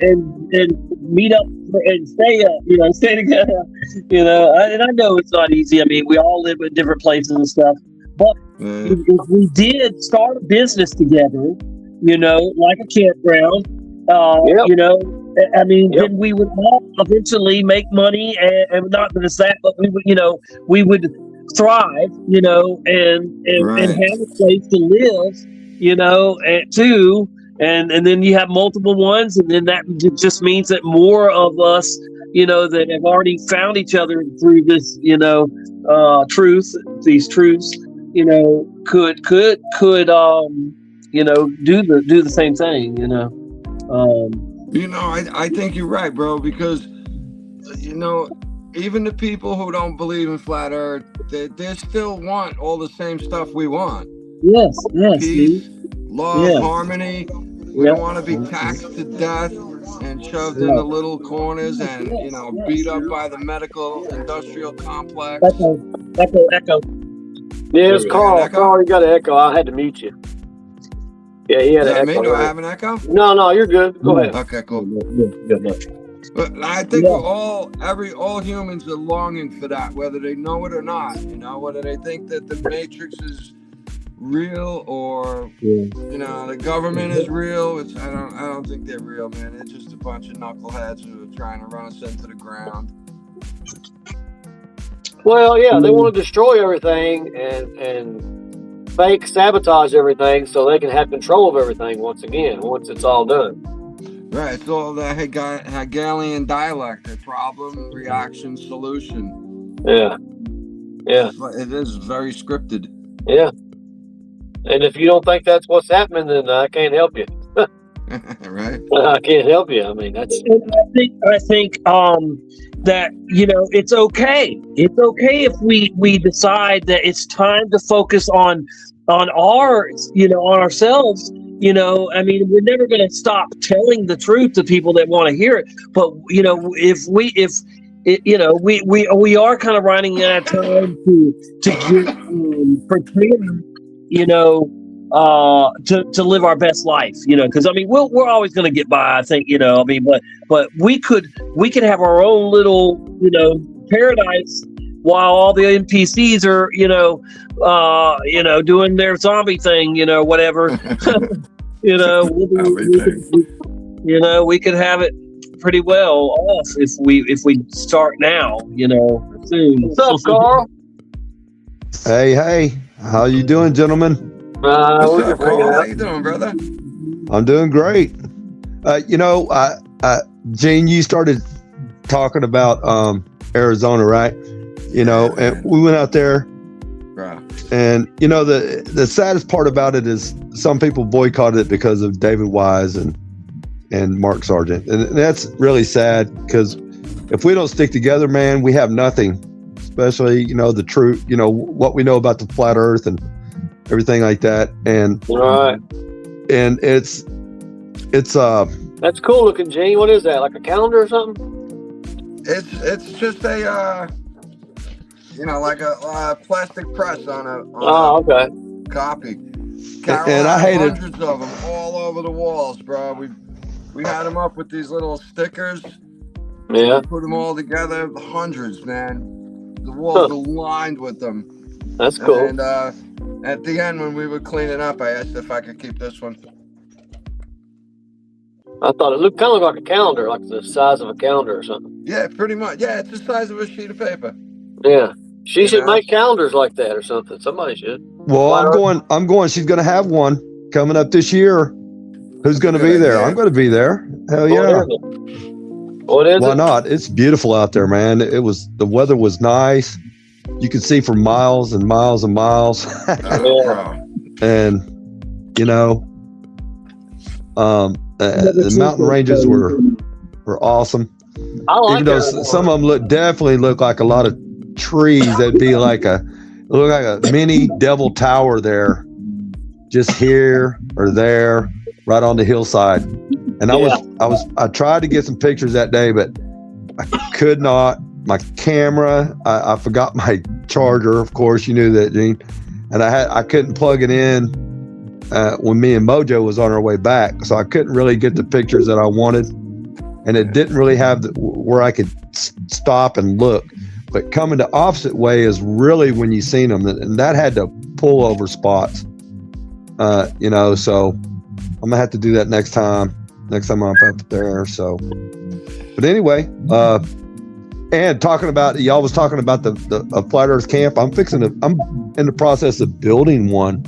meet up and stay up, stay together, and I know it's not easy. I mean, we all live in different places and stuff, but if we did start a business together, like a campground, then we would all eventually make money, and not just that, but we would thrive, and have a place to live, and then you have multiple ones, and then that just means that more of us, that have already found each other through this, these truths, could do the same thing,
I think you're right, bro, because even the people who don't believe in flat earth, they still want all the same stuff we want.
Yes,
peace, love, harmony. We don't want to be taxed to death and shoved into little corners and beat up by the medical industrial complex.
Echo.
Yeah, it's Carl. Carl, you got an echo. I had to mute you. Yeah, he had an echo.
Do I have an echo?
No, you're good. Go ahead.
Okay, cool.
Good.
But I think all humans are longing for that, whether they know it or not. Whether they think that the Matrix is real or the government is real. I don't think they're real, man. It's just a bunch of knuckleheads who are trying to run us into the ground.
Well, yeah, they want to destroy everything and fake sabotage everything so they can have control of everything once it's all done.
Right, it's all the Hegelian dialect, the problem, reaction, solution.
Yeah.
It is very scripted.
Yeah. And if you don't think that's what's happening, then I can't help you.
Right.
I can't help you. I mean, that's.
I think that it's okay. It's okay if we decide that it's time to focus on our on ourselves. I mean, we're never going to stop telling the truth to people that want to hear it. But if we are kind of running out of time to pretend. To live our best life, because I mean we're always going to get by, I think, but we could have our own little paradise while all the NPCs are doing their zombie thing, whatever. We could have it pretty well off if we start now, soon.
What's up, Carl?
Hey, how you doing, gentlemen?
What's up, Carl? How you doing, brother?
I'm doing great. Gene, you started talking about Arizona, right? And we went out there,
right.
And the saddest part about it is some people boycotted it because of David Wise and Mark Sargent, and that's really sad because if we don't stick together, man, we have nothing. Especially, the truth, what we know about the flat Earth and everything like that, and
right.
And it's
that's cool looking, Gene. What is that? Like a calendar or something?
It's just a like a plastic press on a
okay.
copy. Carol
And I
had
hated.
hundreds of them all over the walls, bro. We had them up with these little stickers.
Yeah.
We put them all together, hundreds, man. The walls were lined with them.
That's cool.
And at the end, when we were cleaning up, I asked if I could keep this one.
I thought it looked kind of like a calendar, like the size of a calendar or something.
Yeah, pretty much. Yeah, it's the size of a sheet of paper.
Yeah. She
You
should
know?
make calendars like that or something. Somebody should.
Well, I'm going. She's going to have one coming up this year. Who's going to be there? I'm going to be there. Hell yeah.
What is
Why
it?
not? It's beautiful out there, man. The weather was nice. You could see for miles and miles and miles. And you know, the mountain ranges were awesome.
I like
even though
Arizona.
some of them definitely look like a lot of trees. That'd be like a mini devil tower there, just here or there, right on the hillside. And I tried to get some pictures that day, but I could not. My camera, I forgot my charger. Of course, you knew that, Gene. And I couldn't plug it in when me and Mojo was on our way back, so I couldn't really get the pictures that I wanted. And it didn't really have where I could stop and look. But coming the opposite way is really when you seen them, and that had to pull over spots. You know, so I'm gonna have to do that next time I'm up there. So, but anyway, and talking about y'all was talking about the Flat Earth camp. I'm in the process of building one.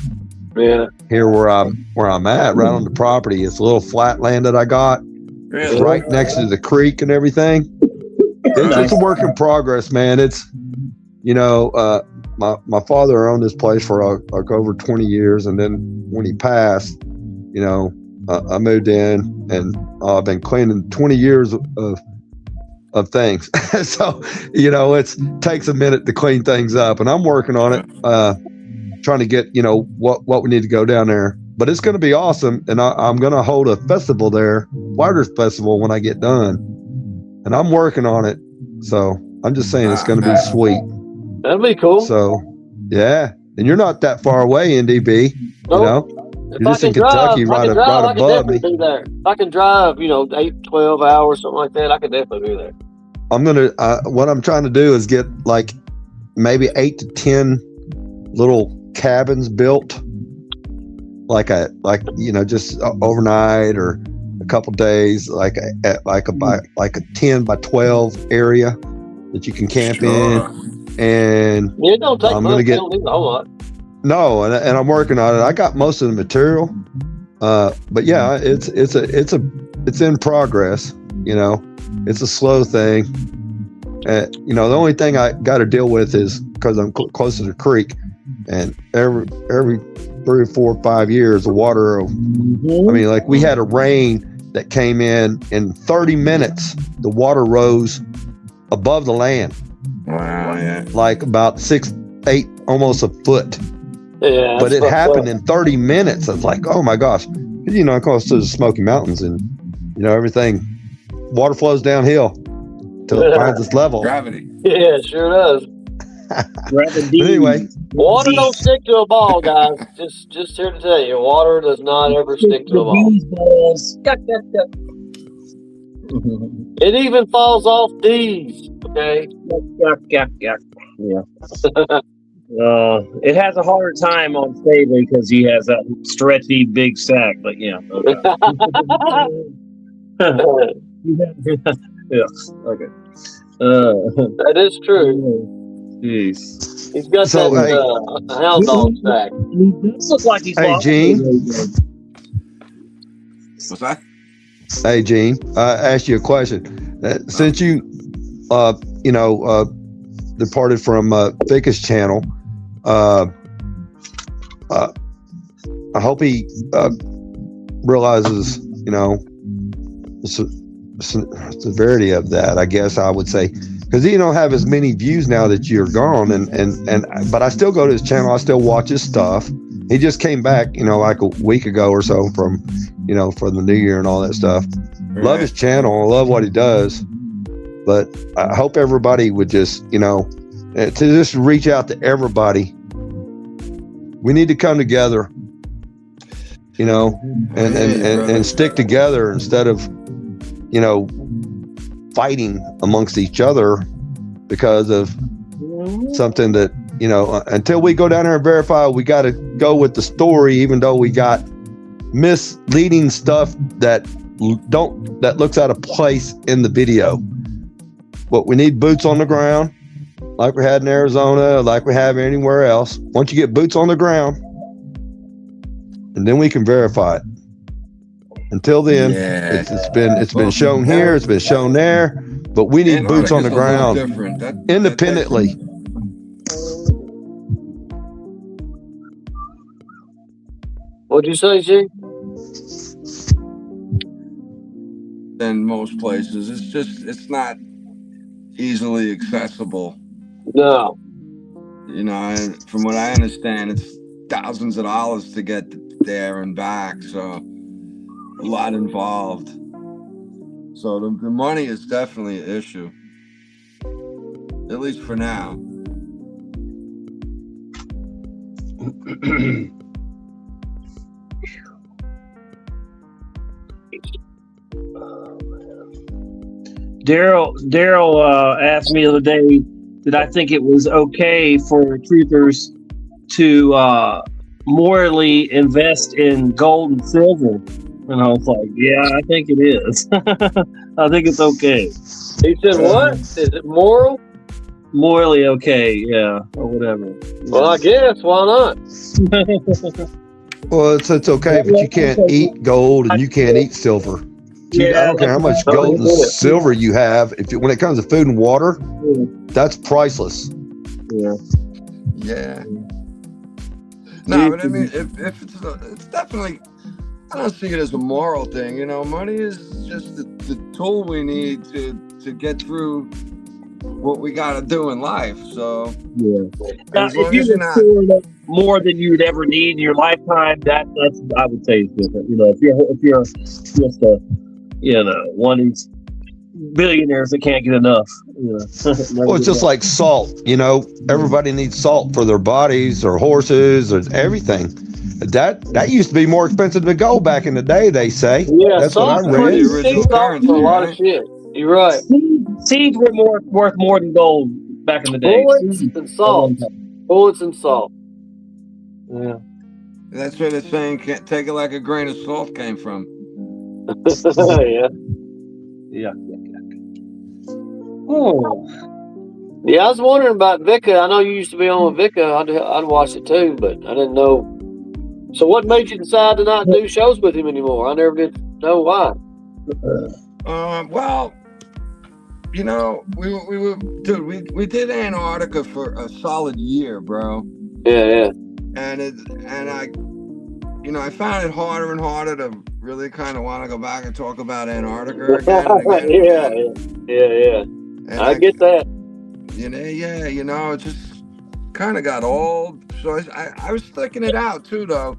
Yeah.
Here where I'm at, right on the property. It's a little flat land that I got. It's right next to the creek and everything. It's a work in progress, man. It's, you know, my father owned this place for like over 20 years, and then when he passed, you know, I moved in, and I've been cleaning 20 years of things. So, you know, it takes a minute to clean things up, and I'm working on it, trying to get, you know, what we need to go down there. But it's going to be awesome, and I'm going to hold a festival there, Flat Earth Festival, when I get done, and I'm working on it. So I'm just saying it's going to be sweet.
That'd be cool.
So, yeah, and you're not that far away, NDB. You know,
If
you're
I
just in
can
Kentucky,
drive,
right
I can
above me.
definitely be there. If I can drive, you know, 8, 12 hours, something like that, I could definitely be there.
I'm gonna. What I'm trying to do is get like maybe 8 to 10 little cabins built, like you know, just overnight or a couple days, like a 10 by 12 area that you can camp in. And
it don't take
I'm
much.
gonna get.
It don't need a whole lot.
No, and I'm working on it. I got most of the material, but yeah, it's in progress. You know, it's a slow thing. You know, the only thing I got to deal with is because I'm close to the creek, and every 3 or 4 or 5 years, the water. I mean, like we had a rain that came in 30 minutes. The water rose above the land.
Wow, yeah.
Like about 6, 8, almost a foot.
Yeah,
but it happened in 30 minutes. It's like, oh my gosh, you know, close to the Smoky Mountains, and you know, everything, water flows downhill till it finds its level.
Gravity.
Yeah, it sure does.
Anyway,
water don't stick to a ball, guys. just here to tell you, water does not ever stick to a ball. It even falls off these. Okay.
Yeah. It has a harder time on Staley because he has that stretchy big sack, but yeah. Okay. Yeah. Okay.
That is true.
Jeez.
He's got that hound dog sack.
This looks like he's.
Hey, Gene.
What's that?
Hey, Gene. I asked you a question. Since you, you know, departed from Ficus channel, I hope he realizes, you know, the severity of that. I guess I would say, because he don't have as many views now that you're gone, but I still go to his channel. I still watch his stuff. He just came back, you know, like a week ago or so from, you know, for the new year and all that stuff. Right. Love his channel. I love what he does. But I hope everybody would just, you know, to just reach out to everybody. We need to come together you know, and stick together instead of, you know, fighting amongst each other because of something that, you know, until we go down there and verify, we got to go with the story, even though we got misleading stuff that looks out of place in the video. But we need boots on the ground, like we had in Arizona, like we have anywhere else. Once you get boots on the ground, and then we can verify it. Until then, it's been shown here, it's been shown there, but we need boots on the ground independently.
What'd you say, G?
Than most places. It's not easily accessible.
No.
You know, and from what I understand, it's thousands of dollars to get there and back. So a lot involved. So the money is definitely an issue. At least for now.
Daryl asked me the other day that I think it was okay for troopers to morally invest in gold and silver, and I was like, yeah, I think it is. I think it's okay.
He said, what? Is it moral?
Morally okay, yeah, or whatever.
Well, I guess. Why not?
Well, it's okay, but you can't eat gold and you can't eat silver. I don't care how much gold and silver you have. When it comes to food and water, that's priceless.
Yeah.
Yeah. No, but I mean, if it's definitely, I don't see it as a moral thing. You know, money is just the tool we need to get through what we got to do in life. So
yeah. Now, if you stored up more than you would ever need in your lifetime, that's I would say is different. You know, if you're just a one of these billionaires that can't get enough. You know.
Well, it's just like salt. You know, everybody needs salt for their bodies or horses or everything. That used to be more expensive than gold back in the day, they say.
Yeah,
that's what I read.
The original currency, for a lot of shit. You're right.
Seeds were worth more than gold back in the day.
Bullets and salt. Bullets and salt. Yeah.
That's where they're saying can't take it like a grain of salt came from.
Yeah. Oh. Yeah, I was wondering about Vika. I know you used to be on with Vika. I'd watch it too, but I didn't know. So what made you decide to not do shows with him anymore? I never did know why.
Well, you know, we did Antarctica for a solid year, bro.
Yeah.
And I found it harder and harder to really kind of want to go back and talk about Antarctica again and again.
Yeah. And I get that.
You know, it just kind of got old. So I was sticking it out too, though.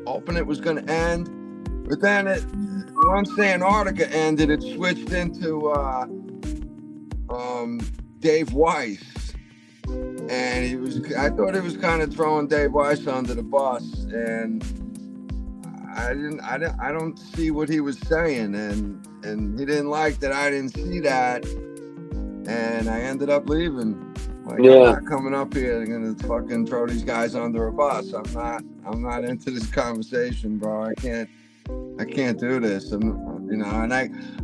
Hoping it was going to end. But then once Antarctica ended, it switched into Dave Weiss. And I thought he was kind of throwing Dave Weiss under the bus. And I don't see what he was saying. And he didn't like that I didn't see that. And I ended up leaving. Like, I'm not coming up here and gonna fucking throw these guys under a bus. I'm not into this conversation, bro. I can't do this. And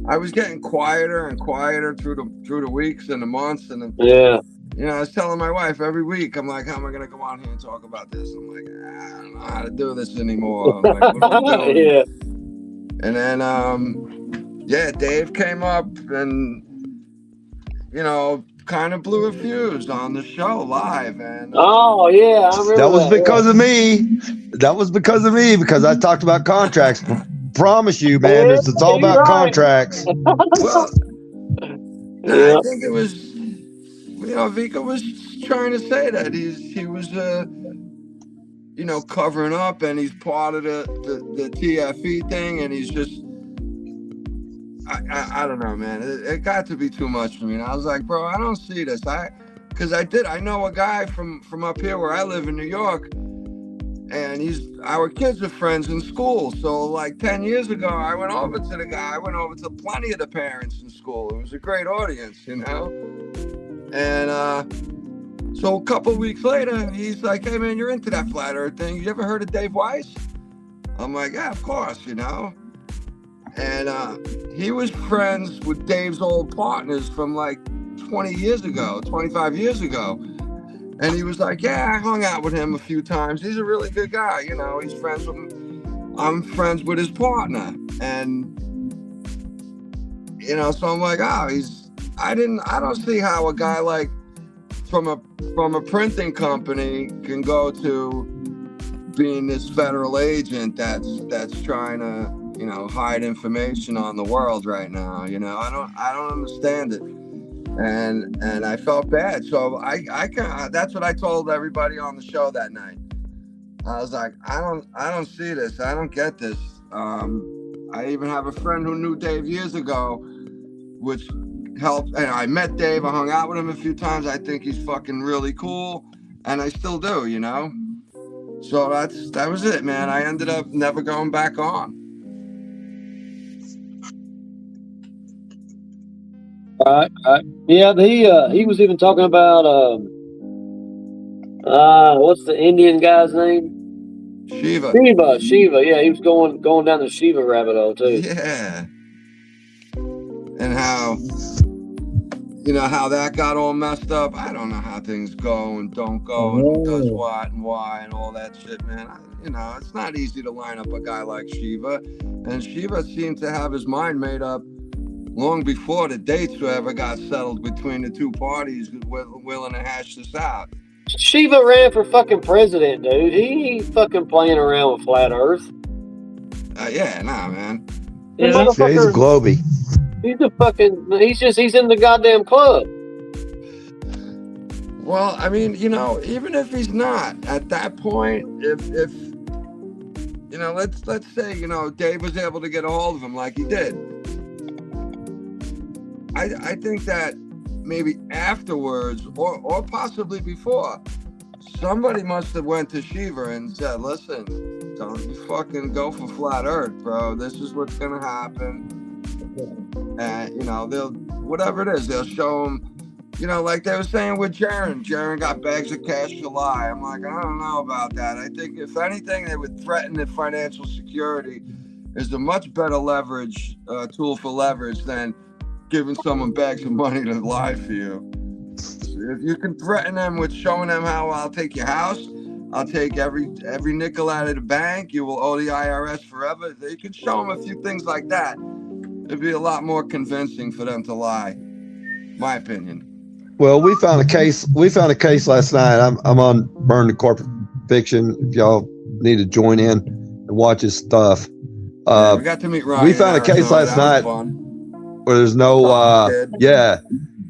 I was getting quieter and quieter through the weeks and the months I was telling my wife every week, I'm like, how am I gonna go on here and talk about this? I'm like, I don't know how to do this anymore. I'm like, what am I doing? And then Dave came up and kind of blew a fuse on the show live. And
I remember
that was because of me. That was because of me, because I talked about contracts. Promise you, man, it's all about contracts.
Well, I think it was, Vika was trying to say that he was covering up, and he's part of the TFE thing, and he's just, I don't know, man. It got to be too much for me. And I was like, bro, I don't see this. Because I know a guy from up here where I live in New York, and our kids are friends in school. So like 10 years ago, I went over to the guy. I went over to plenty of the parents in school. It was a great audience, you know. And so a couple of weeks later, he's like, "Hey man, you're into that flat earth thing. You ever heard of Dave Weiss?" I'm like, "Yeah, of course, you know." And he was friends with Dave's old partners from like 20 years ago, 25 years ago. And he was like, "Yeah, I hung out with him a few times. He's a really good guy, you know. He's friends with I'm friends with his partner." And you know, so I'm like, "Oh, I don't see how a guy like from a printing company can go to being this federal agent that's trying to, you know, hide information on the world right now. You know, I don't understand it." And I felt bad. So I that's what I told everybody on the show that night. I was like, I don't see this. I don't get this. I even have a friend who knew Dave years ago, which helped. And I met Dave. I hung out with him a few times. I think he's fucking really cool, and I still do, you know. So that was it, man. I ended up never going back on.
All right. Yeah, he was even talking about what's the Indian guy's name?
Shiva.
Shiva. Yeah, he was going down the Shiva rabbit hole too.
Yeah. And how, you know, how that got all messed up. I don't know how things go and don't go and who does what and why and all that shit, man. You know, it's not easy to line up a guy like Shiva. And Shiva seemed to have his mind made up long before the dates ever got settled between the two parties willing to hash this out.
Shiva ran for fucking president, dude. He ain't fucking playing around with flat Earth.
Yeah, nah, man.
Yeah,
he's a globey.
He's in the goddamn club.
Well, I mean, you know, even if he's not at that point, if you know, let's say, you know, Dave was able to get a hold of him like he did. I think that maybe afterwards or possibly before, somebody must have went to Shiva and said, "Listen, don't fucking go for flat Earth, bro. This is what's gonna happen." And you know, whatever it is, they'll show him. You know, like they were saying with Jaron. Jaron got bags of cash to lie. I'm like, I don't know about that. I think if anything, they would threaten the financial security is a much better leverage tool for leverage than giving someone bags of money to lie for you. If you can threaten them with showing them how I'll take your house, I'll take every nickel out of the bank, you will owe the IRS forever. You can show them a few things like that. It'd be a lot more convincing for them to lie. My opinion.
Well, we found a case last night. I'm on Burn the Corporate Fiction. If y'all need to join in and watch his stuff.
We got to meet Ryan.
We found a case last night where there's no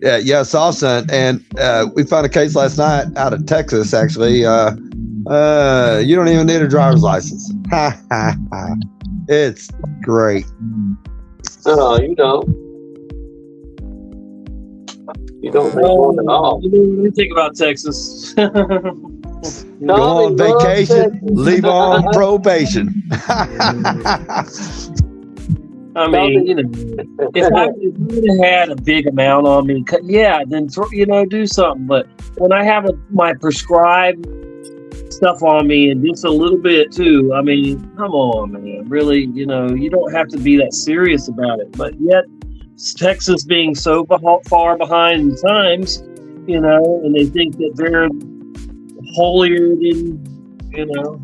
Salsa, and we found a case last night out of Texas, actually. You don't even need a driver's license. It's great.
No, you don't. You don't make one at all.
You know what I think about Texas?
Go on vacation, leave on probation.
I mean, you know, if I would have had a big amount on me, yeah, then do something. But when I have my prescribed stuff on me and just a little bit too, I mean, come on, man, really, you don't have to be that serious about it. But yet, Texas being so far behind the times, and they think that they're holier than,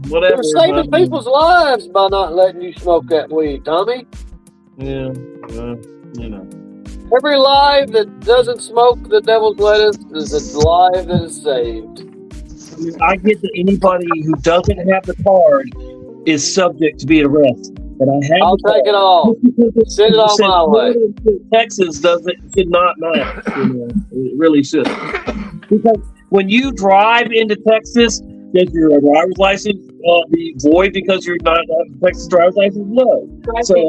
whatever.
They're saving people's lives by not letting you smoke that weed, Tommy.
Yeah,
Every life that doesn't smoke the devil's lettuce is a life that is saved.
I mean, I get that anybody who doesn't have the card is subject to being arrested. But I'll
take it all. Send it all my way.
Texas should not matter. It really should. Because when you drive into Texas, does your driver's license be void because you're not a Texas driver's license? No. So I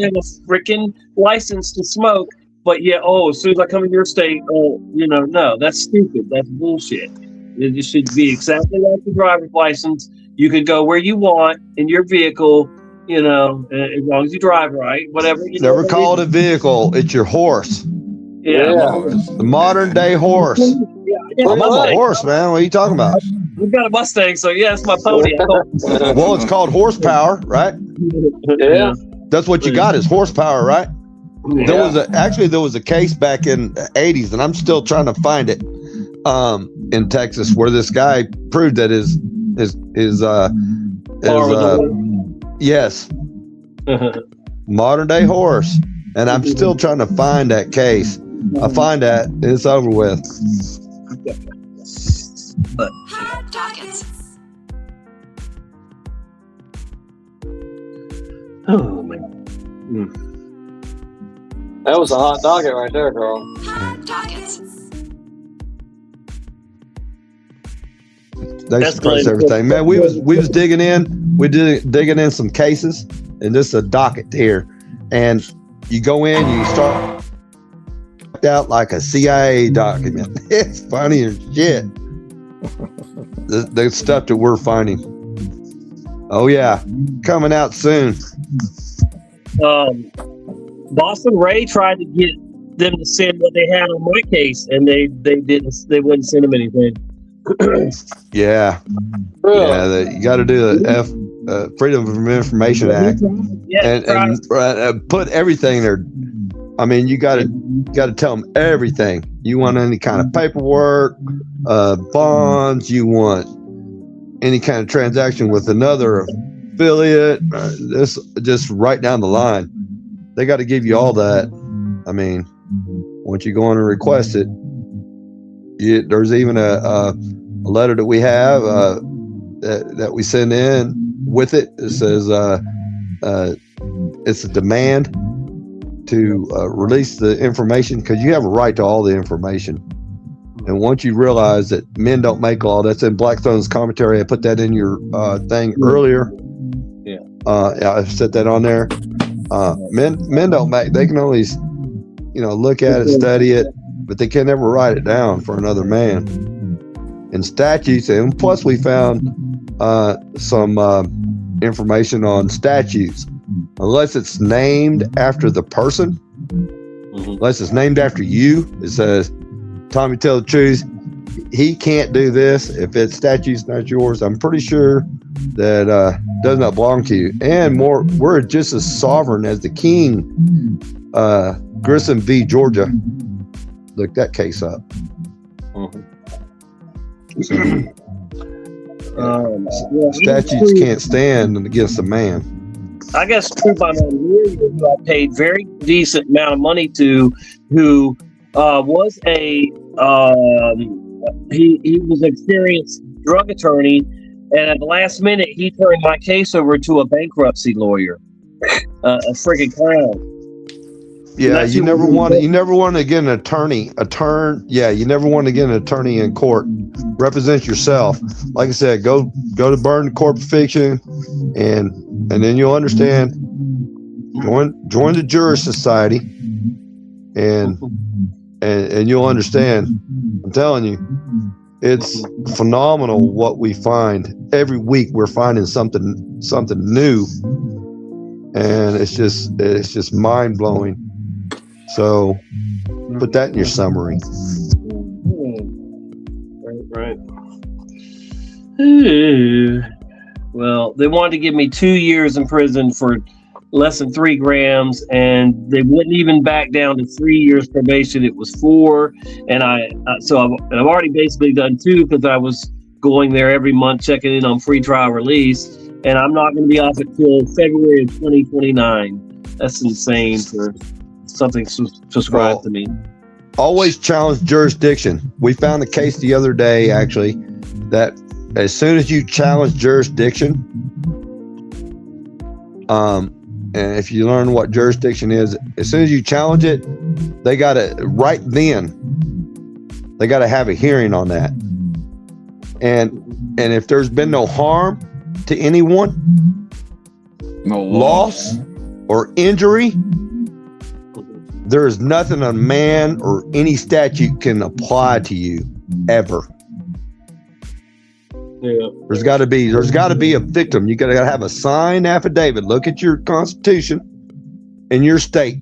have a freaking license to smoke, but as soon as I come in your state, no, that's stupid. That's bullshit. It should be exactly like the driver's license. You could go where you want in your vehicle, you know, as long as you drive right, whatever. You
Never call it a vehicle. It's your horse.
Yeah.
The modern day horse.
Yeah,
I'm on my
Mustang.
horse, man. What are you talking about?
We've got a Mustang, so yeah, it's my pony.
Well, it's called horsepower, right?
Yeah.
That's what you got is horsepower, right? There was a case back in the 80s, and I'm still trying to find it, in Texas, where this guy proved that his yes, modern day horse, and I'm still trying to find that case. I find that it's over with.
Hot Dockets.
Oh man.
That was a hot docket right there, Carl.
Hot Dockets.
Thanks for everything, man. We was digging in. Digging in some cases, and this is a docket here. And you go in, you start out like a CIA document. It's funny as shit. The stuff that we're finding. Oh yeah, coming out soon.
Boston Ray tried to get them to send what they had on my case, and they didn't. They wouldn't send him anything.
Yeah, you got to do the Freedom of Information Act, and put everything there. I mean, you got to tell them everything. You want any kind of paperwork, bonds. You want any kind of transaction with another affiliate. This just right down the line. They got to give you all that. I mean, once you go on and request it, there's even a letter that we have that we send in with it. It says it's a demand to release the information, because you have a right to all the information. And once you realize that men don't make law, that's in Blackstone's commentary. I put that in your thing earlier.
Yeah.
I set that on there. Men don't make. They can only, look at it, study it, but they can never write it down for another man. And statutes, and plus we found some information on statutes. Unless it's named after the person, unless it's named after you, it says, Tommy, tell the truth, he can't do this. If it's statute's not yours, I'm pretty sure that does not belong to you. And more, we're just as sovereign as the king. Grissom v. Georgia. Look that case up. Statutes can't stand against a man.
I guess proof I'm a lawyer who I paid very decent amount of money to, who was a he was an experienced drug attorney, and at the last minute he turned my case over to a bankruptcy lawyer, a freaking clown.
Yeah, you never want to get an attorney. You never want to get an attorney in court. Represent yourself. Like I said, go to Burn Corporate Fiction, and then you'll understand. Join the Juror Society, and you'll understand. I'm telling you, it's phenomenal what we find. Every week we're finding something new, and it's just mind blowing. So put that in your summary.
Right. Well, they wanted to give me 2 years in prison for less than 3 grams, and they wouldn't even back down to 3 years probation. It was 4, and I've already basically done 2, because I was going there every month checking in on free trial release, and I'm not going to be off until February of 2029. That's insane for something subscribed to me.
Always challenge jurisdiction. We found a case the other day, actually, that as soon as you challenge jurisdiction, and if you learn what jurisdiction is, as soon as you challenge it, they got to have a hearing on that. And if there's been no harm to anyone, no loss or injury, there is nothing a man or any statute can apply to you ever.
Yeah.
There's got to be a victim. You got to have a signed affidavit. Look at your constitution in your state.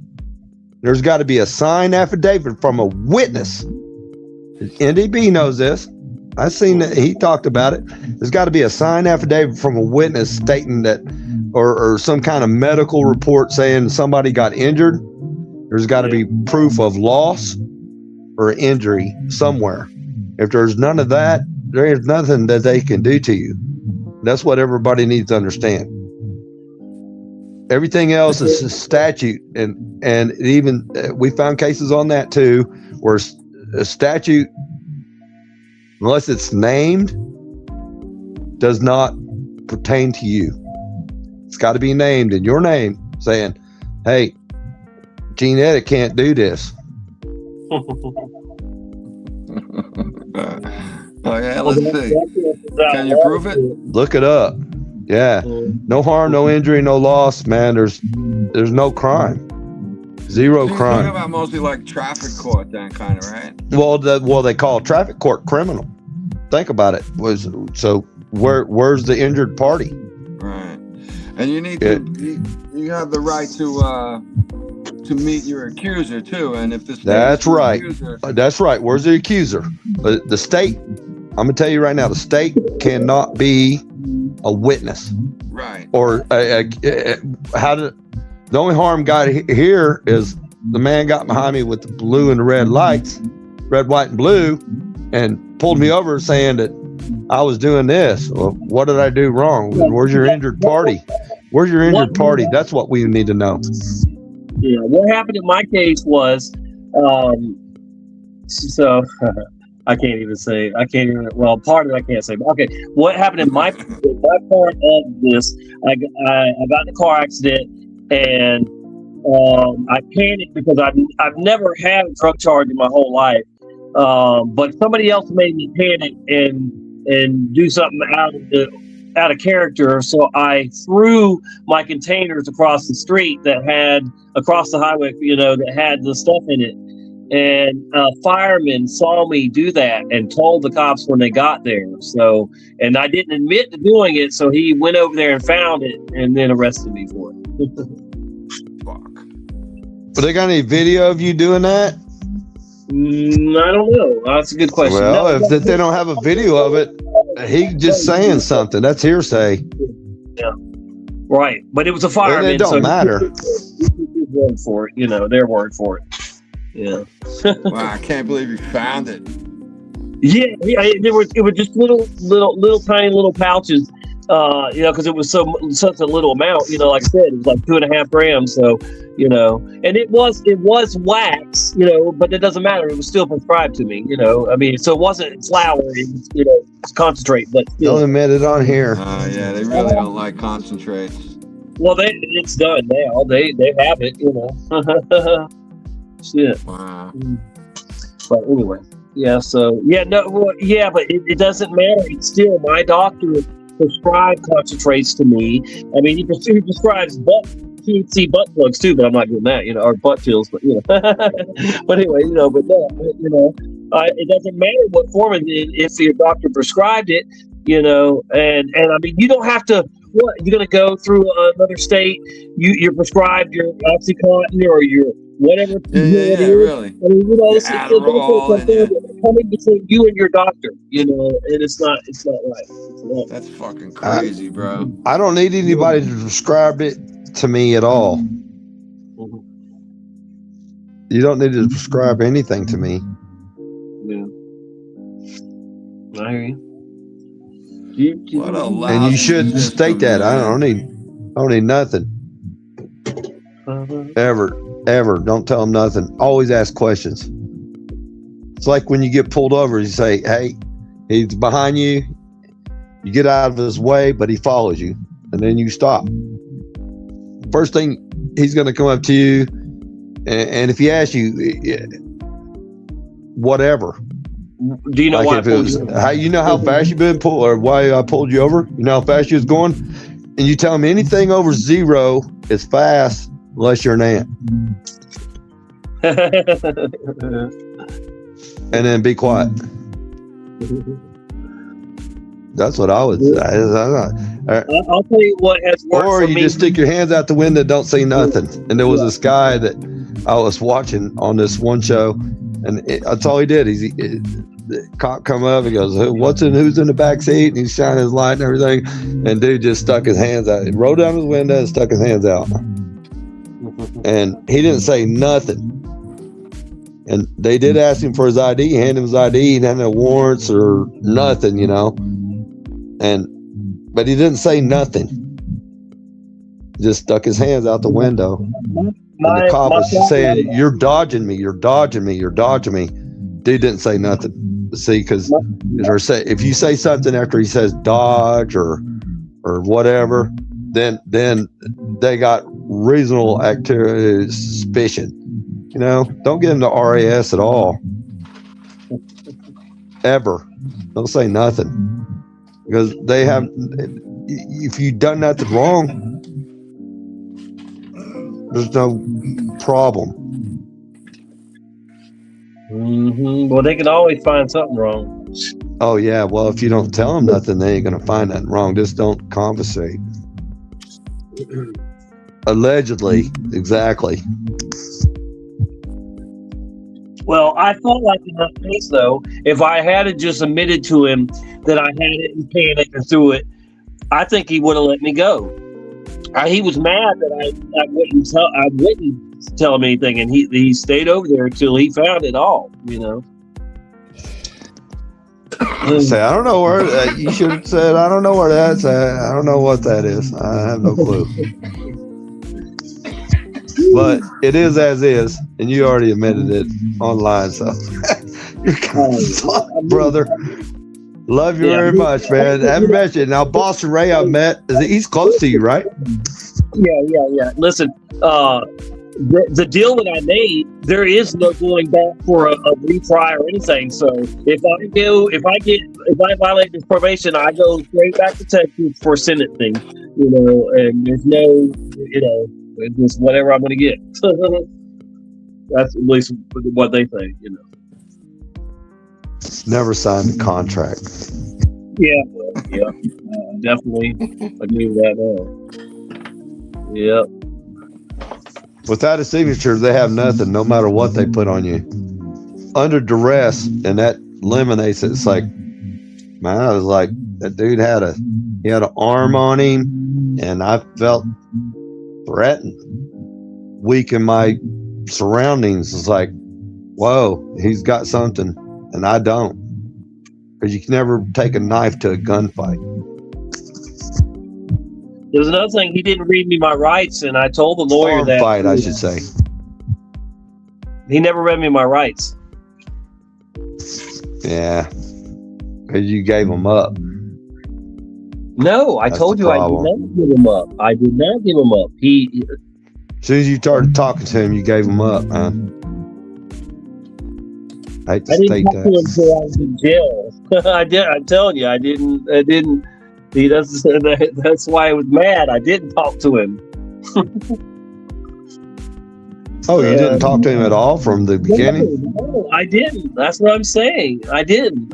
There's got to be a signed affidavit from a witness. NDB knows this. I've seen that he talked about it. There's got to be a signed affidavit from a witness stating that, or some kind of medical report saying somebody got injured. There's got to be proof of loss or injury somewhere. If there's none of that, there is nothing that they can do to you. That's what everybody needs to understand. Everything else is a statute, and even we found cases on that too, where a statute, unless it's named, does not pertain to you. It's got to be named in your name, saying, "Hey, gene edit can't do this."
Oh yeah, let's see. Can you prove it?
Look it up. Yeah, no harm, no injury, no loss, man. There's no crime, zero
You're
crime.
talking about mostly like traffic court, then, kind of, right?
Well, they call traffic court criminal. Think about it. Where's the injured party?
Right, and you need to. You have the right to meet your accuser too, and if the state
That's right.
Accuser,
That's right. Where's the accuser? The state. I'm gonna tell you right now. The state cannot be a witness.
Right.
Or the only harm got here is the man got behind me with the blue and the red lights, red, white, and blue, and pulled me over saying that I was doing this. Well, what did I do wrong? Where's your injured party? Where's your injured party? That's what we need to know.
Yeah, what happened in my case was, so I can't even say. Well, part of it I can't say. But okay, what happened in my part of this? I got in a car accident and I panicked because I've never had a drug charge in my whole life. But somebody else made me panic and do something out of character. So I threw my containers across the street across the highway, that had the stuff in it. And a fireman saw me do that and told the cops when they got there. So, and I didn't admit to doing it. So he went over there and found it and then arrested me for it.
Fuck.
But they got any video of you doing that?
I don't know. That's a good question.
Well, if they don't have a video of it, he just saying something. That's hearsay.
Yeah. Right. But it was a fireman.
It don't matter.
Word for it, their word for it. Yeah.
Wow, I can't believe you found it.
Yeah, it was just little tiny little pouches, because it was such a little amount, like I said, it was like 2.5 grams. So, and it was wax, but it doesn't matter. It was still prescribed to me, I mean, so it wasn't flour, it was, it's concentrate, but still.
Don't admit it on here.
Yeah, they really don't like concentrates.
Well, it's done now. They have it, Shit.
Wow.
But anyway, yeah. So but it doesn't matter. It's still my doctor prescribed concentrates to me. I mean, he prescribes THC butt plugs too, but I'm not doing that, or butt pills. But but anyway, it doesn't matter what form it is if your doctor prescribed it, and I mean, you don't have to. What, you're gonna go through another state? You're prescribed your OxyContin or your whatever.
Yeah, really.
I mean, it's coming between you and your doctor, and it's not right.
That's fucking crazy, bro.
I don't need anybody to prescribe it to me at all.
Mm-hmm.
You don't need to prescribe anything to me.
Yeah. I hear you.
What a lousy
And you should state that. I don't need nothing. Ever. Don't tell them nothing. Always ask questions. It's like when you get pulled over, you say, "Hey, he's behind you." You get out of his way, but he follows you, and then you stop. First thing, he's going to come up to you, and if he asks you, whatever.
Do you know why?
How fast you've been pulled, or why I pulled you over? You know how fast you was going, and you tell him anything over 0 is fast, unless you're an ant. And then be quiet. That's what I would say.
I'll tell you what has worked
Or
for
you
me.
just stick your hands out the window, don't say nothing. And there was this guy that I was watching on this one show, and that's all he did. The cop come up and goes, who's in the back seat? And he's shining his light and everything. And dude just stuck his hands out. He rolled down his window and stuck his hands out. And he didn't say nothing. And they did ask him for his ID. He handed him his ID. He didn't have no warrants or nothing, you know. But he didn't say nothing. Just stuck his hands out the window. And the cop was saying, "You're dodging me. You're dodging me. You're dodging me." Dude didn't say nothing. See, because if you say something after he says dodge or whatever, then they got reasonable suspicion. You know, don't get into RAS at all. Ever. Don't say nothing. Because they have, if you've done nothing wrong, there's no problem.
Well, they can always find something wrong.
Oh, yeah. Well, if you don't tell them nothing, they ain't going to find nothing wrong. Just don't conversate. Allegedly. Exactly.
Well, I felt like in that case, though, if I had just admitted to him that I had it and panicked and threw it, I think he would have let me go. He was mad that I wouldn't tell him anything, and he stayed over there until he found it all. You know.
Say, I don't know where. You should have said, I don't know where that's at. I don't know what that is. I have no clue. But it is as is, and you already admitted it online, so you're kind of soft, brother. Love you very much, man. I haven't met you. Now, Boston Ray, I've met. He's close to you, right?
Yeah. Listen, the deal that I made, there is no going back for a retry or anything. So if I violate this probation, I go straight back to Texas for sentencing. You know, and there's no, it's just whatever I'm going to get. That's at least what they think, you know.
Never signed a contract.
Yeah, definitely agree with that now. Yep.
Without a signature, they have nothing, no matter what they put on you. Under duress, and that eliminates it. It's like, man, I was like, that dude he had an arm on him, and I felt threatened. Weak in my surroundings. It's like, whoa, he's got something, and I don't. Because you can never take a knife to a gunfight.
There's another thing. He didn't read me my rights, and I told the lawyer that.
Fight, I should say.
He never read me my rights.
Yeah, because you gave him up.
No, I told you I did not give him up. I did not give him up.
As soon as you started talking to him, you gave him up, man. I
didn't talk to him until I was in jail. I'm telling you, I didn't. See, that's why I was mad. I didn't talk to him.
Oh, you didn't talk to him at all from the beginning?
No, I didn't. That's what I'm saying. I didn't.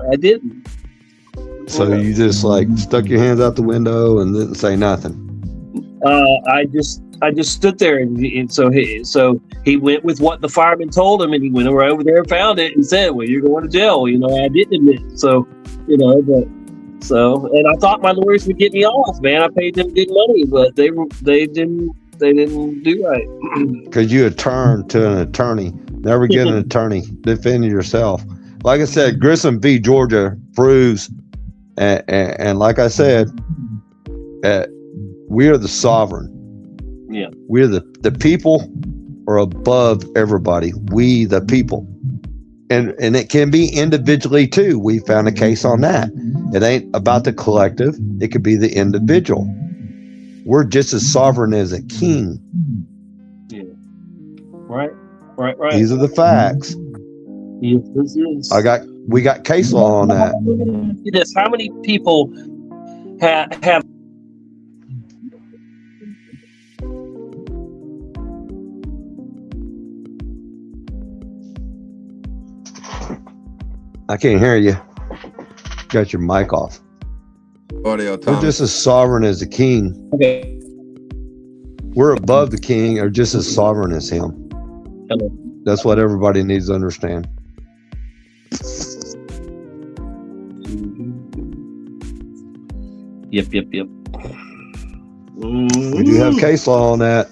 So you just stuck your hands out the window and didn't say nothing?
I just stood there, and so he went with what the fireman told him, and he went over there and found it and said, "Well, you're going to jail." You know, I didn't admit. So, and I thought my lawyers would get me off, man. I paid them good money, but they didn't do right.
Because you had turned to an attorney. Never get an attorney. Defend yourself. Like I said, Grissom v. Georgia proves, and like I said, we are the sovereign.
Yeah.
We're the people are above everybody. We the people. And it can be individually too. We found a case on that. It ain't about the collective. It could be the individual. We're just as sovereign as a king.
Yeah. Right.
These are the facts.
Yes, this is.
We got case law on that.
This. How many people have
I can't hear you. Got your mic off.
Audio,
We're
Tommy.
just as sovereign as the king.
Okay.
We're above the king, or just as sovereign as him.
Hello.
That's what everybody needs to understand.
Yep.
We do have case law on that.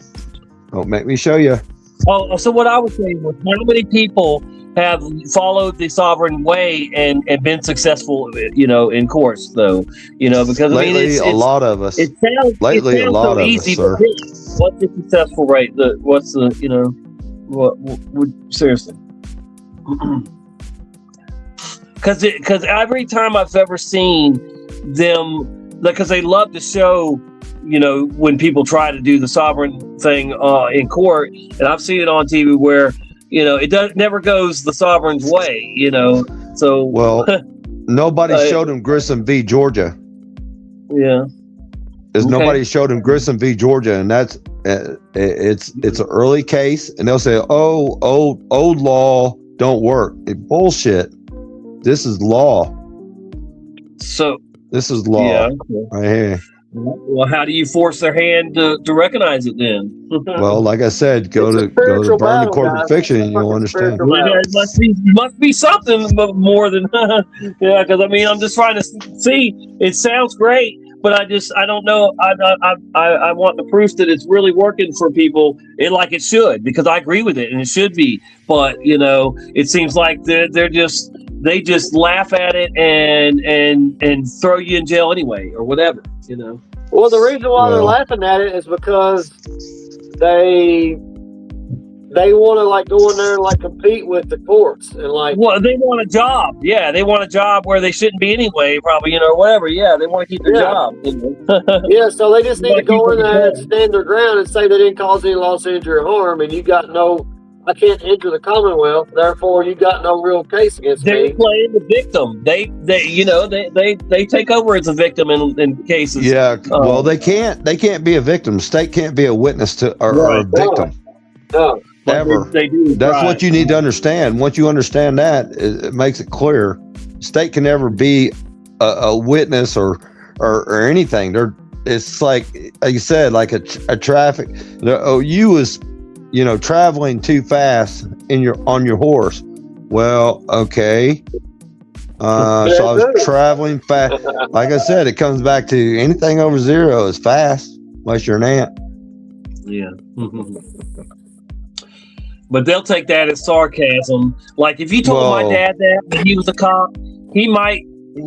Don't make me show you.
Oh, so what I was saying was, how many people have followed the sovereign way and been successful, in course, though, because I mean,
Lately,
it's
a lot of us.
It sounds
Lately, a lot
so
of
easy,
us, sir.
but really, what's the successful rate? What seriously? Because every time I've ever seen them, because they love to show, when people try to do the sovereign thing in court, and I've seen it on TV where it never goes the sovereign's way, So
well, nobody showed him Grissom v. Georgia.
Yeah,
Because nobody showed him Grissom v. Georgia, and that's it's an early case, and they'll say, "Oh, old law don't work." Bullshit. This is law.
So
this is law,
yeah,
right here.
Well, how do you force their hand to recognize it then?
Well, like I said, go to Burn the Corporate Fiction, and you'll understand.
Yeah, it must be something more than yeah. Because I mean, I'm just trying to see. It sounds great, but I don't know. I want the proof that it's really working for people, like it should, because I agree with it and it should be. But it seems like they just laugh at it and throw you in jail anyway or whatever.
Well, the reason why they're laughing at it is because they want to go in there and compete with the courts and
Well, they want a job. Yeah, they want a job where they shouldn't be anyway. Probably, or whatever. Yeah, they want to keep their job.
Yeah, so they just need to go in there and stand their ground and say they didn't cause any loss, injury, or harm, and you got I can't injure the Commonwealth, therefore you got no real case against me.
They're playing the victim. They take over as a victim in cases.
Yeah, well, they can't be a victim. State can't be a witness to or a victim.
No.
Ever.
They do.
That's what you need to understand. Once you understand that, it makes it clear. State can never be a witness or anything. It's like you said, like a traffic. You was traveling too fast on your horse. Well, okay. So I was traveling fast. Like I said, it comes back to anything over 0 is fast, unless you're an ant.
Yeah. But they'll take that as sarcasm. Like if you told my dad that when he was a cop, he might.
But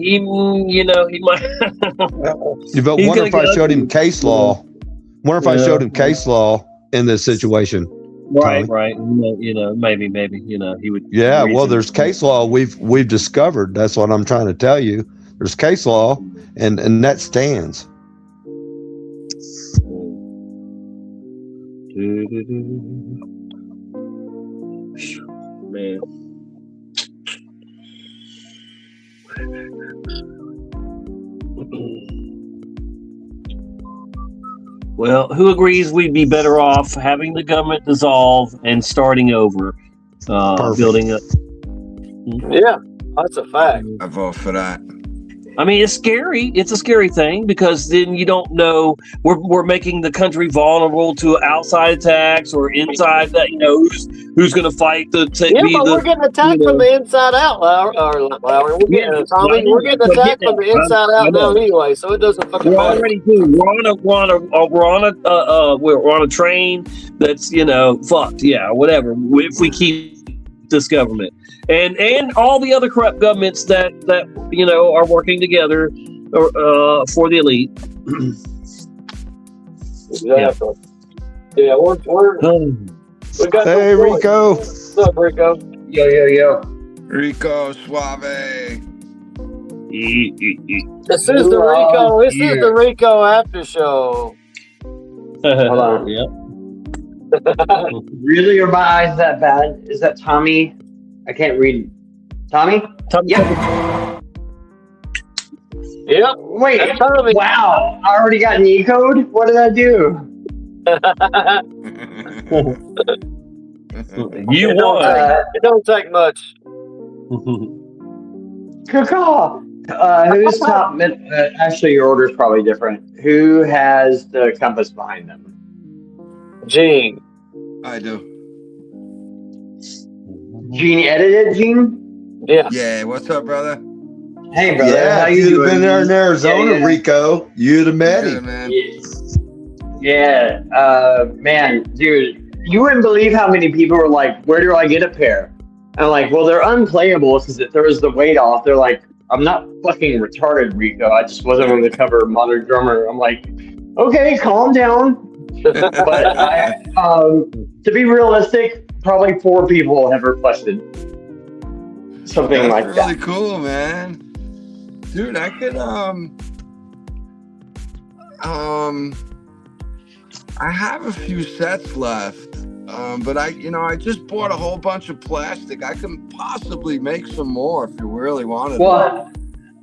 wonder if I showed him case law. Wonder if I showed him case law in this situation.
Right. Maybe, he would.
Yeah, well, there's case law we've discovered. That's what I'm trying to tell you. There's case law, and that stands.
Man. Well, who agrees we'd be better off having the government dissolve and starting over, building up?
Yeah, that's a fact.
I vote for that.
I mean, it's scary. It's a scary thing because then you don't know. We're making the country vulnerable to outside attacks or inside that. Who's going to fight
we're getting attacked from the inside out, Lowry. We're getting attacked from the inside out now anyway, so it doesn't fucking matter.
Already do. We're on a train that's fucked. Yeah, whatever. If we keep this government and all the other corrupt governments that are working together for the elite.
Exactly. Yeah, we got
hey, Rico.
What's up, Rico?
Yo. Rico Suave.
This is the Rico. This is the Rico after show.
Hold on.
Yeah.
Really, are my eyes that bad? Is that Tommy? I can't read. Tommy?
Yeah.
Yep.
Wait. Wow. I already got an E-code? What did I do?
You won. It don't take much.
Good call. Who's top mid? Actually, your order is probably different. Who has the compass behind them?
Gene.
I do.
Gene edited, Gene?
Yeah.
Yeah, what's up, brother?
Hey, brother.
Yeah,
How
if
you
you'd have
doing?
been there in Arizona,
Yeah.
Rico, you'd have met
Good,
him.
man.
Yeah, man, dude, you wouldn't believe how many people were like, "Where do I get a pair?" And I'm like, "Well, they're unplayable because it throws the weight off." They're like, "I'm not fucking retarded, Rico. I just wasn't on the cover of Modern Drummer." I'm like, "Okay, calm down." But to be realistic, probably 4 people have requested something
That's
like
really
that.
cool, man. Dude, I could I have a few sets left. But I just bought a whole bunch of plastic. I can possibly make some more if you really wanted to.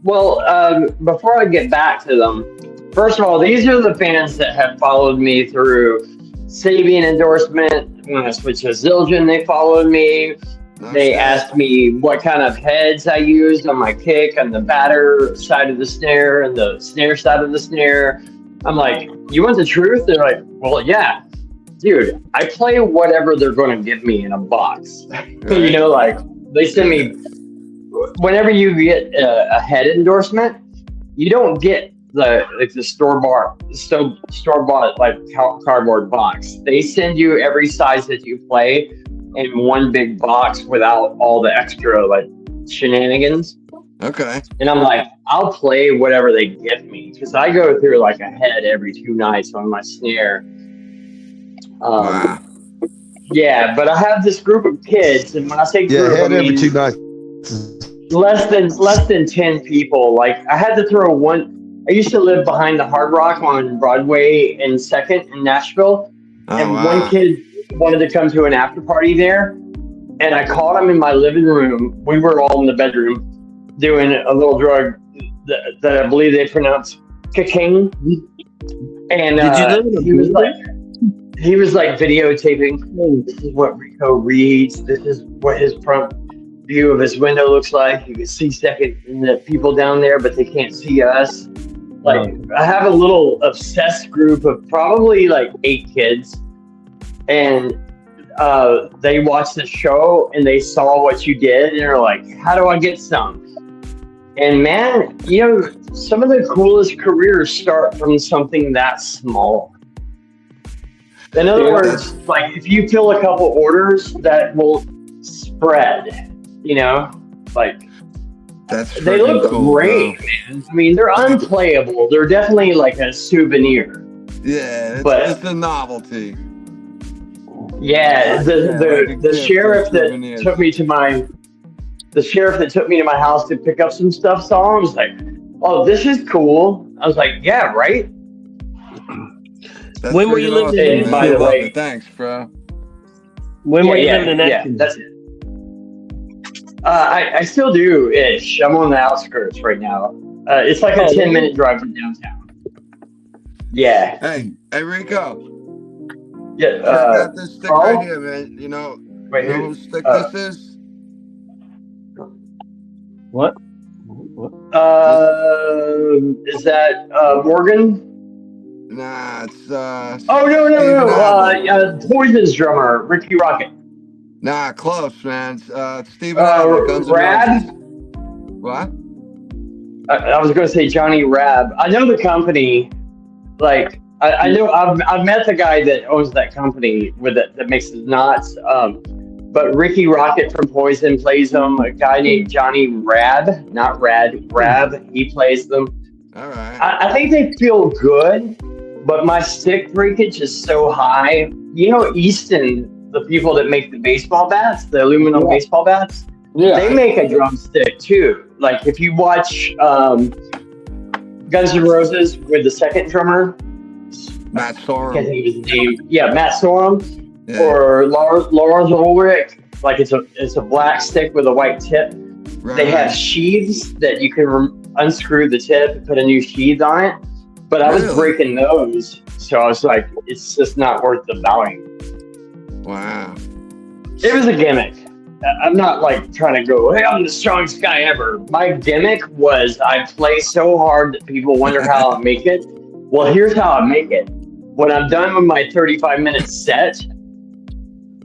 Well, before I get back to them, first of all, these are the fans that have followed me through Sabian endorsement. When I switched to Zildjian, they followed me. They asked me what kind of heads I used on my kick, on the batter side of the snare and the snare side of the snare. I'm like, you want the truth? They're like, well, yeah. Dude, I play whatever they're going to give me in a box. You know, like, they send me, whenever you get a head endorsement, you don't get the store-bought like cardboard box. They send you every size that you play in one big box without all the extra like shenanigans.
Okay.
And I'm like, I'll play whatever they give me because I go through like a head every 2 nights on my snare.
Wow.
Yeah, but I have this group of kids, and when I say group,
head
I
every
mean
2 nights.
less than 10 people. Like I had to throw one. I used to live behind the Hard Rock on Broadway and 2nd in Nashville, and one kid wanted to come to an after party there, and I caught him in my living room. We were all in the bedroom doing a little drug that I believe they pronounce cocaine, and he was like videotaping. Oh, this is what Rico reads. This is what his front view of his window looks like. You can see the people down there, but they can't see us. Like I have a little obsessed group of probably like 8 kids, and they watched the show and they saw what you did, and they're like, "How do I get some?" And man, you know, some of the coolest careers start from something that small. In other words, like if you fill a couple orders, that will spread. You know, like they look
cool,
great, man. I mean, they're unplayable. They're definitely like a souvenir.
Yeah,
But-
it's a novelty.
Yeah, the sheriff that took me to my house to pick up some stuff saw him. Was like, "Oh, this is cool." I was like, "Yeah, right."
When were you living in?
And by the way,
thanks, bro.
When were you living in Atkins?
That's it. I still do ish. I'm on the outskirts right now. It's like a 10-minute drive from downtown. Yeah.
Hey, Rico.
Yeah.
Check out this stick right here, man. You know whose stick this is?
What?
Is that Morgan?
Nah, it's
Oh no! Poison's drummer, Ricky Rocket.
Nah, close, man. It's Steven Adler, Guns N'
Rad?
Roses. What?
I was going to say Johnny Rab. I know the company. Like I know I've met the guy that owns that company that makes the knots. But Ricky Rocket from Poison plays them. A guy named Johnny Rab, not Rad, Rab. He plays them.
All right.
I think they feel good, but my stick breakage is so high. You know, Easton, the people that make the baseball bats, the aluminum baseball bats, they make a drumstick too. Like if you watch Guns N' Roses with the second drummer,
Matt Sorum.
I can't think of his name. Yeah, Matt Sorum or Lars Ulrich. Like it's a black stick with a white tip. They have sheaths that you can unscrew the tip and put a new sheath on it. But I was breaking those, so I was like, it's just not worth the value.
Wow.
It was a gimmick. I'm not like trying to go, hey, I'm the strongest guy ever. My gimmick was I play so hard that people wonder how I make it. Well, here's how I make it. When I'm done with my 35-minute set,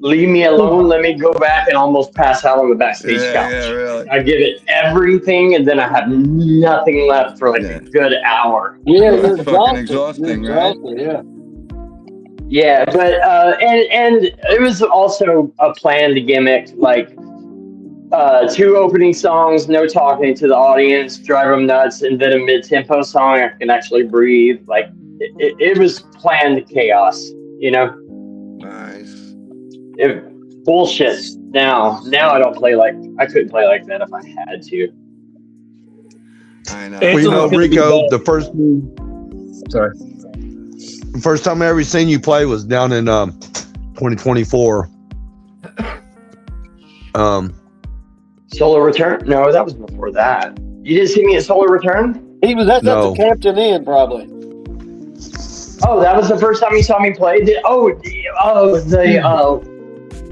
leave me alone. Let me go back and almost pass out on the backstage couch.
Yeah, really.
I give it everything, and then I have nothing left for like a good hour.
Yeah,
That's
you're
fucking
exhausted.
exhausting,
You're
right?
exhausted, yeah.
Yeah, but and it was also a planned gimmick, like 2 opening songs, no talking to the audience, drive them nuts, and then a mid-tempo song I can actually breathe. Like it was planned chaos, you know.
Nice.
Bullshit. Now I don't play like I couldn't play like that if I had to.
I know.
Well, you know, Rico, the first time I ever seen you play was down in 2024.
Solar Return? No, that was before that. You didn't see me at Solar Return?
That's at the Campton Inn, probably.
Oh, that was the first time you saw me play? The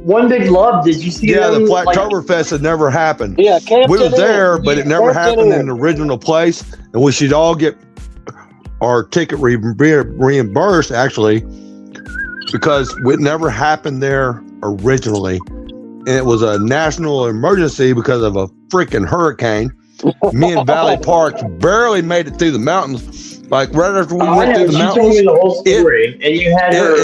One Big Love, did you see
Yeah,
them?
the Flattoberfest had never happened.
Yeah, Campton
we was there,
Inn.
but it never
Campton
happened
Inn.
in the original place, and we should all get our ticket reimbursed, actually, because it never happened there originally, and it was a national emergency because of a freaking hurricane. Me and Valley Parks barely made it through the mountains. Like right after we went through the mountains,
told me the whole story, and you had her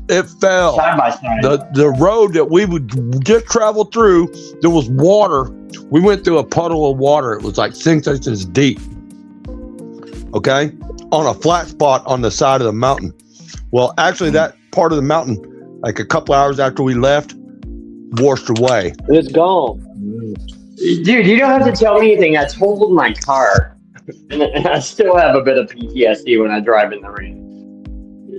it fell.
side by side.
The road that we would just travel through, there was water. We went through a puddle of water. It was like 6 inches deep. Okay? On a flat spot on the side of the mountain. Well, actually, that part of the mountain, like a couple hours after we left, washed away.
It's gone.
Dude, you don't have to tell me anything. I totaled my car, and I still have a bit of PTSD when I drive in the rain.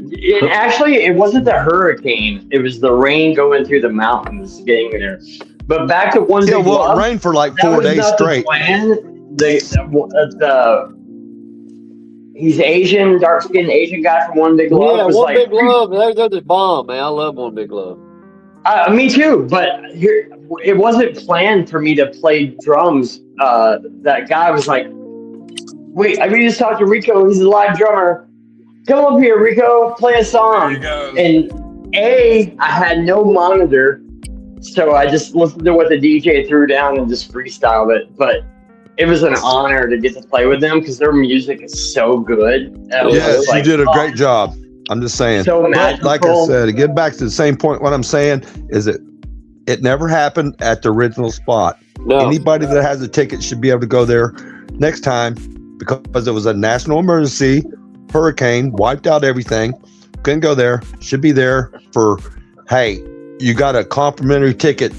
It wasn't the hurricane. It was the rain going through the mountains getting there. But back to One Big Love.
It rained for like
that
4
was
days
not the
straight.
plan. He's Asian, dark-skinned Asian guy from One Big Love.
Yeah,
was
One
like,
Big Love. They're the bomb, man. I love One Big Love.
Me too, but here it wasn't planned for me to play drums. That guy was like, "Wait, I just talked to Rico. He's a live drummer. Come up here, Rico. Play a song." And I had no monitor, so I just listened to what the DJ threw down and just freestyled it. But it was an honor to get to play with them because their music is so good.
Yes, you did a great job. I'm just saying.
So
but like I said, to get back to the same point, what I'm saying is that it never happened at the original spot.
No.
Anybody that has a ticket should be able to go there next time because it was a national emergency. Hurricane wiped out everything. Couldn't go there. Should be there for, hey, you got a complimentary ticket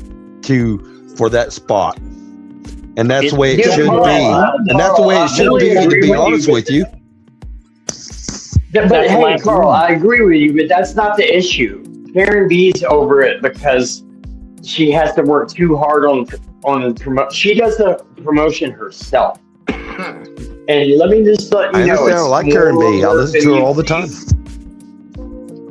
for that spot. And that's the way it should be. And that's the way it should be, to be honest with you.
But hey, Carl, I agree with you, but that's not the issue. Karen B's over it because she has to work too hard on promotion. She does the promotion herself. And let me just let you know,
I understand. I like Karen B. I listen to her all the time.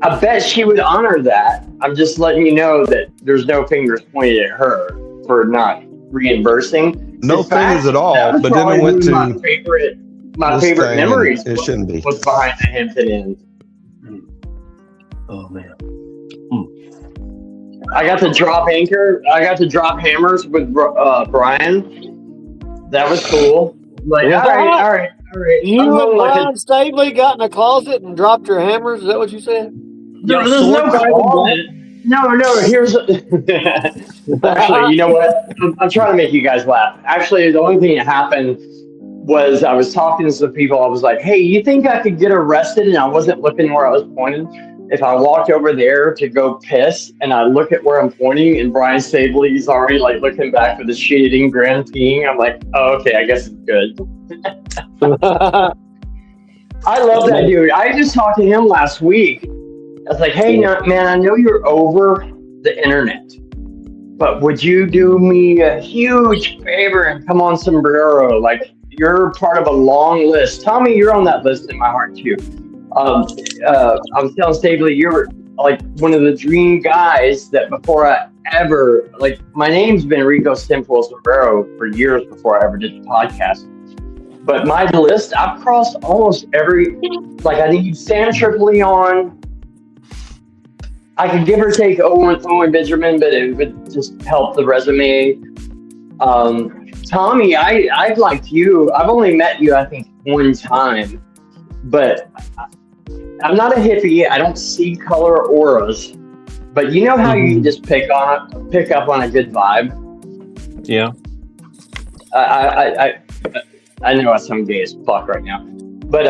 I bet she would honor that. I'm just letting you know that there's no fingers pointed at her for not reimbursing.
No fingers at all. But then it went to
my favorite memories.
It shouldn't be.
Was behind the Hampton Inn.
Oh man.
I got to drop anchor. I got to drop hammers with Brian. That was cool. Like, all right.
You and Brian Stabley got in a closet and dropped your hammers? Is that what you said?
There's no closet. No. Here's actually, you know what? I'm trying to make you guys laugh. Actually, the only thing that happened was I was talking to some people. I was like, "Hey, you think I could get arrested?" And I wasn't looking where I was pointing. If I walked over there to go piss and I look at where I'm pointing and Brian Stabley's already like looking back with a shading grin peeing, I'm like, oh, okay, I guess it's good. I love that dude. I just talked to him last week. I was like, hey, man, I know you're over the internet, but would you do me a huge favor and come on Sombrero? Like, you're part of a long list. Tommy, you're on that list in my heart too. I was telling Stabley, you're like one of the dream guys that before I ever, like, my name's been Rico Simple Sombrero for years before I ever did the podcast. But my list, I've crossed almost every, like, I need Sam Tripoli on. I could give or take Owen Benjamin, but it would just help the resume. Tommy, I've liked you. I've only met you, I think, one time. But I'm not a hippie. I don't see color auras. But you know how you can just pick up on a good vibe?
Yeah.
I know I sound gay as fuck right now. But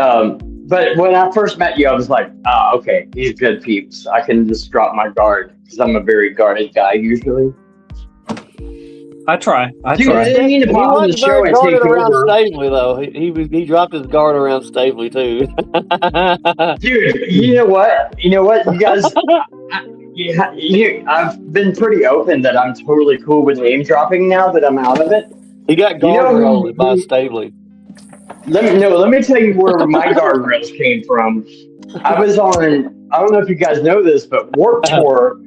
when I first met you, I was like, okay, he's good peeps. I can just drop my guard because I'm a very guarded guy usually.
I try.
Dude, I didn't mean to pop on the show and take
around
over.
Stavely though. He dropped his guard around Stavely too.
Dude, you know what? You guys, I've been pretty open that I'm totally cool with name dropping now that I'm out of it.
He got guardrailed by Stavely.
Let me tell you where my guardrails came from. I was on, I don't know if you guys know this, but Warped Tour,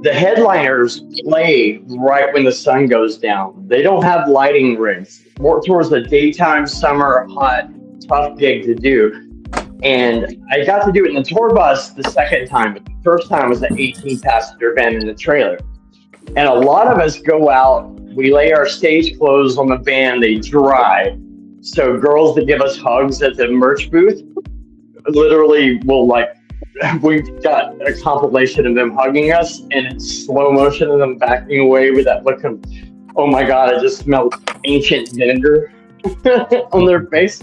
the headliners play right when the sun goes down. They don't have lighting rigs. Warped Tour is a daytime, summer, hot, tough gig to do. And I got to do it in the tour bus the second time, but the first time was an 18-passenger van in the trailer. And a lot of us go out, we lay our stage clothes on the van, they dry. So girls that give us hugs at the merch booth literally will, like, we've got a compilation of them hugging us, and it's slow motion of them backing away with that look of, oh my God, I just smelled ancient vinegar on their face.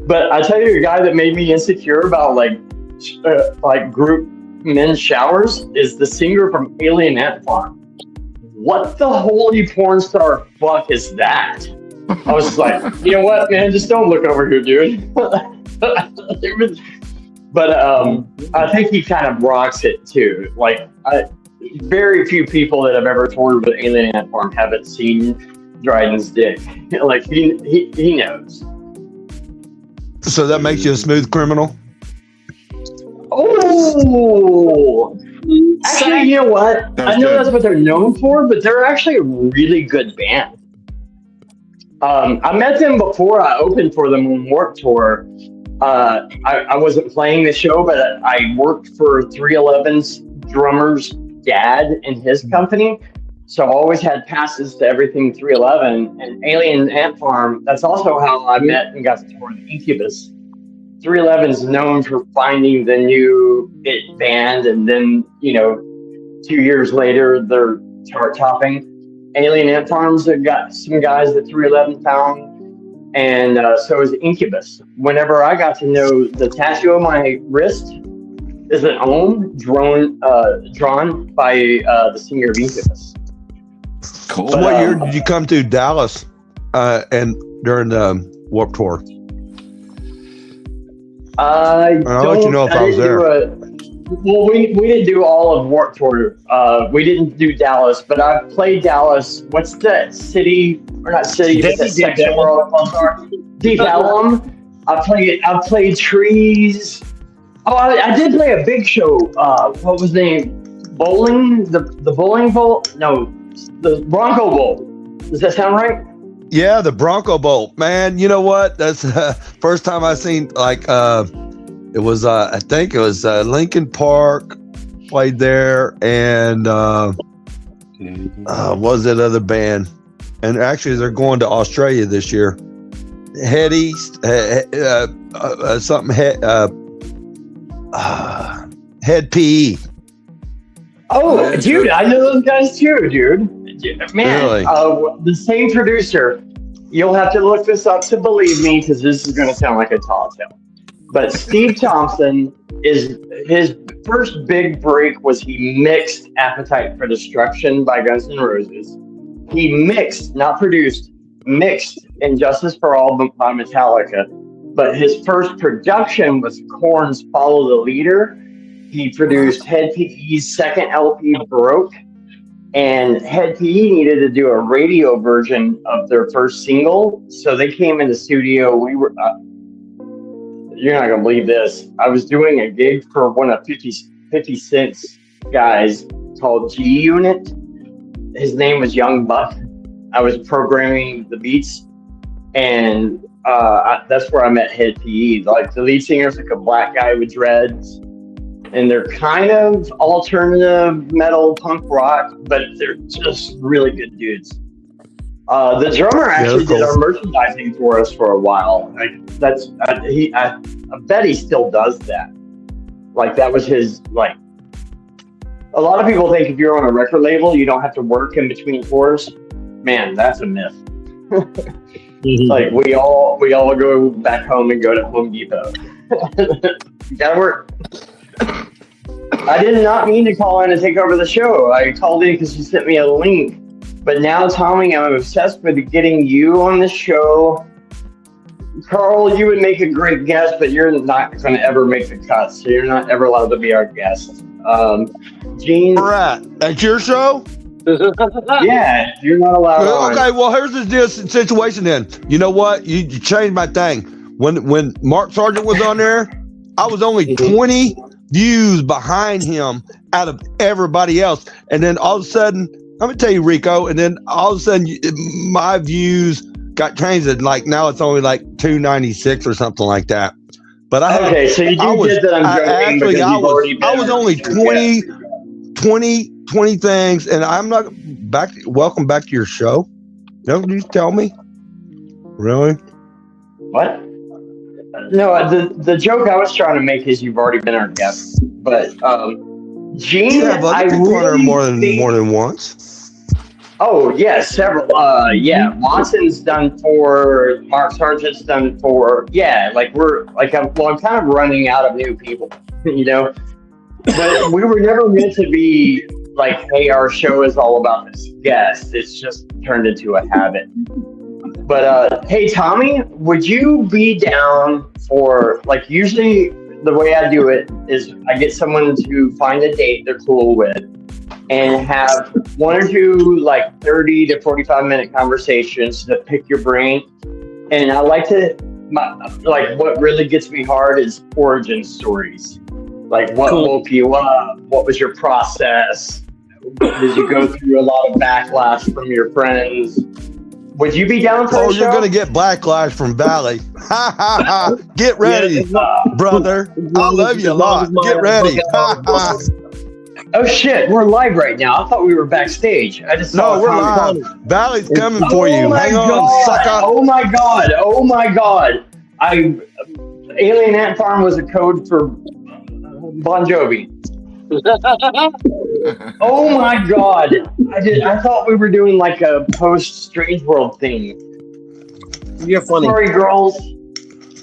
But I tell you, a guy that made me insecure about like group men's showers is the singer from Alien Ant Farm. What the holy porn star fuck is that? I was like, you know what, man, just don't look over here, dude. But I think he kind of rocks it too. Like, very few people that have ever toured with Alien Ant Farm haven't seen Dryden's dick. Like, he knows.
So that makes you a smooth criminal?
Oh! Actually, you know what? I know that's what they're known for, but they're actually a really good band. I met them before I opened for them on Warped Tour. I wasn't playing the show, but I worked for 311's drummer's dad in his company. So I always had passes to everything 311. And Alien Ant Farm, that's also how I met and got to tour with Incubus. 311's known for finding the new hit band, and then, 2 years later, they're chart topping. Alien Ant Farms have got some guys that 311 found. And so is Incubus. Whenever I got to know the tattoo on my wrist is an ohm drawn by the singer of Incubus.
Cool. So what year did you come to Dallas and during the Warped Tour?
I'll
let you know if I was there.
Well, we didn't do all of Warped Tour. We didn't do Dallas, but I played Dallas. What's that city? Or not city, but that section where all the clubs are? Deep Ellum. I played Trees. Oh, I did play a big show. What was the name? Bowling? The Bowling Bowl? No, the Bronco Bowl. Does that sound right?
Yeah, the Bronco Bowl. Man, you know what? That's the first time I seen, like, it was, I think it was Lincoln Park played there, and what was that other band? And actually, they're going to Australia this year. Head East, something Head PE.
Oh, dude, I know those guys too, dude. Man,
Really?
The same producer. You'll have to look this up to believe me, because this is going to sound like a tall tale. But Steve Thompson, his first big break was he mixed Appetite for Destruction by Guns N' Roses. He mixed, not produced, mixed Injustice for All by Metallica. But his first production was Korn's Follow the Leader. He produced Head PE's second LP, Broke. And Head PE needed to do a radio version of their first single. So they came in the studio. We were... you're not gonna believe this. I was doing a gig for one of 50 Cent's guys called G Unit, his name was Young Buck. I was programming the beats, and that's where I met Head PE. Like, the lead singer's like a black guy with dreads, and they're kind of alternative metal punk rock, but they're just really good dudes. The drummer actually did our merchandising for us for a while. Like, I bet he still does that. Like, that was his, like, a lot of people think if you're on a record label, you don't have to work in between tours. Man, that's a myth. Like, we all go back home and go to Home Depot. You gotta work. I did not mean to call in and take over the show. I called in because you sent me a link. But now, Tommy, I'm obsessed with getting you on the show. Carl, you would make a great guest, but you're not going to ever make the cut, so you're not ever allowed to be our guest. Gene,
Right. That's your show?
Yeah, you're not allowed on.
Okay, well, here's the situation then. You know what? You changed my thing. When Mark Sargent was on there, I was only 20 views behind him out of everybody else. And then all of a sudden, let me tell you, Rico, and then all of a sudden, my views got changed. And like now it's only like 296 or something like that. But I
okay, so you do get that I'm joking because you've already been
I was only 20 things, and I'm not back. Welcome back to your show. Don't you tell me? Really?
What? No, the joke I was trying to make is you've already been our guest. But Gene,
yeah, but
I
people on there
really
more than once.
Oh yeah, several. Yeah, Watson's done 4. Mark Sargent's done 4. Yeah, like I'm kind of running out of new people, you know. But we were never meant to be like, hey, our show is all about this guest. It's just turned into a habit. But hey, Tommy, would you be down for, like, usually the way I do it is I get someone to find a date they're cool with and have 1 or 2 like 30 to 45-minute conversations to pick your brain. And I like to, like, what really gets me hard is origin stories. Like, what woke you up? What was your process? Did you go through a lot of backlash from your friends? Would you be down for the show?
You're going to get backlash from Valley. Ha, ha, ha. Get ready, brother. I love you a lot. Get ready. Ha, ha.
Oh, shit. We're live right now. I thought we were backstage. I just saw
we're live. Valley's coming for you. Hang on, sucker.
Oh, my God. Oh, my God. Alien Ant Farm was a code for Bon Jovi. Oh my God! I thought we were doing like a post Strange World thing.
You're funny.
Sorry, girls.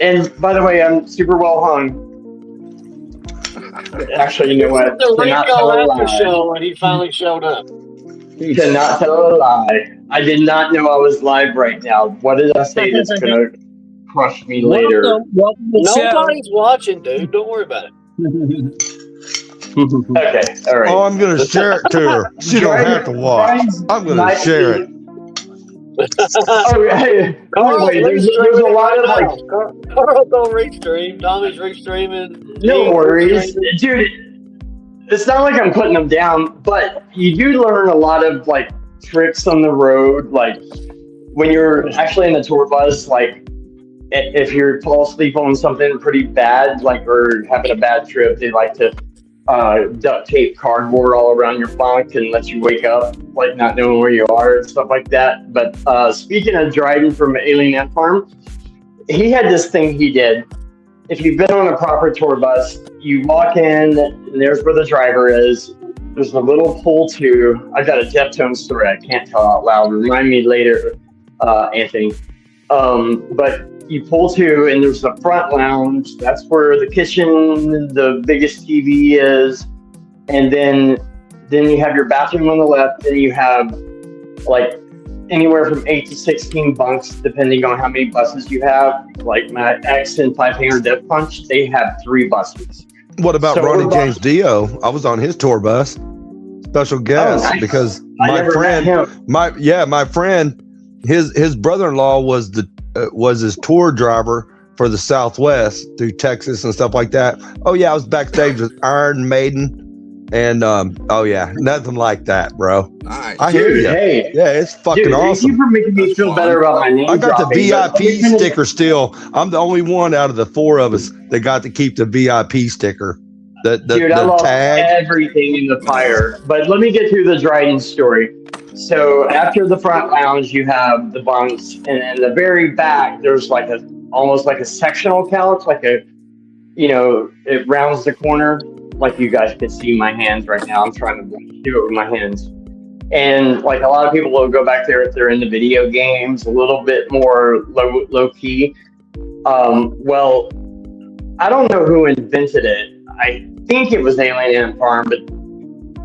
And by the way, I'm super well hung. Actually, you know what?
The Rico aftershow, and he finally showed up.
Cannot tell a lie. I did not know I was live right now. What did I say that's gonna crush me later?
Nobody's watching, dude. Don't worry about it.
Okay, all right.
Oh, I'm going to share it to her. She don't have to watch. I'm going to share it.
Wait, there's a lot of like.
Carl don't restream. Tommy's restreaming.
No worries, dude. It's not like I'm putting them down, but you do learn a lot of like tricks on the road. Like when you're actually in the tour bus, like if you fall asleep on something pretty bad, like or having a bad trip, they like to duct tape cardboard all around your bunk and let you wake up, like not knowing where you are and stuff like that. But speaking of driving from Alien Ant Farm, he had this thing he did. If you've been on a proper tour bus, you walk in, and there's where the driver is. There's a little pull to. I got a Deftones story I can't tell out loud. Remind me later, Anthony. But you pull to, and there's the front lounge. That's where the kitchen, the biggest TV is, and then you have your bathroom on the left. Then you have like anywhere from 8 to 16 bunks, depending on how many buses you have. Like my ex and Five Finger Death Punch, they have 3 buses.
What about Ronnie James Dio? I was on his tour bus, special guest, because my friend, his brother-in-law was his tour driver for the Southwest through Texas and stuff like that. Oh yeah, I was backstage with Iron Maiden And oh yeah, nothing like that, bro.
Nice.
I hear
Dude,
you.
hey.
Yeah, it's fucking
Dude, thank
awesome.
you for making me feel better about my name
I got
dropping,
the
but let me
VIP
finish-
sticker still. I'm the only one out of the 4 of us that got to keep the VIP sticker.
Dude, I
The
lost
tag.
everything in the fire. But let me get through the Dryden story. So after the front lounge, you have the bunks, and in the very back, there's like almost like a sectional couch, like a, it rounds the corner. Like you guys can see my hands right now. I'm trying to do it with my hands. And like a lot of people will go back there if they're into video games, a little bit more low key. Well, I don't know who invented it. I think it was Alien Ant Farm, but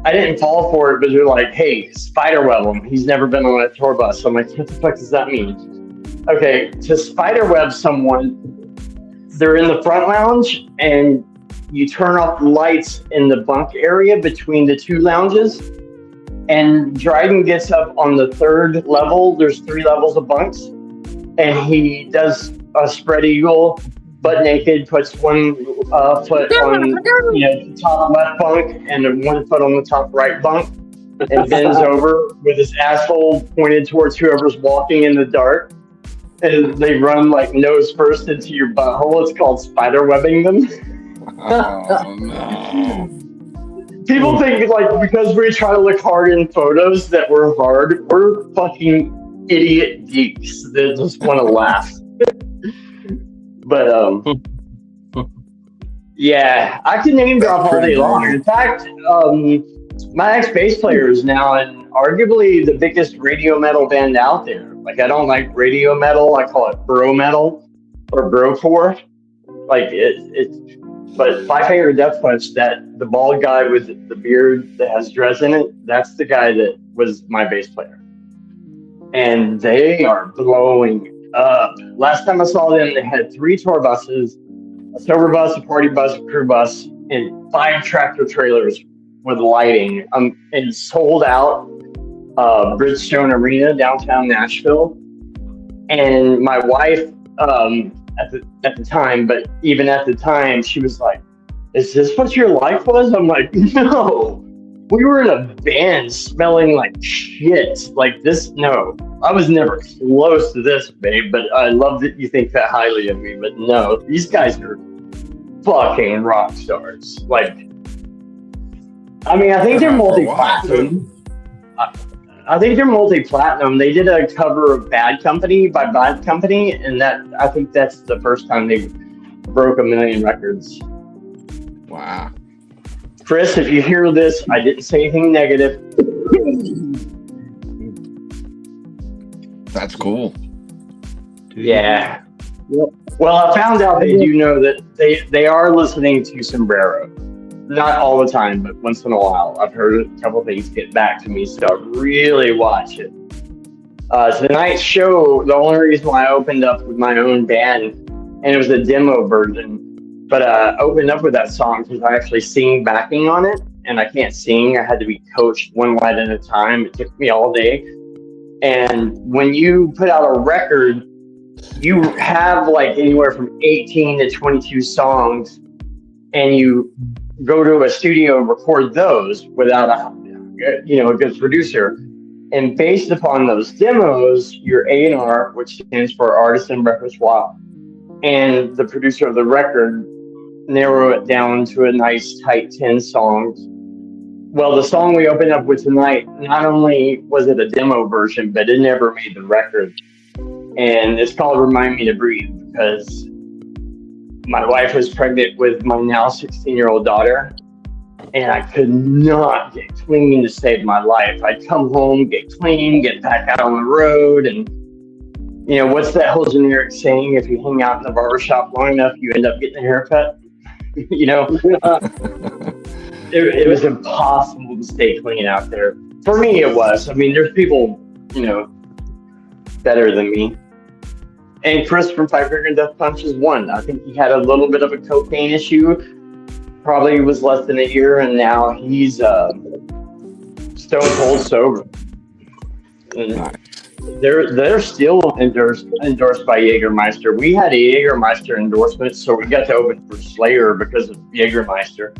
I didn't fall for it. But they're like, "Hey, spiderweb him. He's never been on a tour bus." I'm like, "What the fuck does that mean?" Okay, to spiderweb someone, they're in the front lounge, and you turn off the lights in the bunk area between the 2 lounges. And Dryden gets up on the 3rd level. There's 3 levels of bunks, and he does a spread eagle, butt naked, puts one foot on the top left bunk and then 1 foot on the top right bunk, and bends over with his asshole pointed towards whoever's walking in the dark. And they run like nose first into your butthole. It's called spider webbing them.
Oh, no.
People think like because we try to look hard in photos that we're hard. We're fucking idiot geeks that just want to laugh. But yeah, I can name drop all day long. In fact, my ex-bass player is now in arguably the biggest radio metal band out there. Like, I don't like radio metal. I call it bro metal or brocore. Like but Five Finger Death Punch, that the bald guy with the beard that has dreads in it, that's the guy that was my bass player. And they are blowing up. Last time I saw them, they had 3 tour buses, a sober bus, a party bus, a crew bus, and 5 tractor trailers with lighting. And sold out Bridgestone Arena, downtown Nashville. And my wife, at the time, but even at the time, she was like, "Is this what your life was?" I'm like, "No, we were in a van smelling like shit. Like this, no, I was never close to this, babe, but I love that you think that highly of me, but no, these guys are fucking rock stars." Like, I mean, I think they're multi-platinum. I think they're multi-platinum. They did a cover of Bad Company by Bad Company, and I think that's the first time they broke 1 million records.
Wow.
Chris, if you hear this, I didn't say anything negative.
That's cool.
Yeah. Well, I found out they do know that they are listening to Sombrero. Not all the time, but once in a while. I've heard a couple things get back to me, so I really watch it. Tonight's show, the only reason why I opened up with my own band, and it was a demo version, but I opened up with that song because I actually sing backing on it, and I can't sing. I had to be coached one line at a time. It took me all day. And when you put out a record, you have like anywhere from 18 to 22 songs, and you go to a studio and record those without a good producer. And based upon those demos, your A&R, which stands for Artist and Repertoire, and the producer of the record narrow it down to a nice tight 10 songs. Well, the song we opened up with tonight, not only was it a demo version, but it never made the record. And it's called Remind Me to Breathe because my wife was pregnant with my now 16-year-old daughter, and I could not get clean to save my life. I'd come home, get clean, get back out on the road, and what's that whole generic saying? If you hang out in the barbershop long enough, you end up getting a haircut. It was impossible to stay clean out there. For me, it was. I mean, there's people, better than me. And Chris from Five Finger Death Punch is one. I think he had a little bit of a cocaine issue. Probably was less than a year, and now he's stone cold sober. And they're still endorsed by Jägermeister. We had a Jägermeister endorsement, so we got to open for Slayer because of Jägermeister.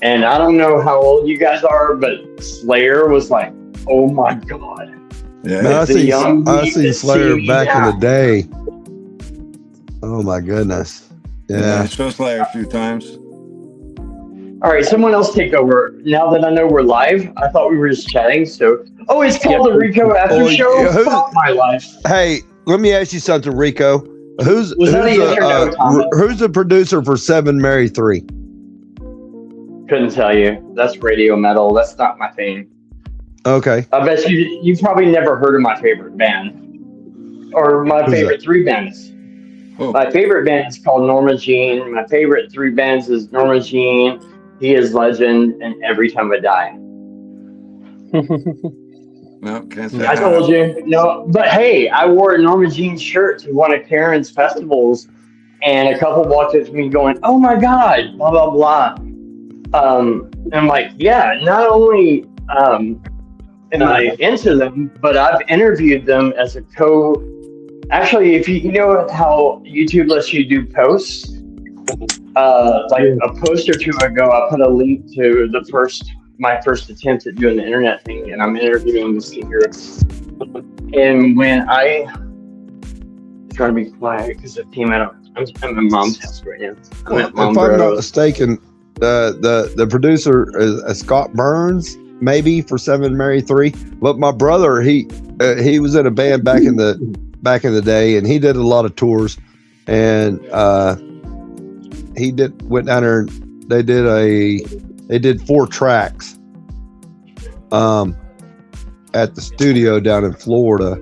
And I don't know how old you guys are, but Slayer was like, oh my god.
Yeah.
Man, I
The
seen
young
I
need
seen
to
Slayer
see me
back in the
now.
day. Oh my goodness.
Yeah, I
Yeah.
saw Slayer a few times.
All right, someone else take over. Now that I know we're live, I thought we were just chatting. So, oh, it's called the Rico After
Oh,
Show.
who-
Fuck my life.
Hey, let me ask you something, Rico. Who's
Was that a yes or no, Thomas?
who's the producer for 7 Mary 3?
Couldn't tell you. That's radio metal. That's not my thing.
Okay.
I bet you've probably never heard of my favorite band or my
Who's
favorite
that?
3 bands.
Oh.
My favorite band is called Norma Jean. My favorite 3 bands is Norma Jean, He Is Legend, and Every Time I Die.
No, can't say
I told you. No, but hey, I wore a Norma Jean shirt to one of Karen's festivals, and a couple walked up to me going, "Oh my God," blah blah blah. And I'm like, yeah. Not only am I into them, but I've interviewed them as a Actually, if you know how YouTube lets you do posts, like a post or 2 ago, I put a link to my first attempt at doing the internet thing, and I'm interviewing the singer. And when trying to be quiet because the team I'm at my mom's house right now. I'm at
If I'm not mistaken, the producer is Scott Burns, maybe for 7 Mary 3. But my brother, he was in a band back in the day, and he did a lot of tours, and he went down there. And they did 4 tracks at the studio down in Florida,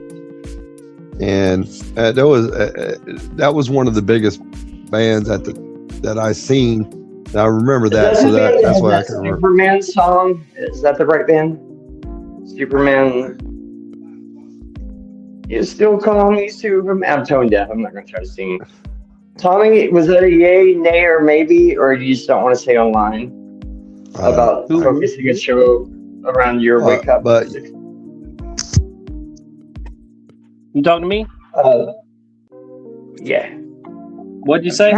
and that was one of the biggest bands that I seen. And I remember that, so that's why I can remember.
Superman song, is that the right band? Superman. You still call me Superman? I'm tone deaf. I'm not gonna try to sing. Tommy, was that a yay, nay, or maybe, or you just don't want to say online about focusing a show around your wake up?
But
You talking to me?
Yeah.
What'd you say?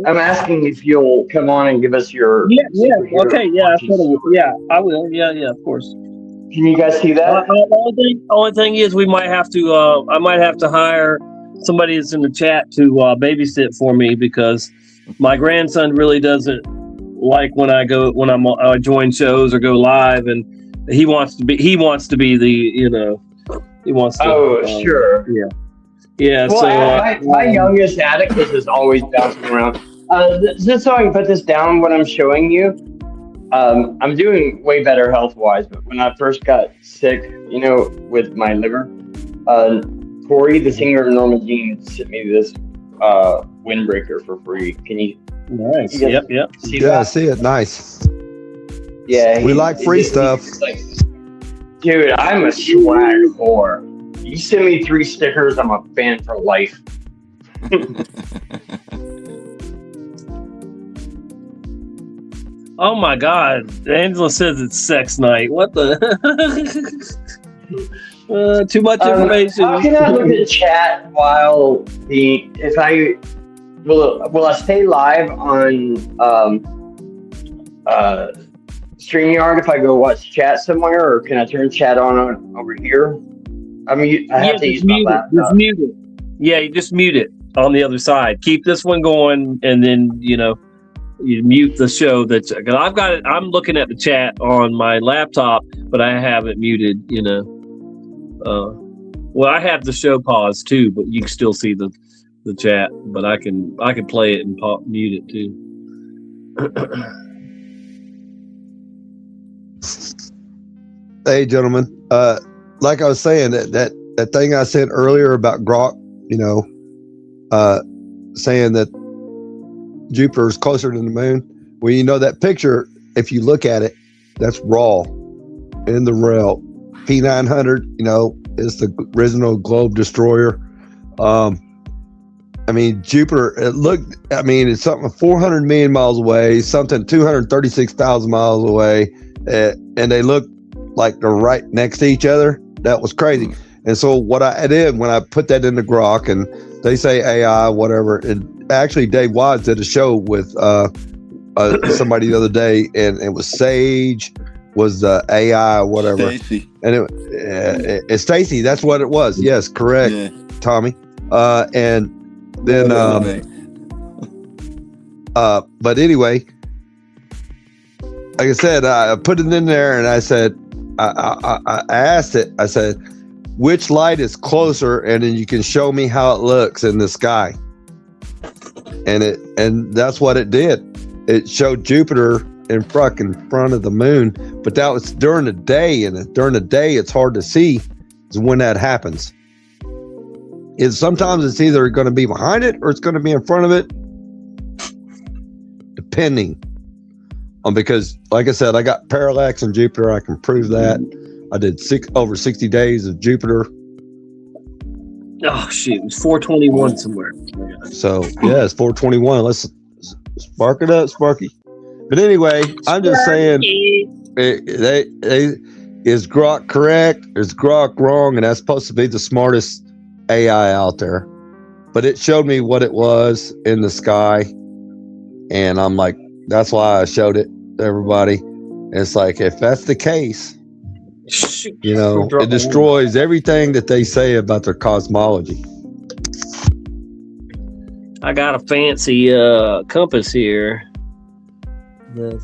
I'm asking if you'll come on and give us your
Okay, I will. Yeah, of course.
Can you guys see that?
Only thing is, we might have to. I might have to hire somebody that's in the chat to babysit for me, because my grandson really doesn't like when I join shows or go live, and he wants to be the he wants to.
Oh, sure.
Yeah.
Well, my youngest Atticus is always bouncing around. Just so I can put this down, what I'm showing you. I'm doing way better health-wise, but when I first got sick, with my liver, Corey, the singer of Norma Jean, sent me this windbreaker for free. Can you?
Nice.
You
Yep.
See
yeah,
that?
I see it. Nice.
Yeah.
We like free stuff.
Dude, I'm a swag whore. You send me 3 stickers, I'm a fan for life.
Oh my God! Angela says it's sex night. What the? Too much information.
How can I look at chat while will I stay live on StreamYard if I go watch chat somewhere, or can I turn chat on over here? I mean, I have to use my laptop.
Just mute it. Yeah, you just mute it on the other side. Keep this one going, and then you mute the show. Cause I've got it. I'm looking at the chat on my laptop, but I have it muted. Well, I have the show paused too, but you can still see the chat. But I can play it and mute it too.
Hey, gentlemen. Like I was saying, that thing I said earlier about Grok, saying that Jupiter is closer to the moon. Well, that picture, if you look at it, that's raw in the rail. P900, is the original globe destroyer. Jupiter, it's something 400 million miles away, something 236,000 miles away, and they look like they're right next to each other. That was crazy. And so what I did when I put that into Grok, and they say AI, whatever, and actually Dave Watts did a show with somebody the other day, and it was Sage, was the AI or whatever.
Stacy.
And it's Stacy. That's what it was. Yes, correct,
Yeah.
Tommy. And then, but anyway, like I said, I put it in there, and I said, I asked it. I said, which light is closer, and then you can show me how it looks in the sky. And that's what it did. It showed Jupiter in front of the moon, but that was during the day, and during the day it's hard to see is when that happens. Sometimes it's either going to be behind it or it's going to be in front of it, depending on, because like I said, I got parallax in Jupiter. I can prove that. I did over 60 days of Jupiter.
Oh shoot, it was 421 somewhere.
So yeah, it's 421. Let's spark it up, Sparky. But anyway, I'm just saying, is Grok correct? Is Grok wrong? And that's supposed to be the smartest AI out there. But it showed me what it was in the sky, and I'm like, that's why I showed it to everybody. And it's like, if that's the case, you know, it destroys everything that they say about their cosmology.
I got a fancy compass here that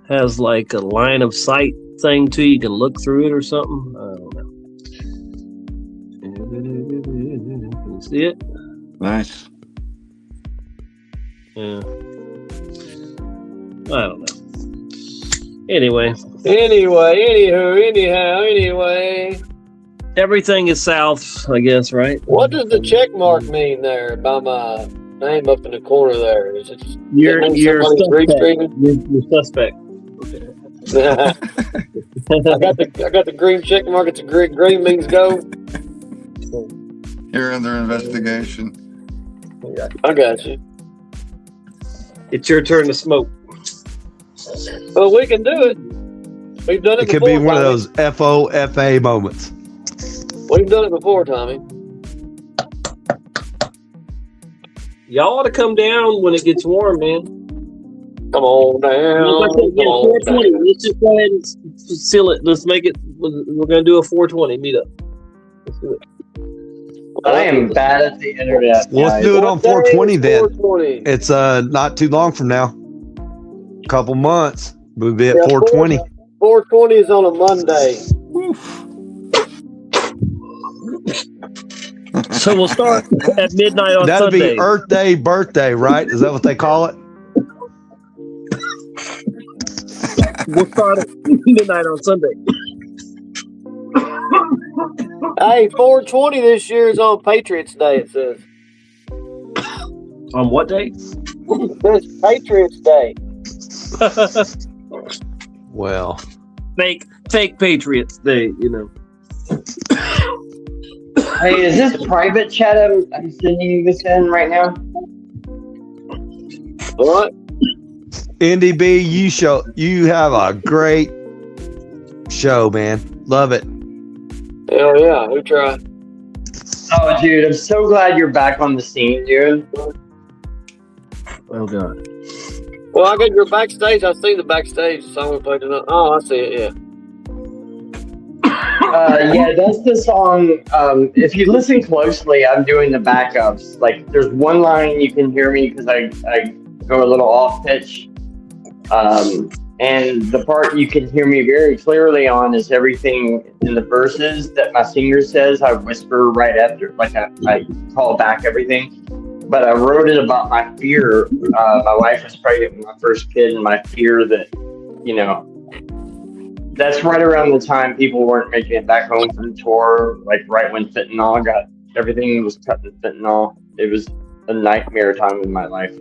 has like a line of sight thing too. You can look through it or something. I don't know. Can you see it?
Nice.
Yeah. I don't know. Anyway.
Anyway.
Everything is south, I guess, right?
What does the check mark mean there by my name up in the corner there? Is it
You're
green
suspect.
screen?
You're suspect.
I got the green check mark. It's a green means go.
You're under investigation.
I got you.
It's your turn to smoke.
Well, we can do it. We've done it
It could
before,
be one of
Tommy.
those FOFA moments.
We've done it before, Tommy.
Y'all ought to come down when it gets warm, man.
Come on down. Come on down.
Let's just go ahead and seal it. Let's make it. We're going to do a 420 meetup. Let's do it.
I am bad at the internet.
Well, let's
guys.
do it on 420 then.
420.
It's not too long from now. A couple months. We'll be at 420.
420 is on a Monday.
So we'll start at midnight on
That'll
Sunday.
be Earth Day, birthday, right? Is that what they call it?
We'll start at midnight on Sunday.
Hey, 420 this year is on Patriots Day, it says.
On what day?
It's Patriots Day.
Well,
fake Patriots Day, you know.
Hey, is this private chat I'm sending you this in right now?
What?
NDB, you have a great show, man. Love it.
Hell yeah, we try.
Oh, dude, I'm so glad you're back on the scene, dude.
Well done.
Well, I got your backstage. I see the backstage song we played tonight. Oh, I see it, yeah.
Yeah, that's the song. If you listen closely, I'm doing the backups. Like, there's one line you can hear me because I go a little off pitch. And the part you can hear me very clearly on is everything in the verses that my singer says. I whisper right after, like I call back everything. But I wrote it about my fear. My wife was pregnant with my first kid, and my fear that, you know, that's right around the time people weren't making it back home from tour, like right when everything was cut in fentanyl. It was a nightmare time in my life.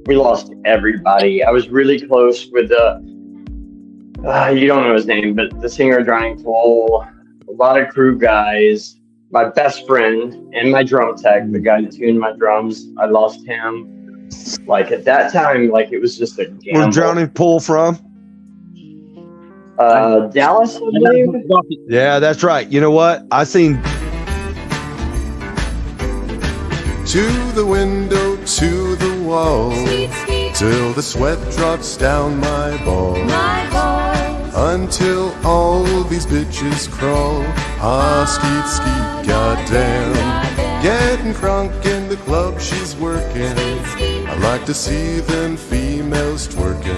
We lost everybody. I was really close with you don't know his name, but the singer Drowning Pool, a lot of crew guys, my best friend and my drum tech, the guy that tuned my drums. I lost him. Like at that time, like it was just a gamble.
Where's Drowning Pool from?
Dallas, I believe.
Yeah, that's right. You know what? I seen
To the window, to the wall, till the sweat drops down my balls. Until all these bitches crawl. Ah, skeet, skeet, goddamn. Getting crunk in the club she's working. I like to see them females twerking.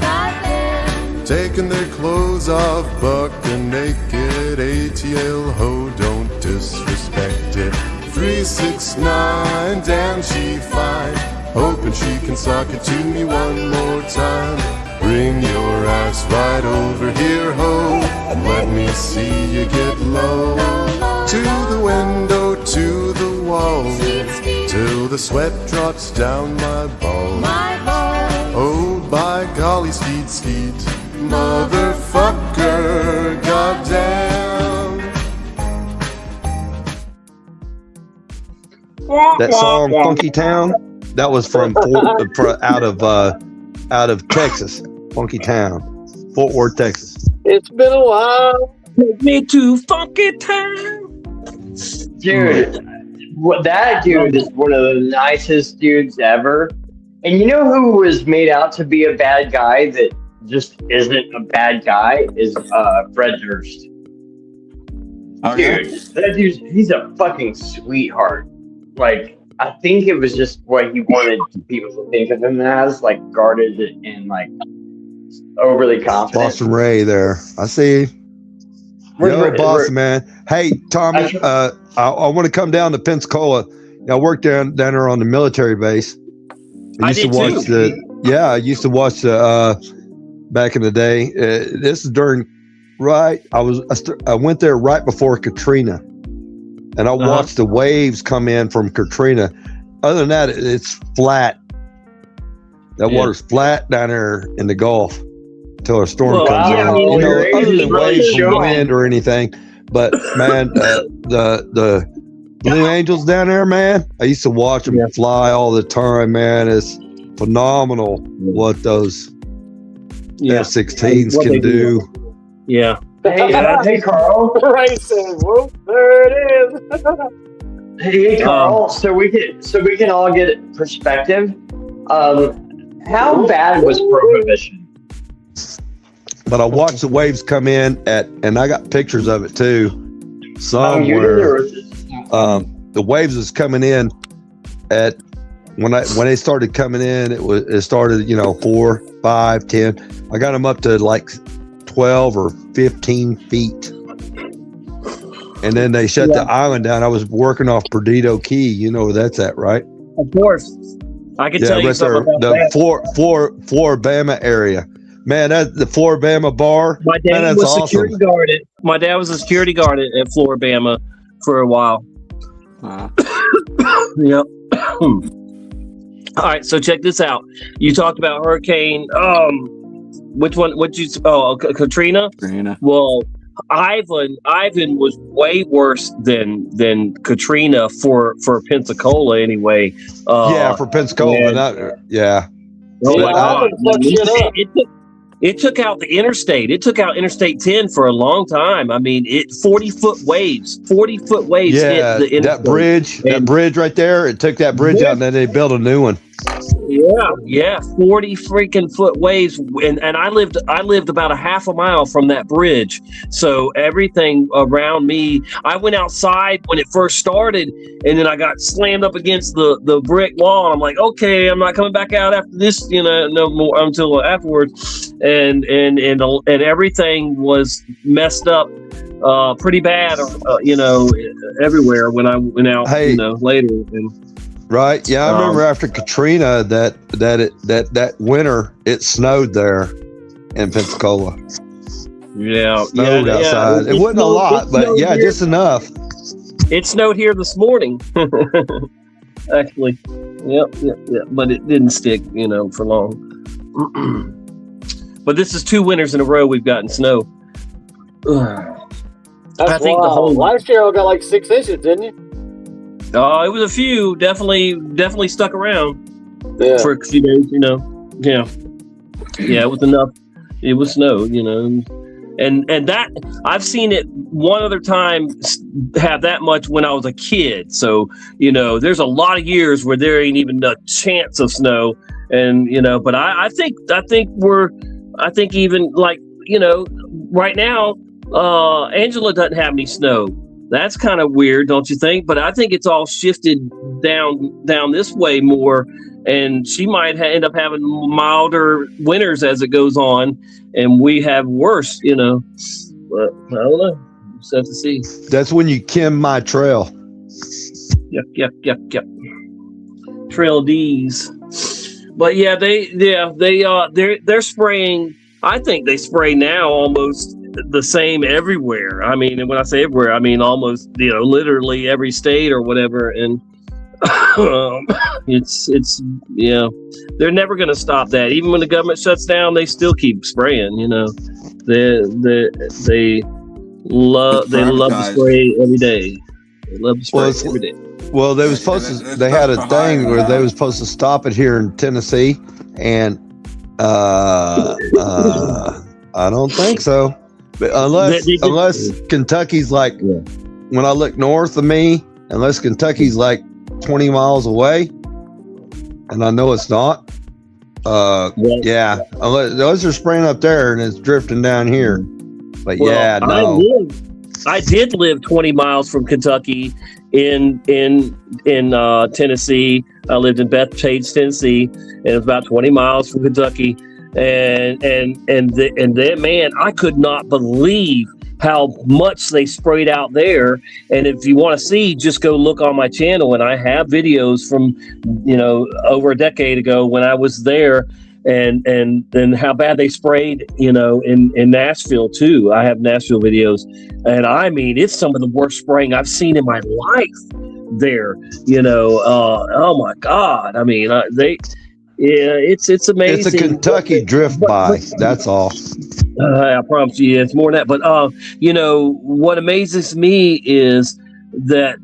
Taking their clothes off, bucking naked. ATL ho, don't disrespect it. 369, damn she fine. Hoping she can sock it to me one more time. Bring your ass right over here, ho, and let me see you get low. To the window, to the wall, till the sweat drops down my balls. Oh, by golly, skeet, skeet, motherfucker, goddamn.
That song "Funky Town" that was from out of Texas, Funky Town, Fort Worth, Texas.
It's been a while.
Take me to Funky Town.
Dude, that dude is one of the nicest dudes ever. And you know who was made out to be a bad guy that just isn't a bad guy is Fred Durst.
Okay.
Dude, that dude, he's a fucking sweetheart. Like, I think it was just what he wanted people to think of him as, like guarded and like overly confident.
Boston Ray there. I see. Yo, Boston, man. Hey, Tommy, I want to come down to Pensacola. I work down there on the military base. I used to watch I used to watch the back in the day. This is during I went there right before Katrina, and I watched the waves come in from Katrina. Other than that, it's flat. That water's flat down there in the Gulf until a storm comes in. Other than waves from wind or anything. But man, the Blue Angels down there, man, I used to watch them fly all the time, man. It's phenomenal what those F-16s can do.
Yeah.
Hey, Carl.
Ray says, "Whoop, there it is."
Hey, Carl. So we can all get perspective. How bad was Prohibition?
But I watched the waves come in and I got pictures of it too. Somewhere. The waves was coming in at when they started coming in. It started 4, 5, 10. I got them up to like 12 or 15 feet, and then they shut the island down. I was working off Perdido Key. You know where that's at, right?
Of course, I can tell you
right
something
there,
about
the Floribama area. Man, that the Floribama bar.
My dad
man,
was
awesome.
security guard. My dad was a security guard at Floribama for a while. Yep. All right, so check this out. You talked about hurricane. Which one? Katrina.
Katrina.
Well, Ivan was way worse than Katrina for Pensacola anyway.
For Pensacola. Yeah.
Oh my God! It took out the interstate. It took out Interstate 10 for a long time. I mean, 40-foot waves. 40-foot waves hit the interstate.
That bridge right there. It took that bridge out, and then they built a new one.
Yeah, 40 freaking foot waves, and I lived about a half a mile from that bridge, so everything around me. I went outside when it first started, and then I got slammed up against the brick wall. And I'm like, okay, I'm not coming back out after this, no more until afterwards, and everything was messed up, pretty bad, everywhere when I went out, later.
Right. Yeah, I remember after Katrina that winter it snowed there in Pensacola.
Yeah,
snowed outside. It wasn't a lot, but yeah, just enough.
It snowed here this morning. Actually, yep. But it didn't stick, for long. But this is 2 winters in a row we've gotten snow.
I think the whole last year I got like 6 inches, didn't you?
It was a few. Definitely stuck around for a few days. Yeah, it was enough. It was snow. And that I've seen it one other time have that much when I was a kid. So, there's a lot of years where there ain't even a chance of snow. And, but I think even like, right now, Angela doesn't have any snow. That's kind of weird, don't you think? But I think it's all shifted down this way more, and she might end up having milder winters as it goes on, and we have worse, But I don't know. Just have to see.
That's when you Kim my trail.
Yep. Trail D's. But yeah, they're spraying. I think they spray now almost the same everywhere. I mean, and when I say everywhere, I mean almost literally every state or whatever. And it's they're never going to stop that. Even when the government shuts down, they still keep spraying. They love to spray every day. They love to spray every day.
Well, they was supposed to. They had a thing where they was supposed to stop it here in Tennessee, and I don't think so. But unless Kentucky's like, when I look north of me, unless Kentucky's like 20 miles away, and I know it's not. Unless they're spraying up there and it's drifting down here. But no.
I did live 20 miles from Kentucky in Tennessee. I lived in Bethpage, Tennessee, and it was about 20 miles from Kentucky. And then, man, I could not believe how much they sprayed out there. And if you want to see, just go look on my channel, and I have videos from over a decade ago when I was there, and how bad they sprayed in Nashville too. I have Nashville videos, and I mean it's some of the worst spraying I've seen in my life there. Oh my God, I mean it's amazing.
It's a Kentucky drift by. That's all.
I promise you, it's more than that. But what amazes me is that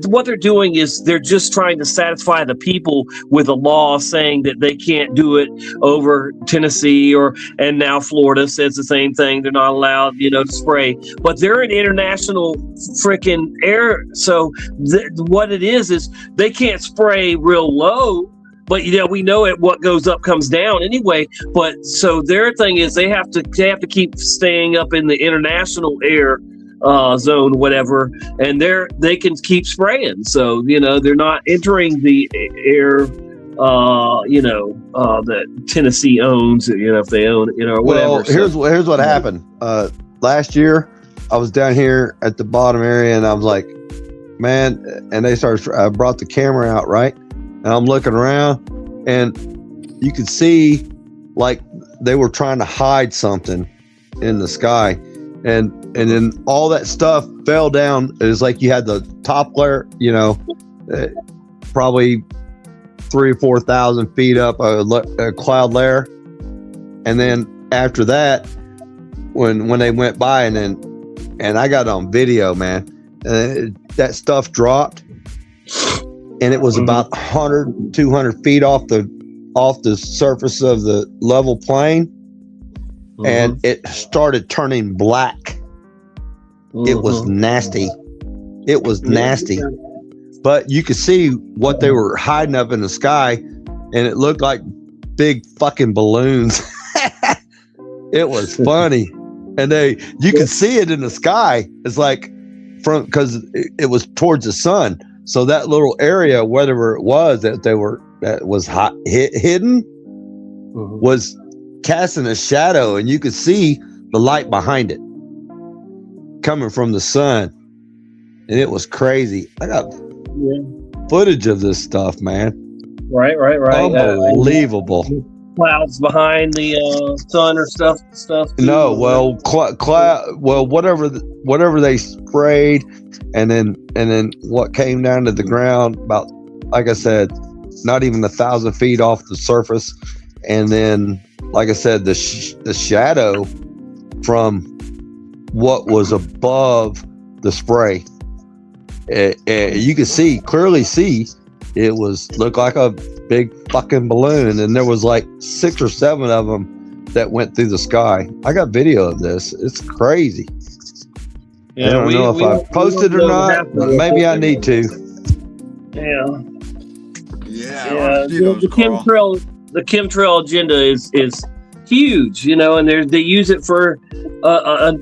what they're doing is they're just trying to satisfy the people with a law saying that they can't do it over Tennessee and now Florida says the same thing. They're not allowed, to spray, but they're in international freaking air. So what it is they can't spray real low. But we know it. What goes up comes down anyway. But so their thing is they have to keep staying up in the international air zone, whatever, and they can keep spraying. So they're not entering the air. That Tennessee owns. If they own it, or whatever.
Well, here's what happened. Last year, I was down here at the bottom area, and I was like, man, and they started. I brought the camera out, right. And I'm looking around, and you could see like they were trying to hide something in the sky, and then all that stuff fell down. It was like you had the top layer, probably 3,000 or 4,000 feet up a cloud layer, and then after that, when they went by, and I got it on video, man, that stuff dropped. And it was about 100, 200 feet off the surface of the level plane. And it started turning black. It was nasty. It was nasty. But you could see what they were hiding up in the sky, and it looked like big fucking balloons. It was funny. And you could see it in the sky. It's like because it was towards the sun. So that little area, whatever it was that was hidden, was casting a shadow, and you could see the light behind it coming from the sun, and it was crazy. I got footage of this stuff, man.
Right.
Unbelievable.
Clouds behind the sun or stuff.
No, well, whatever they sprayed. And then what came down to the ground about, like I said, not even 1,000 feet off the surface. And then, like I said, the shadow from what was above the spray. You could clearly see it looked like a big fucking balloon. And there was like 6 or 7 of them that went through the sky. I got video of this. It's crazy. I don't know if I posted or not, but maybe I need to.
Yeah.
Yeah.
The chemtrail agenda is huge, and they use it for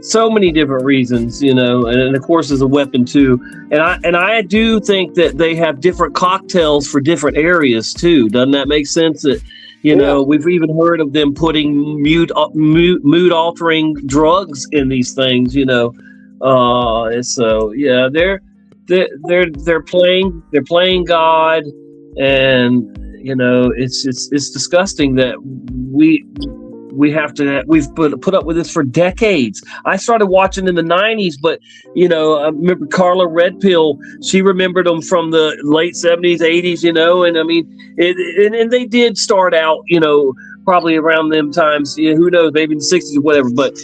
so many different reasons, and of course as a weapon too. And I do think that they have different cocktails for different areas too. Doesn't that make sense? That we've even heard of them putting mood altering drugs in these things. So yeah, they're playing God, and it's disgusting that we've put up with this for decades. I started watching in the 90s, but I remember Carla Red Pill. She remembered them from the late 70s, 80s, and I mean, and they did start out, probably around them times. Who knows, maybe in the 60s or whatever. But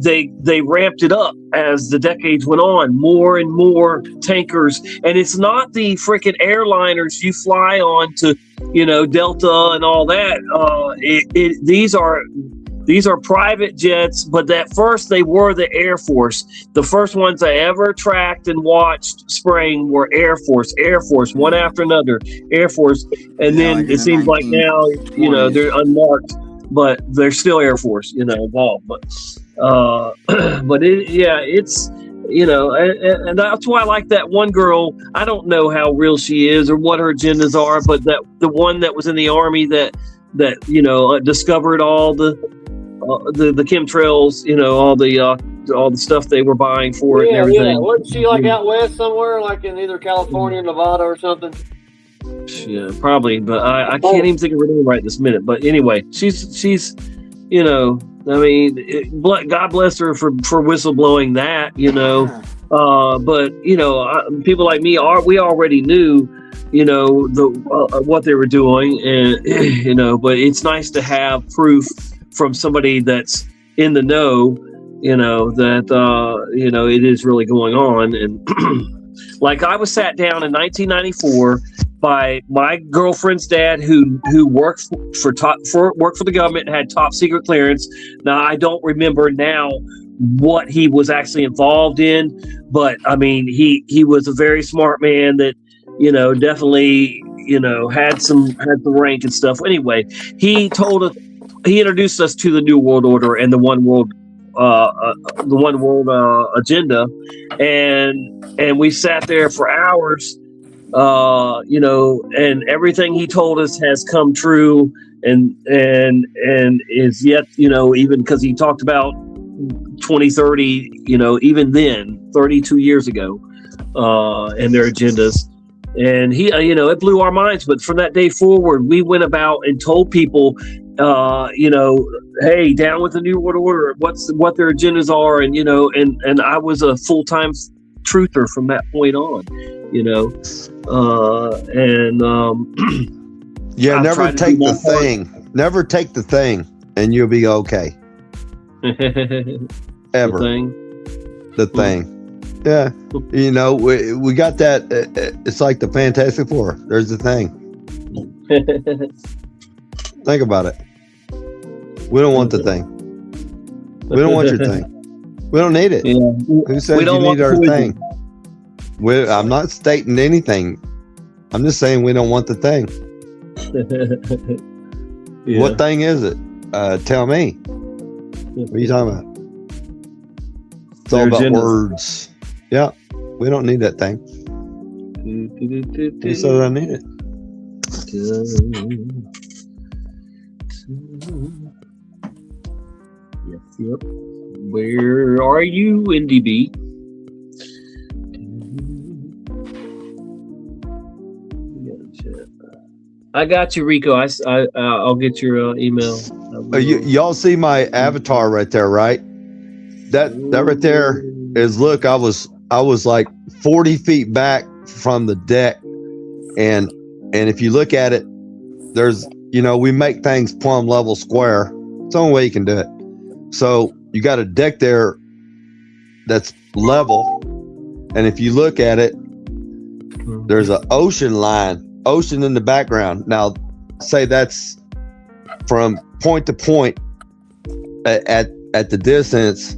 they ramped it up as the decades went on. More and more tankers, and it's not the freaking airliners you fly on to, Delta and all that. These are private jets, but at first they were the Air Force. The first ones I ever tracked and watched spraying were Air Force, one after another, Air Force. And then it seems like now, they're unmarked, but they're still Air Force, involved. But it's, and that's why I like that one girl. I don't know how real she is or what her agendas are, but that the one that was in the Army that discovered all the chemtrails, all the stuff they were buying for it and everything.
Yeah, wasn't she like out west somewhere, like in either California or Nevada or something?
Yeah, probably, but I can't even think of her name right this minute. But anyway, she's I mean, God bless her for whistleblowing that, but people like me we already knew, what they were doing, and but it's nice to have proof from somebody that's in the know, that it is really going on. And like I was sat down in 1994 by my girlfriend's dad, who worked for the government, had top secret clearance. Now I don't remember now what he was actually involved in, but I mean he was a very smart man that definitely had some rank and stuff. Anyway, he introduced us to the New World Order and the One World agenda, and we sat there for hours. And everything he told us has come true, and is yet, even because he talked about 2030, even then, 32 years ago, and their agendas. And he, it blew our minds. But from that day forward, we went about and told people, hey, down with the New World Order, what their agendas are. And, and I was a full-time truther from that point on.
Yeah, never take the thing. Never take the thing, and you'll be okay. Ever. The thing. Yeah. We got that. It's like the Fantastic Four. There's the thing. Think about it. We don't want the thing. We don't want your thing. We don't need it. Yeah. Who says you need our thing? I'm not stating anything. I'm just saying we don't want the thing. Yeah. What thing is it? Tell me. What are you talking about? It's all about words. Yeah. We don't need that thing. Who says I need it?
Yep. Where are you, NDB? I got you, Rico. I'll get your email.
Y'all see my avatar right there, right? That right there is, look, I was like 40 feet back from the deck, and if you look at it, there's, we make things plumb level square. It's the only way you can do it. So you got a deck there that's level, and if you look at it, there's an ocean in the background. Now, say that's from point to point at the distance,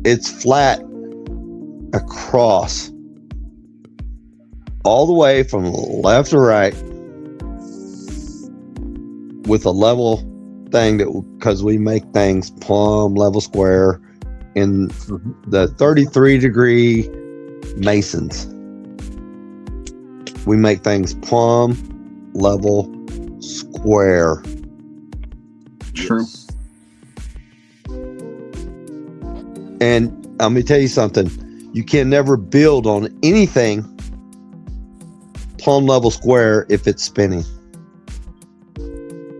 it's flat across, all the way from left to right, with a level thing that, because we make things plumb level square in the 33-degree masons. We make things plumb level square.
True.
And let me tell you something. You can never build on anything plumb level square if it's spinning.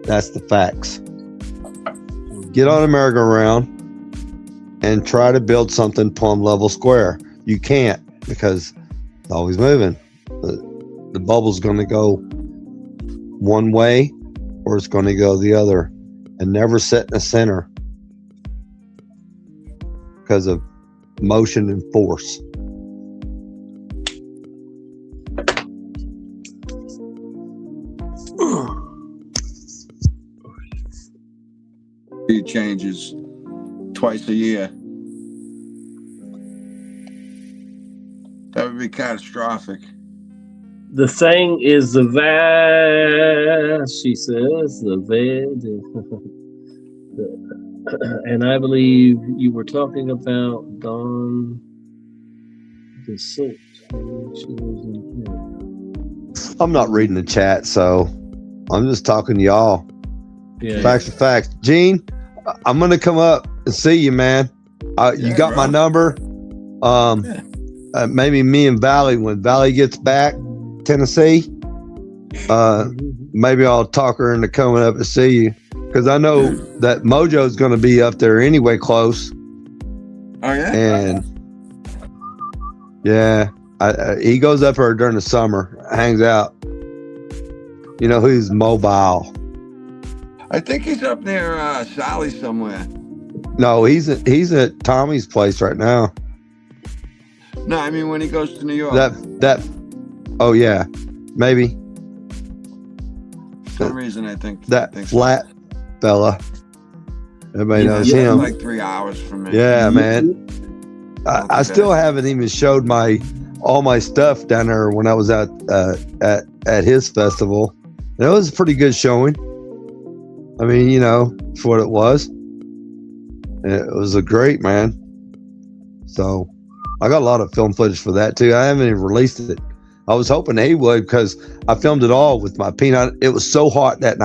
That's the facts. Get on a merry-go-round and try to build something plumb level square. You can't, because it's always moving. The bubble's going to go one way or it's going to go the other, and never set in the center because of motion and force.
It changes twice a year. That would be catastrophic.
The thing is the vast, she says, the and I believe you were talking about Dawn the Sixth.
I'm not reading the chat, so I'm just talking to y'all.
Yeah.
Facts are facts. Gene, I'm gonna come up and see you, man. You got my number. Maybe me and Valley, when Valley gets back, Tennessee, maybe I'll talk her into coming up and see you, because I know that Mojo's going to be up there anyway, close.
Oh yeah.
And yeah, he goes up there during the summer, hangs out. You know, who's mobile.
I think he's up near Sally somewhere.
No, he's at Tommy's place right now.
No, I mean when he goes to New York.
Oh yeah, maybe.
For some reason I think
that flat fella. Everybody knows him.
Like 3 hours from me.
Yeah, man. I still haven't even showed all my stuff down there when I was at his festival. And it was a pretty good showing. I mean, you know, for what it was. It was a great, man. So I got a lot of film footage for that too. I haven't even released it. I was hoping he would, because I filmed it all with my peanut. It was so hot that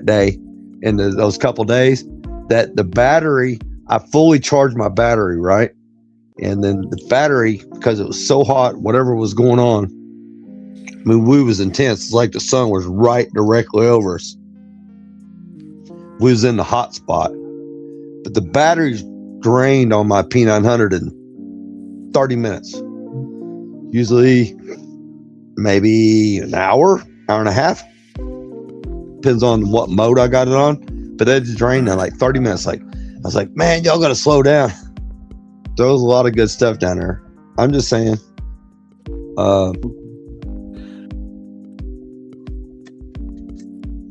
day, and those couple days, that the battery, I fully charged my battery, right? And then the battery, because it was so hot, whatever was going on, I mean, we was intense. It's like the sun was right directly over us. We was in the hot spot. But the battery's drained on my P900 in 30 minutes. Usually maybe an hour and a half. Depends on what mode I got it on. But it drained in like 30 minutes. Like, I was like, man, y'all gotta slow down. There was a lot of good stuff down there. I'm just saying.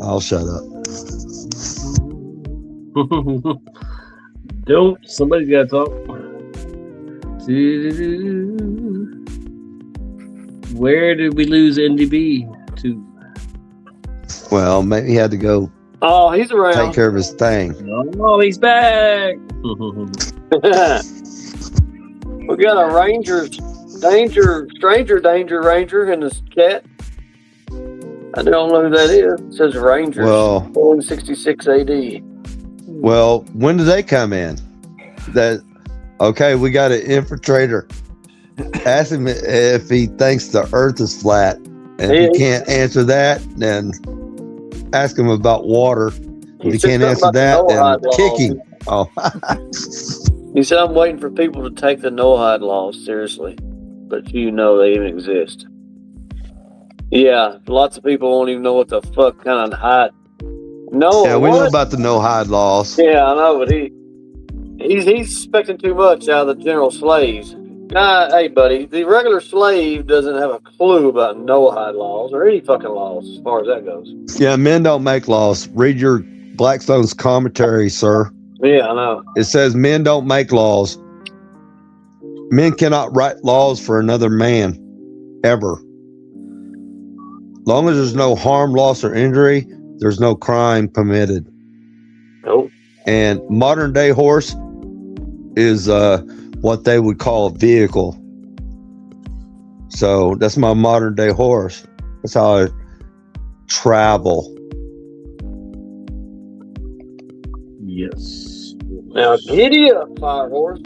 I'll shut up.
Somebody's gotta talk. Where did we lose NDB to?
Well, maybe he had to go.
Oh, he's around.
Take care of his thing.
Oh, he's back.
We got a stranger ranger in the chat. I don't know who that is. It says Rangers.
Well,
166 AD.
Well, when do they come in? Okay, we got an infiltrator. Ask him if he thinks the Earth is flat, and if he can't answer that, then ask him about water. If he can't answer that, then kick him. Oh,
he said, "I'm waiting for people to take the Noahide laws seriously, but you know they even exist." Yeah, lots of people won't even know what the fuck kind of hide. No,
yeah, we know about the no-hide laws.
Yeah, I know, but he's expecting too much out of the general slaves. Hey, buddy, the regular slave doesn't have a clue about Noahide laws or any fucking laws as far as that goes.
Yeah, men don't make laws. Read your Blackstone's commentary, sir.
Yeah, I know.
It says men don't make laws. Men cannot write laws for another man, ever. Long as there's no harm, loss, or injury, there's no crime permitted.
Nope.
And modern day horse is what they would call a vehicle. So that's my modern day horse. That's how I travel.
Yes.
Now giddy up, fire horse.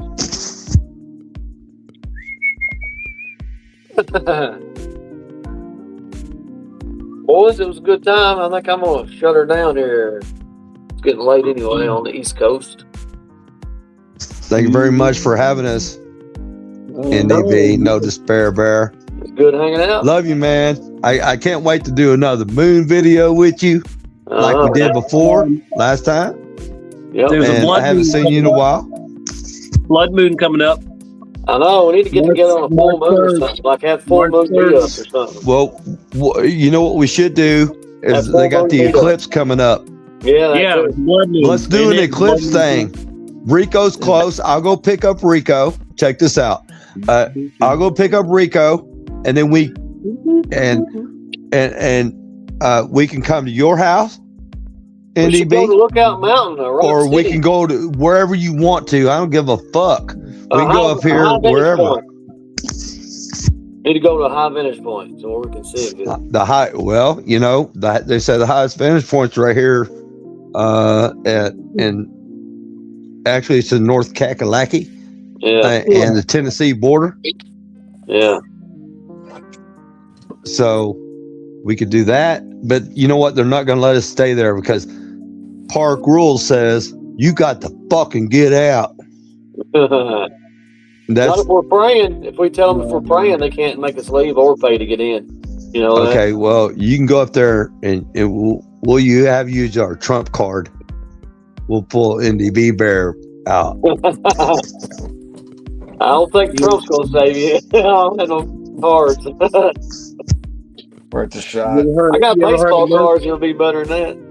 Boys, it was a good time. I think I'm gonna shut her down here. It's getting late anyway on the East Coast.
Thank you very much for having us. NDB, no despair bear.
It's good hanging out.
Love you, man. I can't wait to do another moon video with you, like we did before last time.
Yep.
There's a
And
blood
I haven't
moon
seen you in a
coming
while.
Blood moon coming up.
I know. We need to get together on a full moon or something. Like have full moon meetup or something.
Well, you know what we should do is they got the eclipse coming up.
Yeah.
Blood moon.
Let's do an eclipse thing. Rico's close. I'll go pick up Rico. Check this out. I'll go pick up Rico, and then we can come to your house,
We should go
NDB,
to Lookout Mountain
or we can go to wherever you want to. I don't give a fuck. We can go up here wherever.
Need to go to a high vantage point so we can see it good.
The high, well, you know, they say the highest vantage point's right here, actually it's in North Kakalaki, and the Tennessee border.
Yeah.
So we could do that, but you know what? They're not going to let us stay there because park rules says you got to fucking get out.
Not if we're praying. If we tell them if we're praying, they can't make us leave or pay to get in. You know.
Okay, well, you can go up there and we'll use our trump card. We'll pull NDB Bear out.
I don't think Trump's gonna save you. I don't have no cards.
Worth a shot.
I got baseball cards. It'll be better than that.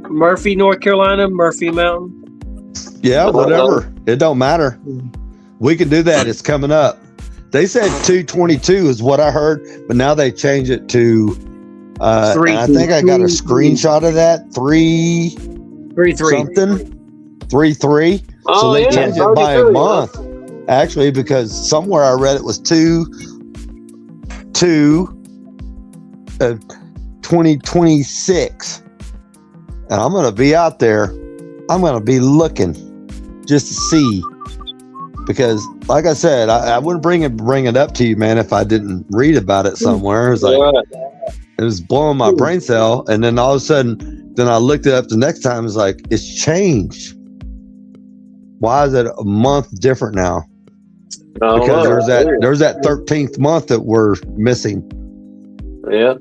Murphy, North Carolina, Murphy Mountain.
Yeah, whatever. It don't matter. We can do that. It's coming up. They said 222 is what I heard, but now they changed it to. And I think I got a screenshot of that. 3-3 something. 3-3. So they changed it by a month. Actually, because somewhere I read it was 2026. And I'm going to be out there. I'm going to be looking just to see. Because, like I said, I wouldn't bring it up to you, man, if I didn't read about it somewhere. It was like, it was blowing my brain cell. And then all of a sudden, then I looked it up the next time. It's like, it's changed. Why is it a month different now? Because there's that 13th month that we're missing.
Yeah.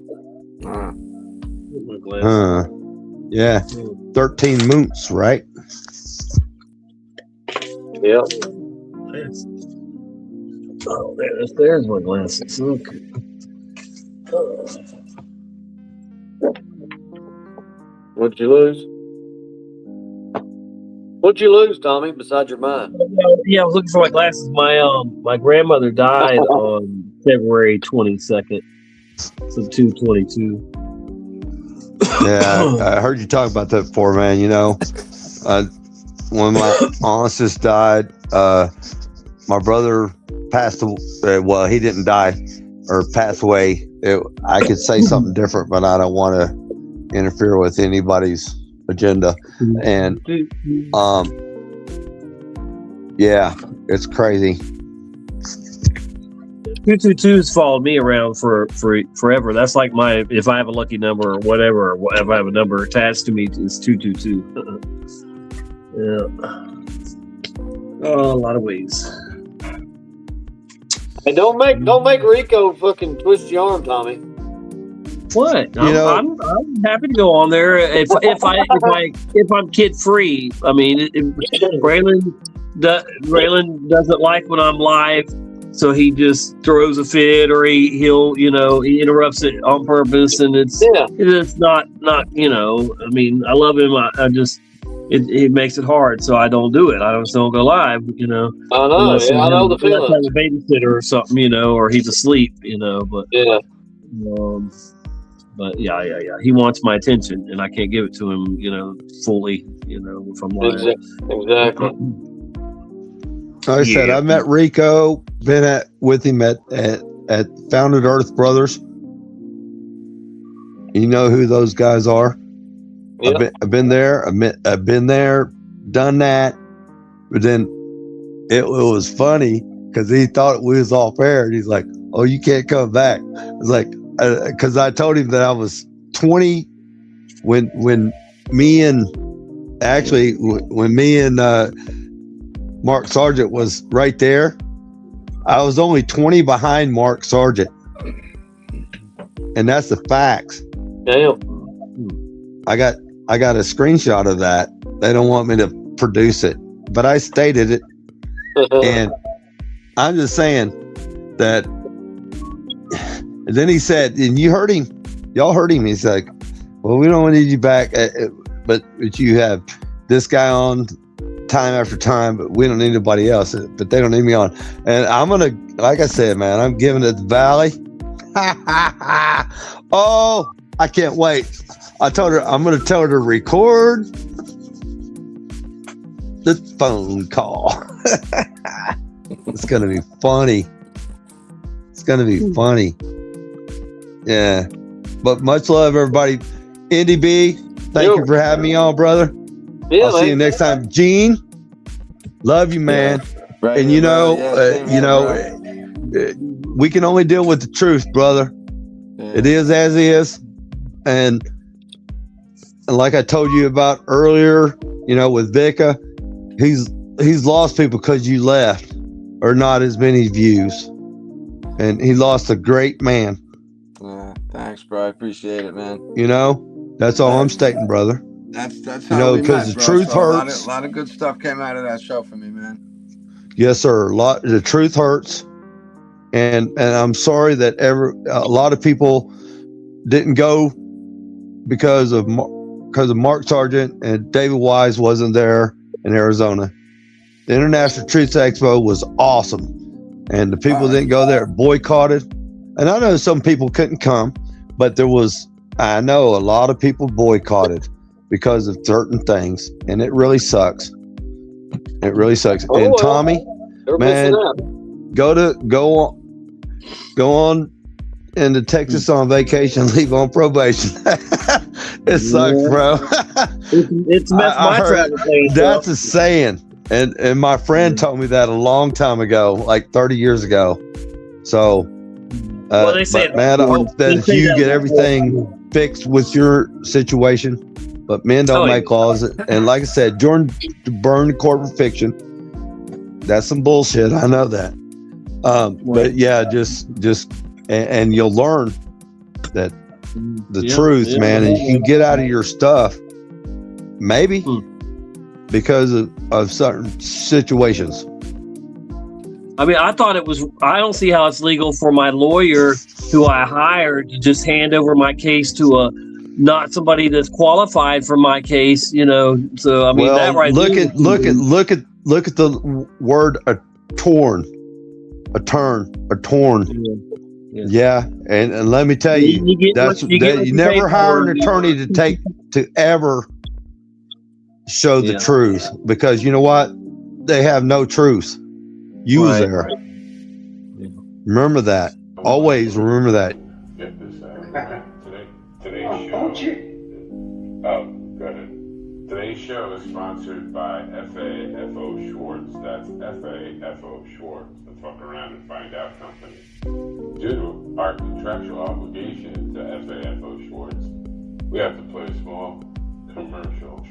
Yeah. 13 moons, right?
Yep.
Oh, there's my glasses. Okay.
What'd you lose? What'd you lose, Tommy, besides your mind?
Yeah, I was looking for my glasses. My grandmother died on February 22nd. So 2/22.
Yeah, I heard you talk about that before, man. You know, when my aunt just died, my brother passed away. Well, he didn't die or pass away. I could say something different, but I don't want to interfere with anybody's agenda. And yeah, it's crazy.
222's followed me around for forever. That's like my, if I have a lucky number or whatever, or if I have a number attached to me, it's 222. Yeah. Oh, a lot of ways.
Hey, don't make Rico fucking twist your arm, Tommy.
What? I'm happy to go on there if I'm kid free. I mean, Braylon doesn't like when I'm live. So he just throws a fit, or he'll he interrupts it on purpose, and it's not I mean, I love him. I just it makes it hard, so I don't do it. I just don't go live,
I know.
unless
Yeah, I know the
unless I
feeling.
have a babysitter or something, or he's asleep, but
Yeah.
But yeah. He wants my attention, and I can't give it to him, fully, if I'm live.
Exactly.
Like I said, I met Rico, been with him at Founded Earth Brothers. You know who those guys are?
Yep.
I've been there. I've been there, done that. But then it was funny because he thought we was off air, and he's like, "Oh, you can't come back." It's like, because I told him that I was 20 when me and Mark Sargent was right there. I was only 20 behind Mark Sargent, and that's the facts.
Damn.
I got a screenshot of that. They don't want me to produce it, but I stated it, and I'm just saying that. And then he said, and you heard him, y'all heard him. He's like, "Well, we don't need you back, but you have this guy on time after time, but we don't need anybody else. But they don't need me on." And I'm gonna, like I said, man, I'm giving it the Valley. Oh, I can't wait. I told her I'm gonna tell her to record the phone call. It's gonna be funny. It's gonna be funny. Yeah. But much love, everybody. Indy B, thank you for having me on, brother.
Yeah,
I'll see you next time. Gene, love you, man.
Right,
and we can only deal with the truth, brother. It is as is. And like I told you about earlier, with Vika, he's lost people because you left, or not as many views. And he lost a great man.
Thanks, bro. I appreciate it, man.
That's all I'm stating, brother.
That's how we
because
met,
the
bro.
truth
So
hurts.
A lot of good stuff came out of that show for me, man.
Yes, sir. The truth hurts, and I'm sorry that a lot of people didn't go because of Mark Sargent, and David Wise wasn't there in Arizona. The International Truth Expo was awesome, and the people didn't go there, boycotted. And I know some people couldn't come, but I know a lot of people boycotted because of certain things, and it really sucks. It really sucks. And Tommy, man, go on into Texas on vacation, leave on probation. It sucks, bro.
It's messed my travel plans.
That's a saying, and my friend told me that a long time ago, like 30 years ago. So,
they say
but man, I hope that you get everything fixed with your situation. But men don't make laws, and like I said, Jordan burned corporate fiction. That's some bullshit. I know that. But yeah, just and you'll learn that the truth, man, and you can get out of your stuff, maybe because of certain situations.
I mean, I thought I don't see how it's legal for my lawyer, who I hired, to just hand over my case to not somebody that's qualified for my case, So I mean, that right.
Look at the word torn. Yeah, and let me tell you, you never hire an attorney to ever show the truth, because you know what? They have no truth. You was there. Right. Remember that. Always remember that.
Get this out. Today's show. Oh, go ahead. Today's show is sponsored by FAFO Schwartz. That's FAFO Schwartz, the fuck around and find out company. Due to our contractual obligation to FAFO Schwartz, we have to play a short commercial,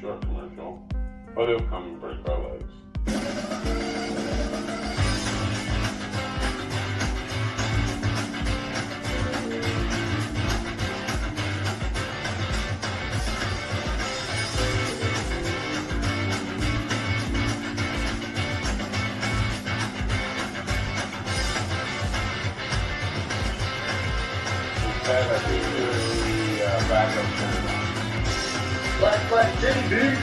or they'll come and break our legs.
Black City, dude.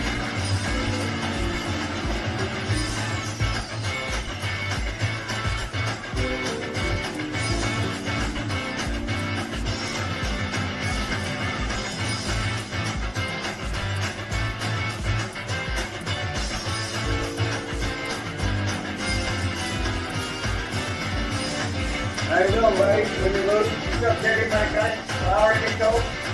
How you doing, buddy? When you load your stuff, carry my guy, flour, Rico.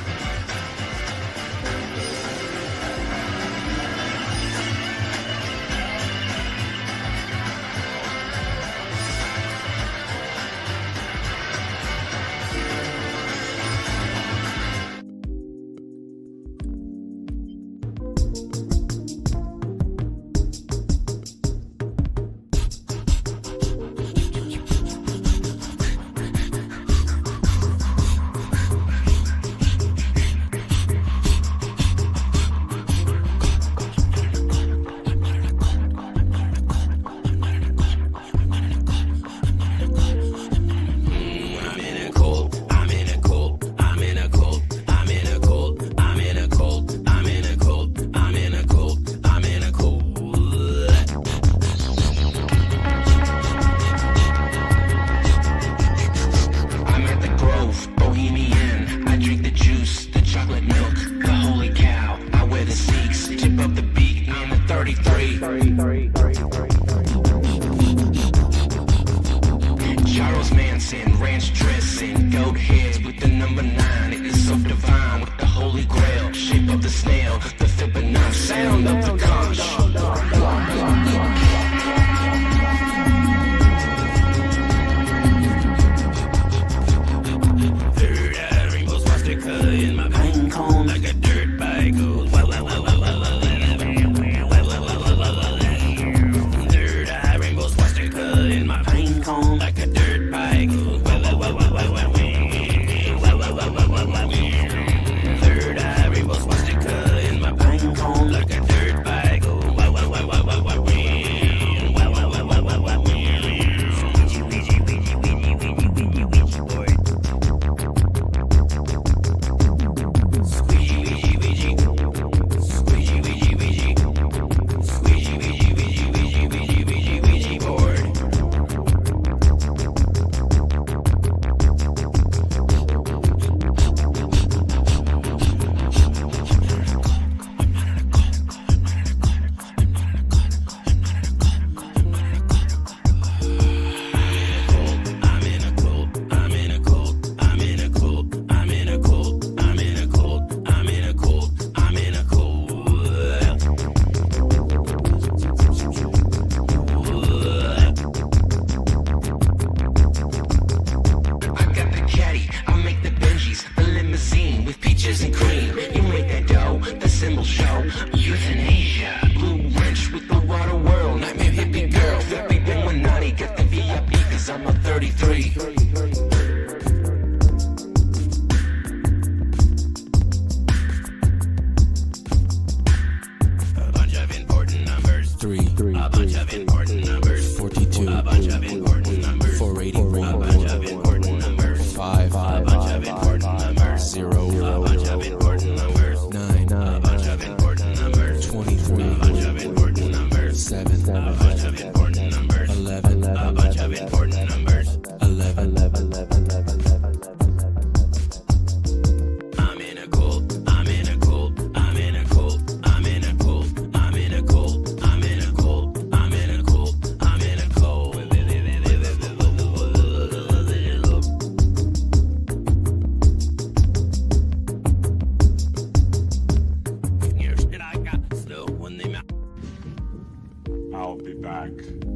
I'll be back.